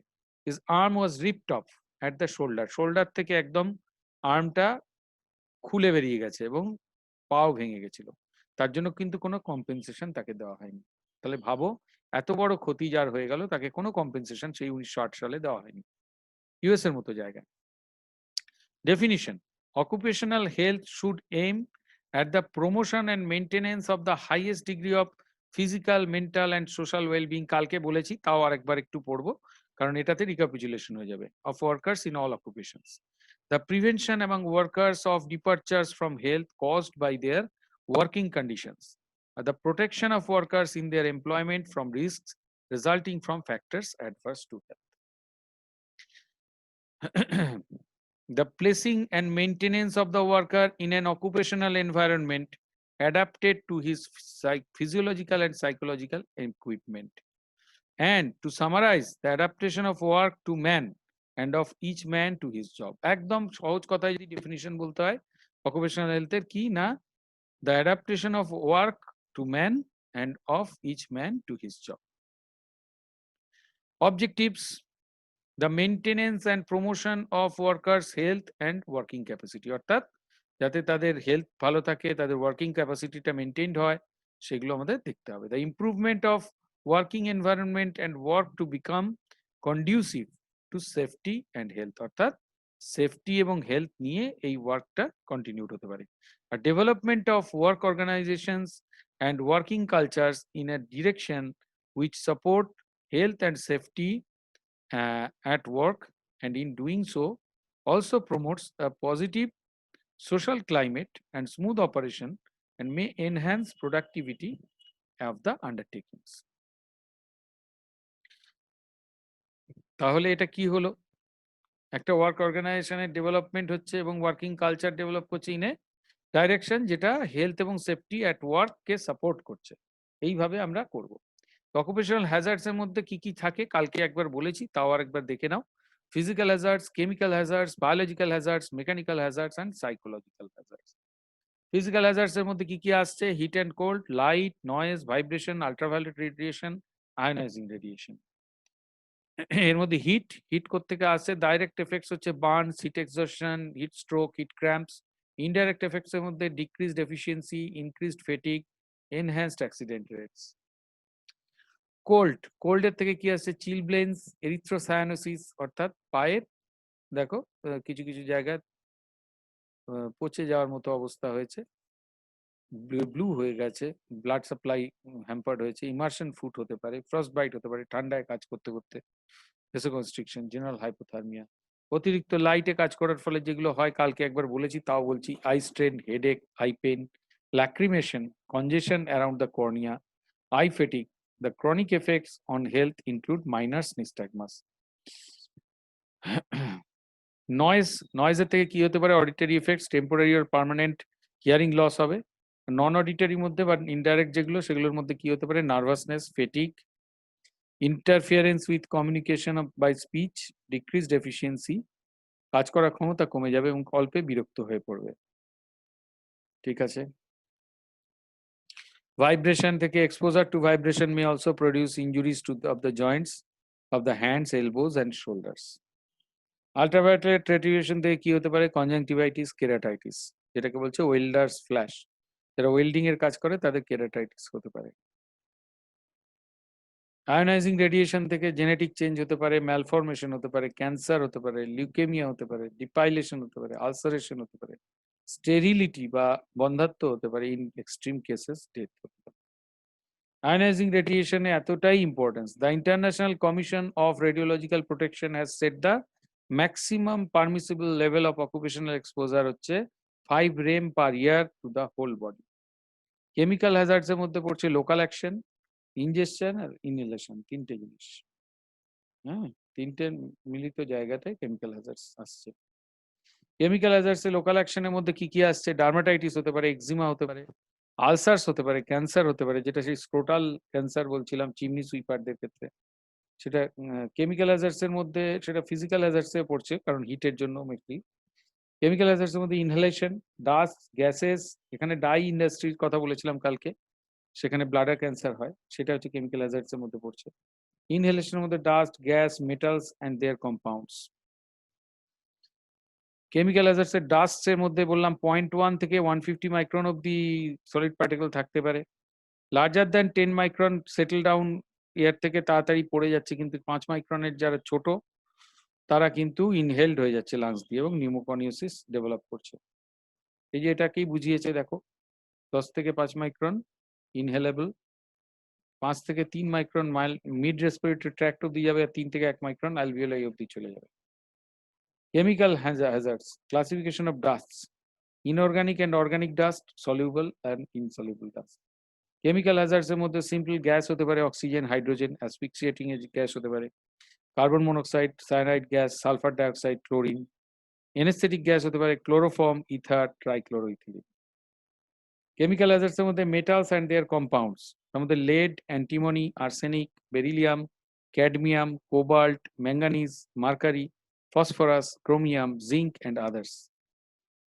His arm was ripped off at the shoulder. Shoulder থেকে একদম আর্মটা খুলে বেরিয়ে গেছে এবং পাও ভেঙে গেছিল, তার জন্য কিন্তু কোনো কম্পেনসেশন তাকে দেওয়া হয়নি। তাহলে ভাবো এত বড় ক্ষতি যার হয়ে গেল, তাকে কোনো কম্পেনসেশন সেই 1908 সালে দেওয়া হয়নি ইউএস এর মতো জায়গায়। Definition: occupational health should aim at the promotion and maintenance of the highest degree of physical, mental and social well-being. কালকে বলেছি, তাও আরেকবার একটু পড়বো কারণ এটাতে রিক্যাপিচুলেশন হয়ে যাবে। Of workers in all occupations. The prevention among workers of departures from health caused by their working conditions. The protection of workers in their employment from risks resulting from factors adverse to health. The placing and maintenance of the worker in an occupational environment adapted to his physiological and psychological equipment. And to summarize, the adaptation of work to man and of each man to his job. একদম সহজ কথায় যদি definition বলতে হয় occupational health এর কি না, the adaptation of work to man and of each man to his job. Objectives: the maintenance and promotion of workers' health and working capacity. অর্থাৎ যাতে তাদের হেলথ ভালো থাকে, তাদের ওয়ার্কিং ক্যাপাসিটিটা মেনটেইনড হয়, সেগুলো আমাদের দেখতে হবে। The improvement of working environment and work to become conducive to safety and health. অর্থাৎ সেফটি এবং হেলথ নিয়ে এই ওয়ার্কটা কন্টিনিউড হতে পারে। আর development of work organisations and working cultures in a direction which support health and safety at work, and in doing so also promotes a positive social climate and smooth operation and may enhance productivity of the undertakings. তাহলে এটা কি হলো? একটা work অর্গানাইজেশনের development হচ্ছে এবং working culture develop করছে in a direction যেটা হেলথ এবং safety at work K support করছে। এইভাবে আমরা করব। অকুপেশনাল হ্যাজার্ডস এর মধ্যে কি কি থাকে কালকে একবার বলেছি, তাও আরেকবার দেখে নাও। Physical hazards, chemical hazards, biological hazards, mechanical hazards and psychological hazards. Physical hazards এর মধ্যে কি কি আসছে? Heat and cold, light, noise, vibration, ultraviolet radiation, ionising radiation. এর মধ্যে হিট কোত্থেকে আসছে? ডাইরেক্ট এফেক্টস হচ্ছে burn, heat exhaustion, heat stroke, heat cramps. Indirect effects এর মধ্যে decreased efficiency, increased fatigue, enhanced accident rates. কোল্ডের থেকে কি আসছে? চিলব্লেন্স, এরিথ্রোসায়ানোসিস, অর্থাৎ পায়ের দেখো কিছু কিছু জায়গায় পচে যাওয়ার মতো অবস্থা হয়েছে, ব্লু হয়ে গেছে, ব্লাড সাপ্লাই হ্যাম্পার্ড হয়েছে, ইমার্শন ফুট হতে পারে, ফ্রস্ট বাইট হতে পারে ঠান্ডায় কাজ করতে করতে, ভেসোকনস্ট্রিকশন, জেনারেল হাইপোথার্মিয়া। অতিরিক্ত লাইটে কাজ করার ফলে যেগুলো হয় কালকে একবার বলেছি, তাও বলছি, eye strain, headache, eye pain, lacrimation, congestion around the cornea, eye fatigue. The chronic effects on health include minor nystagmus. নয়েজের থেকে কি হতে পারে? Auditory effects, temporary or permanent hearing loss হবে। নন অডিটরির মধ্যে বা ইনডাইরেক্ট যেগুলো, সেগুলোর মধ্যে কি হতে পারে? Nervousness, fatigue, interference with communication by speech, decreased efficiency, কাজ করার ক্ষমতা কমে যাবে এবং অল্পে বিরক্ত হয়ে পড়বে। ঠিক আছে। Vibration থেকে exposure to vibration may also produce injuries of the joints of the hands, elbows and shoulders. Ultraviolet radiation থেকে কি হতে পারে? conjunctivitis, keratitis, যেটাকে বলছে ওয়েল্ডার্স ফ্ল্যাশ। যারা ওয়েল্ডিং এর কাজ করে তাদের কেরাটাইটিস হতে পারে। আয়োনাইজিং রেডিয়েশন থেকে জেনেটিক চেঞ্জ হতে পারে, ম্যালফরমেশন হতে পারে, ক্যান্সার হতে পারে, লিউকেমিয়া হতে পারে, ডিপাইলেশন হতে পারে, আলসারেশন হতে পারে, স্টেরিলিটি বা বন্ধ্যাত্ব হতে পারে, ইন এক্সট্রিম কেসেস ডেথ হতে পারে। Ionizing radiation এতটাই importance. The International Commission of Radiological Protection has set the maximum permissible level of occupational exposure হচ্ছে 5 rem per year to the whole body. Chemical hazards এর মধ্যে পড়ছে local action, injection আর inhalation, তিনটে জিনিস। হ্যাঁ, তিনটে মিলিত জায়গাতে কেমিক্যাল হ্যাজার্ডস আসছে। কেমিক্যাল হ্যাজার্ডস এ লোকাল অ্যাকশনের মধ্যে কি কি আসছে? ডার্মাটাইটিস হতে পারে, এক্সিমা হতে পারে, আলসার্স হতে পারে, ক্যান্সার হতে পারে, যেটা সেই স্ক্রোটাল ক্যান্সার বলছিলাম চিমনি সুইপারদের ক্ষেত্রে, সেটা কেমিক্যাল হ্যাজার্ডস এর মধ্যে, সেটা ফিজিক্যাল হ্যাজার্ডস এ পড়ছে কারণ হিটের জন্য মেনলি। কেমিক্যাল হ্যাজার্ডস এর মধ্যে ইনহেলেশন, ডাস্ট, গ্যাসেস, এখানে ডাই ইন্ডাস্ট্রির কথা বলেছিলাম কালকে, সেখানে ব্লাডার ক্যান্সার হয়, সেটা হচ্ছে কেমিক্যাল হ্যাজার্ডস এর মধ্যে পড়ছে। ইনহেলেশনের মধ্যে dust, gas, metals and their compounds. Chemical hazards এর ডাস্টস এর মধ্যে বললাম 0.1 থেকে 150 মাইক্রন অব্দি সলিড পার্টিকেল থাকতে পারে। Larger than 10 micron settle down air থেকে তাড়াতাড়ি পড়ে যাচ্ছে, কিন্তু 5 মাইক্রনের যারা ছোট তারা কিন্তু ইনহেলড হয়ে যাচ্ছে লাংস দিয়ে এবং নিউমোকনিওসিস ডেভেলপ করছে। এই যে এটাকেই বুঝিয়েছে দেখো, 10 থেকে 5 মাইক্রন ইনহেলেবল, 5 থেকে 3 মাইক্রন মিড রেসপিরেটরি ট্র্যাক্ট অব্দি যাবে, আর 3 থেকে 1 মাইক্রন অ্যালভিওলাই অব্দি চলে যাবে। Chemical hazards, classification of dusts, inorganic and organic dust, soluble and insoluble dust. Chemical hazards এর মধ্যে সিম্পল গ্যাস হতে পারে অক্সিজেন, হাইড্রোজেন, অ্যাসফিক্সিয়েটিং গ্যাস হতে পারে carbon monoxide, cyanide gas, sulphur dioxide, chlorine. Anaesthetic gas হতে পারে chloroform, ether, trichloroethylene. Chemical hazards এর মধ্যে মেটালস অ্যান্ড দেয়ার কম্পাউন্ডস, তার মধ্যে lead, antimony, arsenic, beryllium, cadmium, cobalt, manganese, mercury, phosphorus, chromium, zinc and others.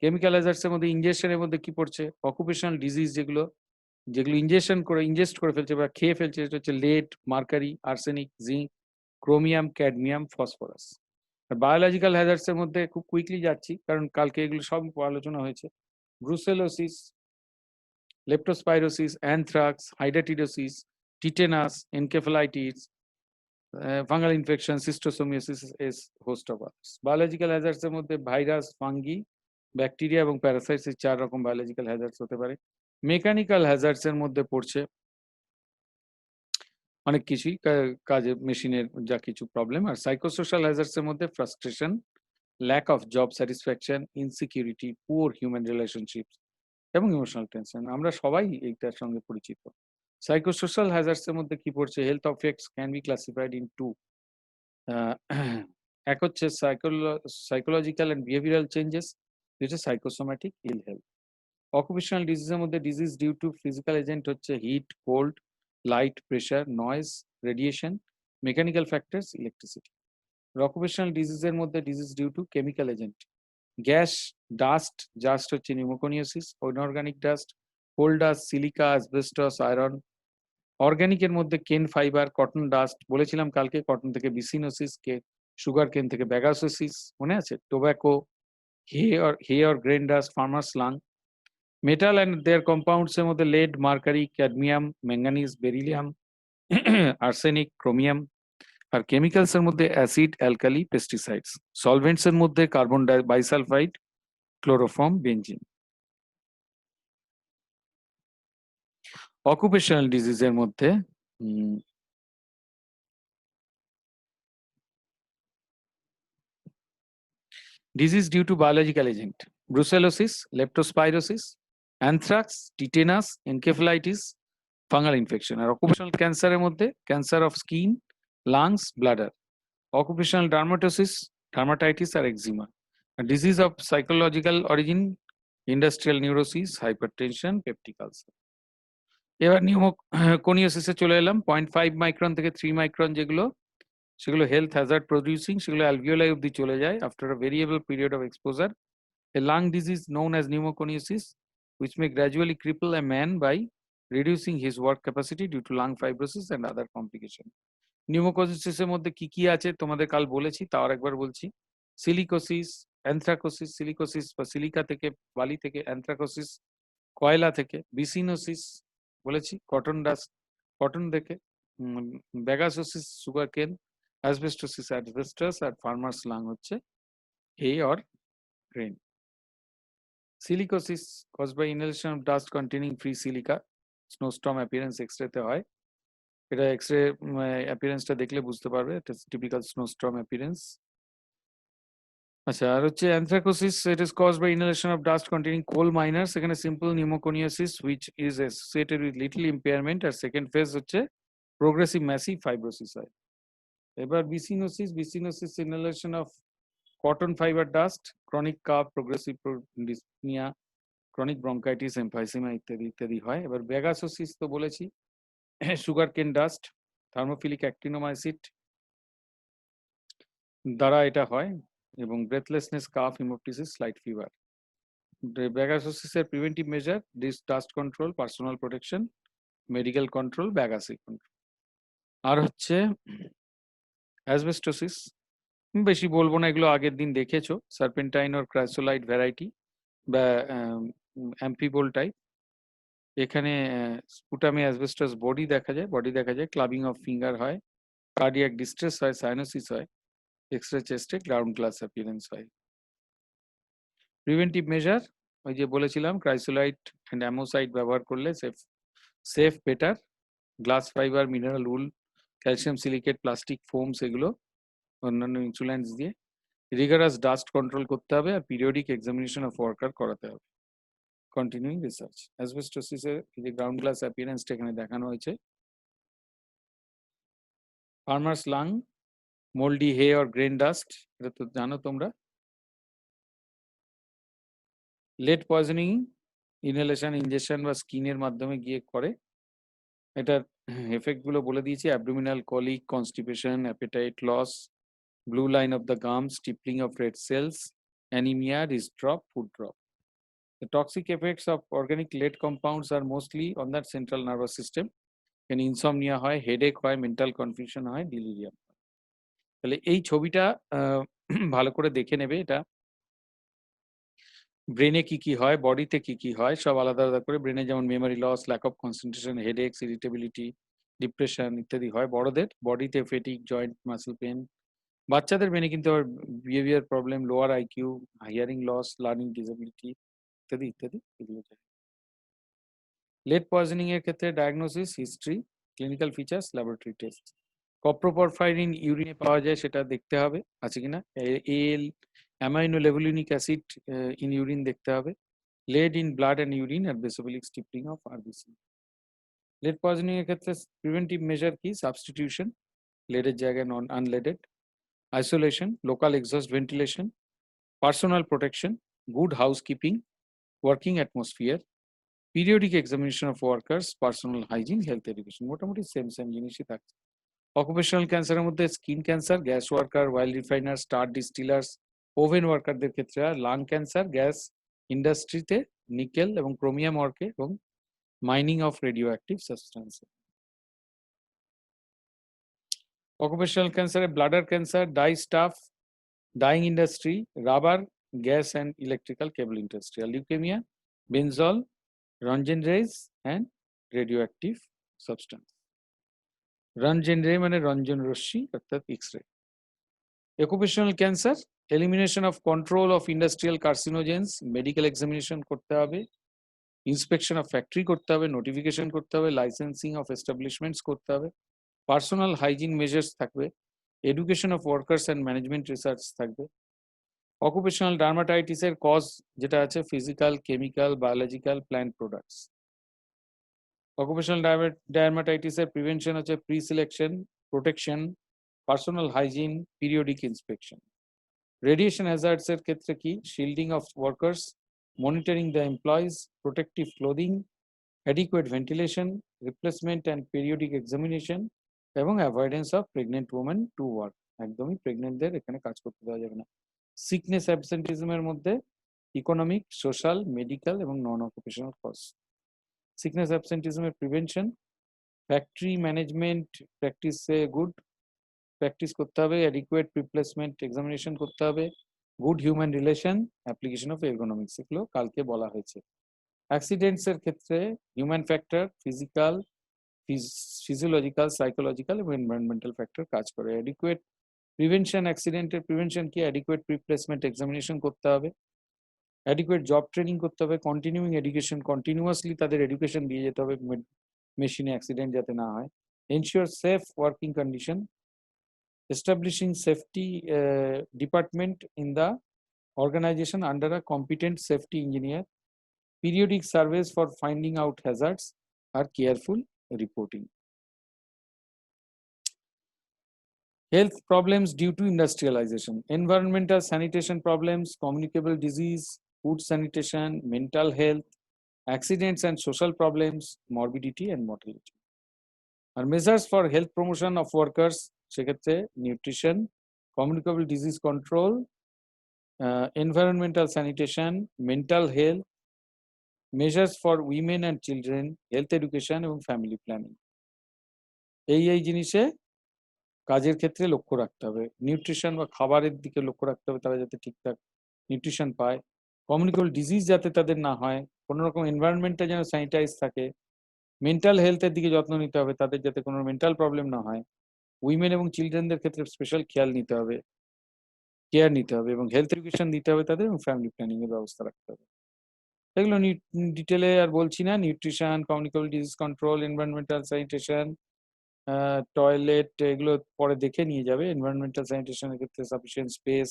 Chemical hazards এর মধ্যে ইনজেকশনের মধ্যে কি পড়ছে, অকুপেশনাল ডিজিজ যেগুলো ইনজেস্ট করে ফেলছে বা খেয়ে ফেলছে, সেটা হচ্ছে lead, mercury, arsenic, zinc, chromium, cadmium, phosphorus. আর বায়োলজিক্যাল হ্যাজার্ডস এর মধ্যে খুব কুইকলি যাচ্ছি কারণ কালকে এগুলো সব আলোচনা হয়েছে। Brucellosis, leptospirosis, anthrax, hydatidosis, tetanus, encephalitis, fungal infection, schistosomiasis as host of others. Biological hazards এর মধ্যে ভাইরাস, ফাঙ্গি, ব্যাকটেরিয়া এবং প্যারাসাইটস, এই 4 রকম বায়োলজিক্যাল হ্যাজার্ডস হতে পারে। মেকানিক্যাল হ্যাজার্ডস এর মধ্যে পড়ছে অনেক কিছুই, কাজে মেশিনের যা কিছু প্রবলেম। আর সাইকোসোশ্যাল হ্যাজার্ডস এর মধ্যে frustration, lack of job satisfaction, insecurity, poor human relationships এবং ইমোশনাল টেনশন। আমরা সবাই এইটার সঙ্গে পরিচিত। সাইকোসোশ্যাল হ্যাজার্ডস এর মধ্যে কি পড়ছে, health effects can be classified in two. এক হচ্ছে সাইকোলজিক্যাল অ্যান্ড বিহেভিয়ারাল চেঞ্জেস, যেটা সাইকোসোম্যাটিক ইল হেলথ। অকুপেশনাল ডিজিজের মধ্যে disease due to physical agent হচ্ছে heat, cold, light, pressure, noise, radiation, mechanical factors, electricity. Occupational ডিজিজের মধ্যে disease due to chemical agent, gas, dust হচ্ছে pneumoconiosis, inorganic dust, coal dust, silica, asbestos, iron. অর্গানিকের মধ্যে cane fibre, cotton dust, বলেছিলাম কালকে cotton থেকে byssinosis, sugar কেন থেকে ব্যাগাসোসিস, মনে আছে, tobacco, hay or grain dust, farmers lung. Metal and their compounds এর মধ্যে lead, mercury, cadmium, manganese, beryllium, arsenic, chromium. আর কেমিক্যালস এর মধ্যে অ্যাসিড, অ্যালকালি, পেস্টিসাইডস। সলভেন্টস এর মধ্যে carbon bisulphide, chloroform, benzene. Occupational ডিজিজের মধ্যে disease due to biological agent, brucellosis, leptospirosis, anthrax, tetanus, encephalitis, fungal infection. R occupational cancer এর মধ্যে cancer of skin, lungs, bladder, occupational dermatitis R eczema. A disease of psychological origin, industrial neurosis, hypertension, peptic ulcer. এবার নিউমোকনিওসিসে চলে এলাম। 0.5 micron থেকে 3 micron যেগুলো, সেগুলো health Hazard producing, সেগুলো alveoli অব্দি চলে যায় after a variable period of exposure. A lung disease known as pneumoconiosis, which may gradually cripple a man by reducing his work capacity due to lung fibrosis and other complication. নিউমোকনিওসিসের মধ্যে কি কি আছে তোমাদের কাল বলেছি, তাও একবার বলছি। সিলিকোসিস, অ্যানথ্রাকোসিস, সিলিকোসিস বা সিলিকা থেকে, বালি থেকে, অ্যানথ্রাকোসিস কয়লা থেকে, বিসিনোসিস বলেছি কটন ডাস্ট, কটন থেকে, ব্যাগাসোসিস সুগার কেন, asbestosis asbestos, are farmers lung হচ্ছে hay or grain. Silicosis caused by inhalation of dust containing free silica, snowstorm appearance x-ray তে হয়। এটা x-ray appearance-টা দেখলে বুঝতে পারবে, এটা typical snowstorm appearance। আচ্ছা, আর হচ্ছে anthracosis, it is caused by inhalation of dust containing coal miners, এখানে simple pneumoconiosis which is associated with little impairment, R second phase হচ্ছে progressive massive fibrosis হয়। এবার byssinosis inhalation of cotton fiber dust, chronic cough, progressive dyspnea, chronic bronchitis, emphysema ইত্যাদি ইত্যাদি হয়। এবার ব্যাগাসোসিস তো বলেছি, সুগার কেন ডাস্ট, থার্মোফিলিক অ্যাক্টিনোমাইসিট দ্বারা এটা হয়, এবং breathlessness, cough, haemoptysis, slight fever. ব্যাগাসোসিসের preventive measure, dust control, personal protection, medical control, bagasse control. আর হচ্ছে অ্যাসবেস্টোসিস, বেশি বলবো না, এগুলো আগের দিন দেখেছো, সার্পেন্টাইন ওর ক্রাইসোলাইট ভ্যারাইটি বা অ্যাম্পিবোল টাইপ। এখানে স্পুটামে অ্যাসবেস্টাস বডি দেখা যায়, ক্লাবিং অফ ফিঙ্গার হয়, কার্ডিয়াক ডিস্ট্রেস হয়, সাইনোসিস হয়, এক্সরে চেস্টে গ্রাউন্ড গ্লাস অ্যাপিয়ারেন্স হয়। প্রিভেন্টিভ মেজার ওই যে বলেছিলাম ক্রাইসোলাইট অ্যান্ড অ্যামোসাইট ব্যবহার করলে safe better, glass fibre, mineral wool, calcium silicate, plastic foams, এগুলো অন্যান্য ইনসুলেন্স দিয়ে রিগারাস ডাস্ট কন্ট্রোল করতে হবে, আর পিরিয়ডিক এক্সামিনেশন অফ ওয়ার্কার করাতে হবে। কন্টিনিউইং রিসার্চ অ্যাসবেস্টোসিসের এই যে গ্রাউন্ড গ্লাস অ্যাপিয়ারেন্সটা এখানে দেখানো হয়েছে। Farmers lung, mouldy hay or grain dust, এটা তো জানো তোমরা। লেড পয়জনিং ইনহেলেশন, ইনজেকশন বা স্কিনের মাধ্যমে গিয়ে করে। এটার এফেক্ট গুলো বলে দিয়েছি, abdominal colic, constipation, appetite loss, blue line of the gums, stippling of red cells, anemia, wrist drop, foot drop. The toxic effects of organic lead compounds are mostly on that central nervous system. And insomnia হয়, headache হয়, mental confusion হয়, delirium হয়। তাহলে এই ছবিটা ভালো করে দেখে নেবে। এটা ব্রেনে কি কি হয়, বডিতে কি কি হয়, সব আলাদা আলাদা করে। ব্রেনে যেমন memory loss, lack of concentration, headaches, irritability, depression ইত্যাদি হয়। বড়দের বডিতে ফেটিক, জয়েন্ট মাসল পেন। বাচ্চাদের ব্রেনে কিন্তু আবার behaviour problem, lower IQ, hearing loss, learning disability ইত্যাদি ইত্যাদি এগুলো যায়। লেড পয়জনিং এর ক্ষেত্রে diagnosis, history, clinical features, laboratory test. Coproporphyrin ইউরিনে পাওয়া যায় সেটা দেখতে হবে আছে কিনা। L aminolevulinic acid in urine দেখতে হবে। Lead in blood and urine আর basophilic stippling of RBC. Lead poisoning এর ক্ষেত্রে প্রিভেন্টিভ মেজার কি? সাবস্টিটিউশন, লেডের জায়গায় non unleaded, isolation, local exhaust ventilation, personal protection, good housekeeping, working atmosphere, periodic examination of workers, personal hygiene, health education. মোটামুটি same জিনিসই থাকছে। Occupational ক্যান্সারের মধ্যে skin cancer, gas worker, wild refiner, tar distillers, oven ওয়ার্কারদের ক্ষেত্রে, আর lung cancer, gas ইন্ডাস্ট্রিতে, nickel এবং ক্রোমিয়াম ওয়ার্কে এবং mining of radioactive substance. Occupational ক্যান্সারে bladder cancer, dyestuff, dyeing industry, rubber, gas and electrical cable industry, leukemia, benzol, Roentgen rays and radioactive substance. Roentgen ray মানে রঞ্জন রশ্মি অর্থাৎ X-ray. occupational cancer, elimination of control of industrial carcinogens, medical examination করতে হবে, inspection of factory করতে হবে, notification করতে হবে, licensing of establishments করতে হবে, personal hygiene measures থাকবে, education of workers and management research থাকবে। অকুপেশনাল ডার্মাটাইটিসের কজ যেটা আছে physical, chemical, biological, plant products. Occupational ডার্মাটাইটিসের প্রিভেনশন হচ্ছে pre selection, protection, personal hygiene, periodic inspection. Radiation hazards এর ক্ষেত্রে কি? Shielding of workers, monitoring the employees, protective clothing, adequate ventilation, replacement and periodic examination এবং avoidance of pregnant women to work. একদমই প্রেগনেন্টদের এখানে কাজ করতে দেওয়া যাবে না। সিকনেস অ্যাবসেন্টিজমের মধ্যে ইকোনমিক, সোশ্যাল, মেডিকেল এবং নন অকুপেশনাল কজ। সিকনেস অ্যাবসেন্টিজমের প্রিভেনশন, ফ্যাক্টরি ম্যানেজমেন্ট প্র্যাকটিসে গুড প্র্যাকটিস করতে হবে, অ্যাডিকুয়েট রিপ্লেসমেন্ট এক্সামিনেশন করতে হবে, good human relation, application of ergonomics, এগুলো কালকে বলা হয়েছে। অ্যাক্সিডেন্টস এর ক্ষেত্রে human factor, physical, physiological, psychological এবং এনভায়রনমেন্টাল ফ্যাক্টর কাজ করে। অ্যাডিকুয়েট প্রিভেনশন, অ্যাক্সিডেন্টের প্রিভেনশন কি? অ্যাডিকুয়েট রিপ্লেসমেন্ট এক্সামিনেশন করতে হবে, অ্যাডিকুয়েট জব ট্রেনিং করতে হবে, কন্টিনিউইং এডুকেশন, কন্টিনিউয়াসলি তাদের এডুকেশন দিয়ে যেতে হবে মেশিনে অ্যাক্সিডেন্ট যাতে না হয়। Ensure safe working condition, establishing safety department in the organization under a competent safety engineer, periodic surveys for finding out hazards, or careful reporting. Health problems due to industrialization, environmental sanitation problems, communicable disease, food sanitation, mental health, accidents and social problems, morbidity and mortality. Our measures for health promotion of workers, সেক্ষেত্রে nutrition, communicable disease control, environmental sanitation, mental health, measures for women and children, health education এবং family planning. এই জিনিসে কাজের ক্ষেত্রে লক্ষ্য রাখতে হবে। Nutrition বা খাবারের দিকে লক্ষ্য রাখতে হবে, তারা যাতে ঠিকঠাক নিউট্রিশন পায়। কমিউনিকেবল ডিজিজ যাতে তাদের না হয়, কোনো রকম এনভায়রনমেন্টটা যেন স্যানিটাইজ থাকে। মেন্টাল হেলথের দিকে যত্ন নিতে হবে, তাদের যাতে কোনো মেন্টাল প্রবলেম না হয়। উইমেন এবং চিলড্রেনদের ক্ষেত্রে স্পেশাল কেয়ার নিতে হবে এবং হেলথ এডুকেশন দিতে হবে তাদের, এবং ফ্যামিলি প্ল্যানিং এর ব্যবস্থা রাখতে হবে। এগুলো ডিটেলে আর বলছি না। Nutrition, communicable disease control, environmental sanitation, toilet, এগুলো পরে দেখে নিয়ে যাবে। এনভায়রনমেন্টাল স্যানিটেশনের ক্ষেত্রে সাফিসিয়েন্ট স্পেস,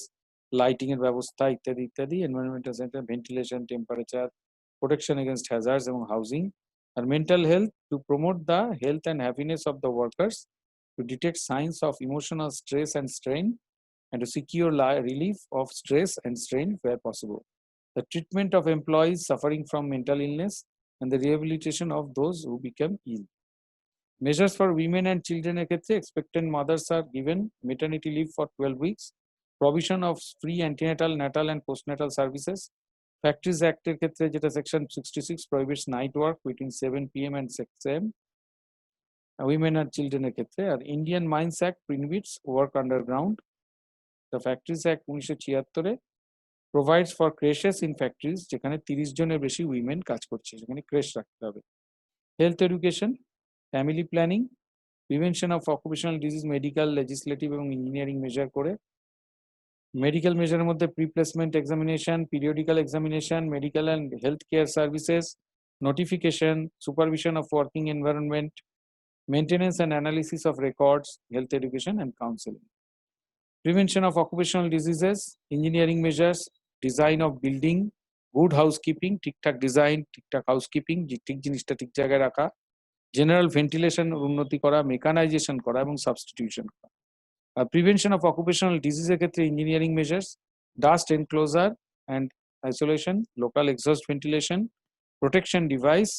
লাইটিং এর ব্যবস্থা ইত্যাদি ইত্যাদি। Environmental sanitation, ventilation, temperature, protection against hazards এবং হাউজিং। আর mental health, to promote the health and happiness of the workers, to detect signs of emotional stress and strain, and to secure relief of stress and strain where possible. The treatment of employees suffering from mental illness and the rehabilitation of those who become ill. Measures for women and children এর ক্ষেত্রে expectant mothers are given maternity leave for 12 weeks, provision of free antenatal, natal and postnatal services. Factories Act এর ক্ষেত্রে যেটা section 66 prohibits night work between 7 p.m. and 6 a.m. women and children এর ক্ষেত্রে। আর Indian mines act prohibits work underground. The Factories Act 1976 provides for creches in factories যেখানে 30 জনের বেশি women কাজ করছে, সেখানে ক্রেশ রাখতে হবে। Health education, family planning, prevention of occupational disease, medical, legislative এবং ইঞ্জিনিয়ারিং মেজার করে। মেডিকেল মেজারের মধ্যে pre placement examination, periodical examination, medical and health care services, notification, supervision of working environment, maintenance and analysis of records, health education and counseling. Prevention of occupational diseases, engineering measures, design of building, good housekeeping, ঠিকঠাক design, ঠিকঠাক housekeeping, ঠিক জিনিসটা ঠিক জায়গায় রাখা, general ventilation উন্নতি করা, mechanisation করা এবং সাবস্টিটিউশন করা। আর প্রিভেনশন অফ অকুপেশনাল ডিজিজের ক্ষেত্রে engineering measures, dust enclosure and isolation, local exhaust ventilation, protection device,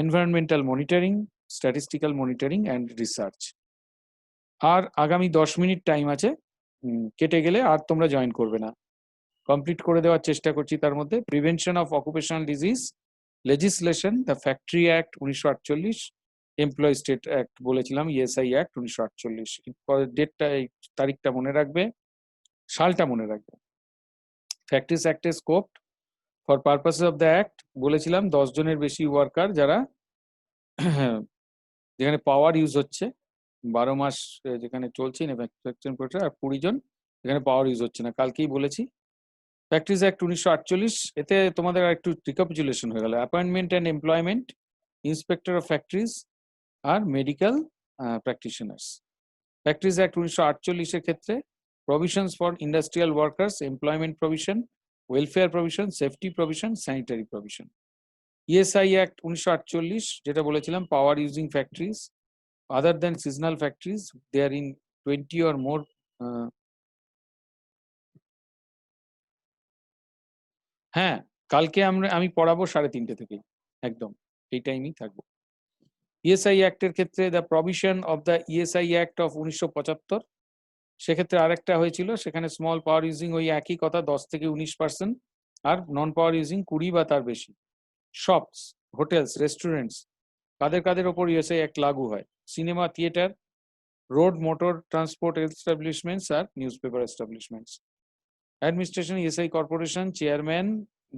environmental monitoring, statistical monitoring and research. আর আগামী 10 মিনিট টাইম আছে, কেটে গেলে আর তোমরা জয়েন করবে না। কমপ্লিট করে দেওয়ার চেষ্টা করছি তার মধ্যে। Prevention of occupational disease legislation, the factory act 1948, employ state act বলেছিলাম, ইএসআই অ্যাক্ট 1948। ডেটটা, এই তারিখটা মনে রাখবে, সালটা মনে রাখবে। ফ্যাক্টরিজ অ্যাক্টের scope for purposes of the act বলেছিলাম 10 জনের বেশি ওয়ার্কার যারা যেখানে পাওয়ার ইউজ হচ্ছে 12 মাস যেখানে চলছে ম্যানুফ্যাকচারিং প্রসেস, আর 20 জন যেখানে পাওয়ার ইউজ হচ্ছে না, কালকেই বলেছি। ফ্যাক্টরিজ অ্যাক্ট 1948, এতে তোমাদের আর একটু রিক্যাপিচুলেশন হয়ে গেল। Appointment and employment, inspector of factories আর মেডিকেল প্র্যাকটিশনার্স। ফ্যাক্টরিজ অ্যাক্ট 1948 এর ক্ষেত্রে provisions for industrial workers, employment provision, welfare provision, safety provision, sanitary provision. ESI act 1948 যেটা বলেছিলাম, power using factories other than seasonal factories, they are in 20 or more হ্যাঁ, কালকে আমি পড়াবো 3:30 থেকে, একদম এই টাইমই থাকবো। ইএসআই অ্যাক্টের ক্ষেত্রে the provision of the ESI act of 1975, সেক্ষেত্রে আরেকটা হয়েছিল, সেখানে স্মল পাওয়ার ইউজিং ওই একই কথা 10 থেকে 19%, আর নন পাওয়ার ইউজিং 20 বা তার বেশি। শপস, হোটেলস, রেস্টুরেন্টস, কাদের ওপর ইএসআই অ্যাক্ট লাগু হয়? Cinema, theatre, road motor transport establishments R newspaper establishments. Administration, ESI corporation chairman,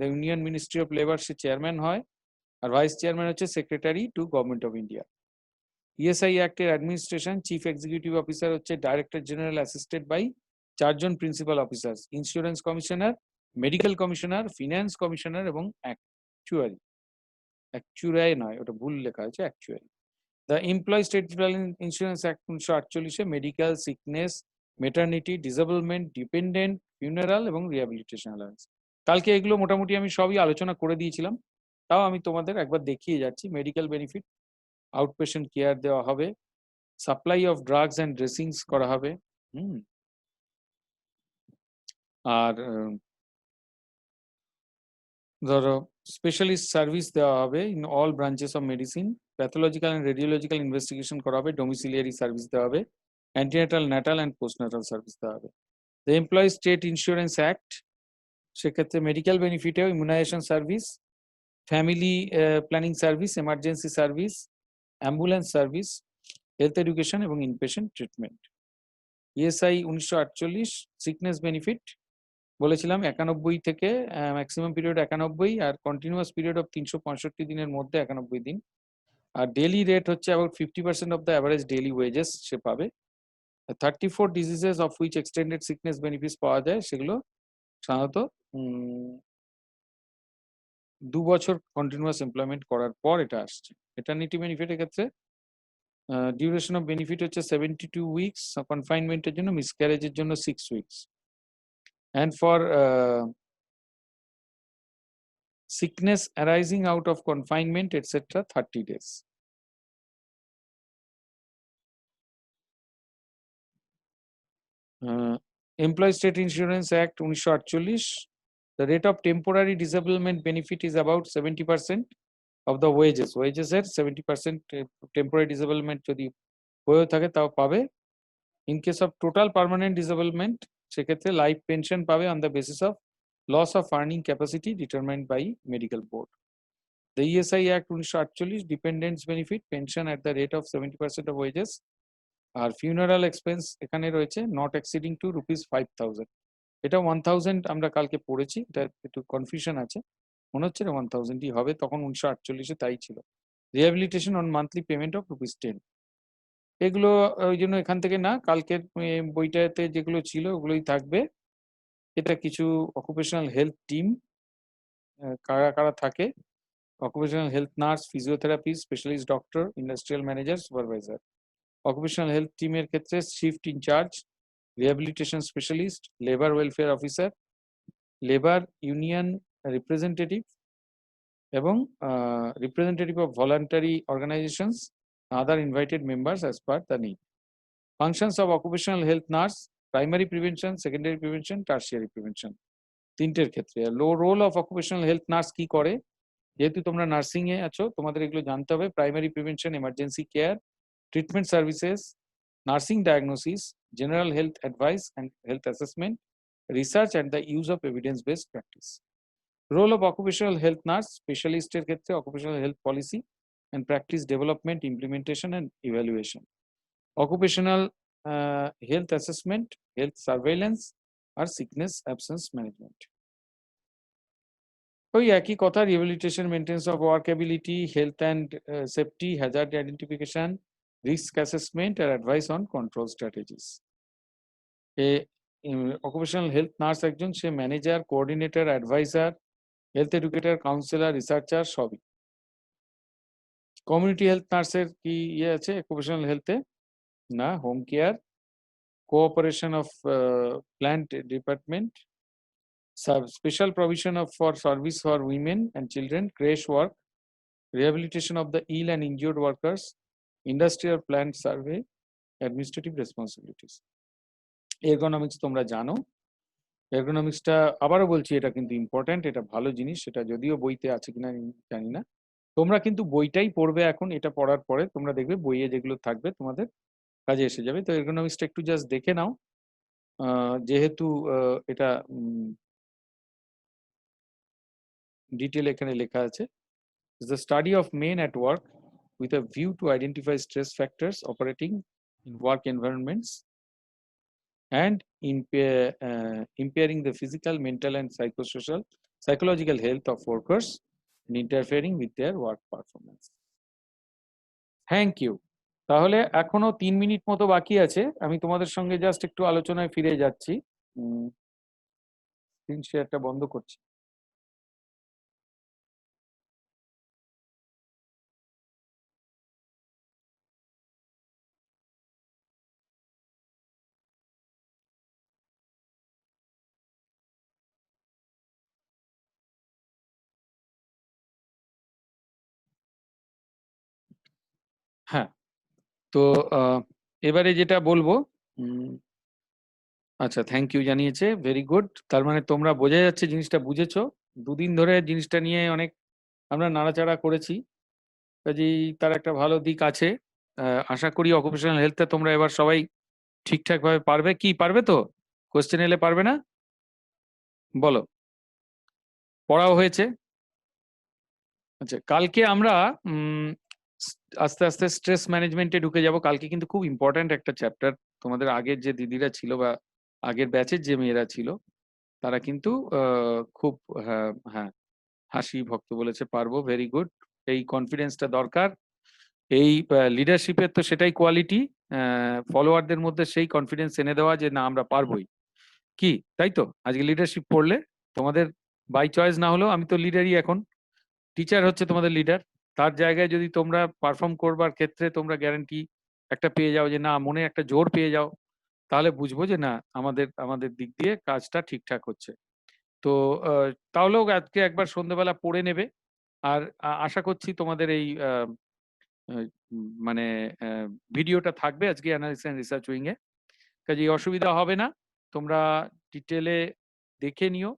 the Union Ministry of Labor সে চেয়ারম্যান হয়, আর ভাইস চেয়ারম্যান হচ্ছে secretary to government of India. ESI অ্যাক্টের administration, chief executive officer হচ্ছে director general, assisted by 4 জন principal officer, insurance commissioner, medical commissioner, finance commissioner এবং actuary. Actuary নয়, ওটা ভুল লেখা আছে, actuary. The Employee State Insurance Act 1948 medical, sickness, maternity, disablement, dependent, funeral এবং রিহ্যাবিলিটেশন অ্যালাউন্স। কালকে এগুলো মোটামুটি আমি সবই আলোচনা করে দিয়েছিলাম, তাও আমি তোমাদের একবার দেখিয়ে যাচ্ছি। মেডিকেল বেনিফিট, আউটপেশেন্ট কেয়ার দেওয়া হবে, supply of drugs and dressings করা হবে, আর ধরো স্পেশালিস্ট সার্ভিস দেওয়া হবে in all branches of medicine, pathological and radiological investigation করা হবে, ডোমিসিলিয়ারি সার্ভিস দেওয়া হবে, antenatal, natal and postnatal service দেওয়া হবে। The employee state insurance act, সেক্ষেত্রে মেডিকেল বেনিফিটেও immunisation service, family planning service, emergency service, ambulance service, health education এবং inpatient treatment. ESI 1948, sickness benefit বলেছিলাম 91 থেকে ম্যাক্সিমাম পিরিয়ড 91 আর কন্টিনিউয়াস পিরিয়ড অফ 365 দিনের মধ্যে 91 দিন। আর ডেইলি রেট হচ্ছে about 50% of the average daily wages সে পাবে। 34 diseases of which extended sickness benefits পাওয়া যায়, সেগুলো সাধারণত 2 বছর কন্টিনিউয়াস এমপ্লয়মেন্ট করার পর এটা আসছে। এটার্নিটি বেনিফিটের ক্ষেত্রে ডিউরেশন অফ বেনিফিট হচ্ছে 72 উইকস, কনফাইনমেন্টের জন্য, মিসক্যারেজের জন্য 6 weeks, and for sickness arising out of confinement, etc., 30 days. Employee State Insurance Act 1948, the rate of temporary disablement benefit is about 70% of the wages. Wages এর 70% temporary disablement যদি হয়ে থাকে তাও পাবে। In case of total permanent disablement, সেক্ষেত্রে life pension পাবে on the basis of loss of earning capacity determined by medical board. The ESI Act 1948, dependents benefit pension at the rate of 70% of wages. আর funeral expense এখানে রয়েছে not exceeding to ₹5,000. এটা 1000 আমরা কালকে পড়েছি, এটা একটু কনফিউশন আছে, মনে হচ্ছে না 1000ই হবে, তখন 1948 তাই ছিল। Rehabilitation on monthly payment of ₹10। এগুলো ওই জন্য এখান থেকে না, কালকের বইটাতে যেগুলো ছিল ওগুলোই থাকবে। এটা কিছু অকুপেশনাল হেলথ টিম কারা কারা থাকে: occupational health nurse, physiotherapist, specialist doctor, industrial manager, supervisor. Occupational health team এর ক্ষেত্রে shift in charge, rehabilitation specialist, labor welfare officer, labor union representative এবং representative of voluntary organizations, other invited members as per the need. Functions of occupational health nurse: primary prevention, secondary prevention, tertiary prevention, তিনটের ক্ষেত্রে। Role of occupational health nurse কি করে, যেহেতু তোমরা nursing এ আছো তোমাদের এগুলো জানতে হবে। Primary prevention, emergency care, treatment services, nursing diagnosis, general health advice and health assessment, research and the use of evidence based practice. Role of occupational health nurse: স্পেশালিস্টের ক্ষেত্রে occupational health policy and practice development, implementation and evaluation. Occupational health assessment, health surveillance আর sickness absence management. ওই একই কথা, rehabilitation, maintenance of workability, health and safety, hazard identification, risk assessment আর advice on control strategies. Occupational health nurse একজন, সে manager, coordinator, adviser, health educator, counsellor, researcher সবই। Community health নার্সের কি ইয়ে আছে অকুপেশনাল হেলথে? না, home care, cooperation of plant department, special provision of for service for women and children, creche work, rehabilitation of the ill and injured workers, industrial plant survey, administrative responsibilities. এরগোনমিক্স তোমরা জানো। এরগোনমিক্সটা আবারও বলছি, এটা কিন্তু ইম্পর্টেন্ট, এটা ভালো জিনিস, সেটা যদিও বইতে আছে কিনা জানি না। তোমরা কিন্তু বইটাই পড়বে এখন, এটা পড়ার পরে তোমরা দেখবে বইয়ে যেগুলো থাকবে তোমাদের কাজে এসে যাবে। তো এরগোনমিক্সটা একটু জাস্ট দেখে নাও, যেহেতু এটা ডিটেল এখানে লেখা আছে। Is the study of men at work with a view to identify stress factors operating in work environments and impairing the physical, mental and psychological health of workers and interfering with their work performance. Thank you. তাহলে এখনো 3 minute মতো বাকি আছে, আমি তোমাদের সঙ্গে just একটু আলোচনায় ফিরে যাচ্ছি। স্ক্রিন শেয়ারটা বন্ধ করছি। হ্যাঁ, তো এবারে যেটা বলবো, আচ্ছা, থ্যাংক ইউ জানিয়েছে, ভেরি গুড। তার মানে তোমরা বোঝা যাচ্ছে জিনিসটা বুঝেছো। দুদিন ধরে জিনিসটা নিয়ে অনেক আমরা নাড়াচাড়া করেছি, কাজেই তার একটা ভালো দিক আছে। আশা করি অকুপেশনাল হেলথটা তোমরা এবার সবাই ঠিকঠাক ভাবে পারবে। কি পারবে তো? কোশ্চেন এলে পারবে না? বলো, পড়াও হয়েছে? আচ্ছা, কালকে আমরা আস্তে আস্তে স্ট্রেস ম্যানেজমেন্টে ঢুকে যাব। কালকে কিন্তু খুব ইম্পর্ট্যান্ট একটা চ্যাপ্টার। তোমাদের আগের যে দিদিরা ছিল বা আগের ব্যাচের যে মেয়েরা ছিল তারা কিন্তু খুব হ্যাঁ হ্যাঁ হাসি ভক্ত বলেছে পারবো, ভেরি গুড। এই কনফিডেন্সটা দরকার। এই লিডারশিপের তো সেটাই কোয়ালিটি, ফলোয়ারদের মধ্যে সেই কনফিডেন্স এনে দেওয়া যে না আমরা পারবোই। কি তাই তো? আজকে লিডারশিপ পড়লে তোমাদের বাই চয়েস না হলেও আমি তো লিডারই এখন, টিচার হচ্ছে তোমাদের লিডার। তার জায়গায় যদি তোমরা পারফর্ম করবার ক্ষেত্রে তোমরা গ্যারান্টি একটা পেয়ে যাও যে না মনে একটা জোর পেয়ে যাও, তাহলে বুঝবো যে না আমাদের আমাদের দিক দিয়ে কাজটা ঠিকঠাক হচ্ছে। তো তাহলেও আজকে একবার সন্ধ্যেবেলা পড়ে নেবে। আর আশা করছি তোমাদের এই মানে ভিডিওটা থাকবে আজকে অ্যানালিসিস এন্ড রিসার্চ উইং এ, কাজে অসুবিধা হবে না। তোমরা ডিটেলে দেখে নিও।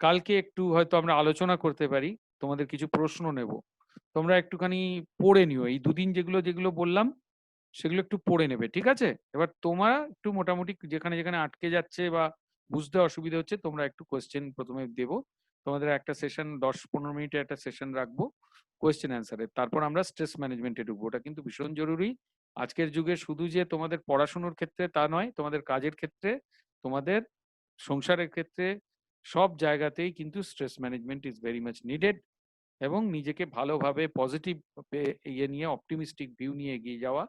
কালকে একটু হয়তো আমরা আলোচনা করতে পারি, তোমাদের কিছু প্রশ্ন নেব। তোমরা একটুখানি পড়ে নিও এই দুদিন যেগুলো যেগুলো বললাম সেগুলো একটু পড়ে নেবে, ঠিক আছে? এবার তোমরা একটু মোটামুটি যেখানে যেখানে আটকে যাচ্ছে বা বুঝতে অসুবিধা হচ্ছে তোমরা একটু কোয়েশ্চেন প্রথমে দেবো। তোমাদের একটা সেশন 10-15 মিনিটের একটা সেশন রাখবো কোয়েশ্চেন অ্যান্সারের, তারপর আমরা স্ট্রেস ম্যানেজমেন্টে ঢুকবো। ওটা কিন্তু ভীষণ জরুরি আজকের যুগে, শুধু যে তোমাদের পড়াশোনার ক্ষেত্রে তা নয়, তোমাদের কাজের ক্ষেত্রে, তোমাদের সংসারের ক্ষেত্রে, সব জায়গাতেই কিন্তু stress management is very much needed. এবং নিজেকে ভালোভাবে পজিটিভ ইয়ে নিয়ে অপটিমিস্টিক ভিউ নিয়ে এগিয়ে যাওয়া,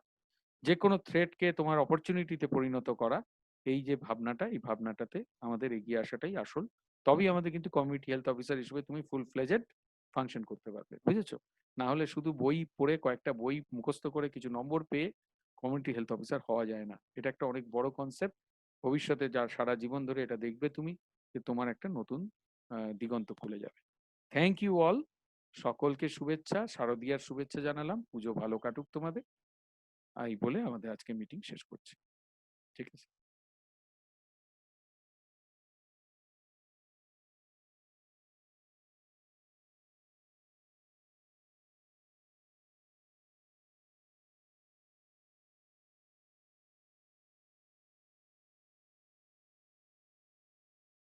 যে কোনো থ্রেটকে তোমার অপরচুনিটিতে পরিণত করা, এই যে ভাবনাটা, এই ভাবনাটাতে আমাদের এগিয়ে আসাটাই আসল। তবেই আমাদের কিন্তু কমিউনিটি হেলথ অফিসার হিসেবে তুমি ফুল ফ্লেজেড ফাংশন করতে পারবে, বুঝেছো? না হলে শুধু বই পড়ে কয়েকটা বই মুখস্থ করে কিছু নম্বর পেয়ে কমিউনিটি হেলথ অফিসার হওয়া যায় না। এটা একটা অনেক বড় কনসেপ্ট। ভবিষ্যতে যার সারা জীবন ধরে এটা দেখবে তুমি, যে তোমার একটা নতুন দিগন্ত খুলে যাবে। Thank you all. সকলকে শুভেচ্ছা, শারদীয়ার শুভেচ্ছা জানালাম। পুজো ভালো কাটুক তোমাদের। এই বলে আমাদের আজকে মিটিং শেষ করছি। ঠিক আছে।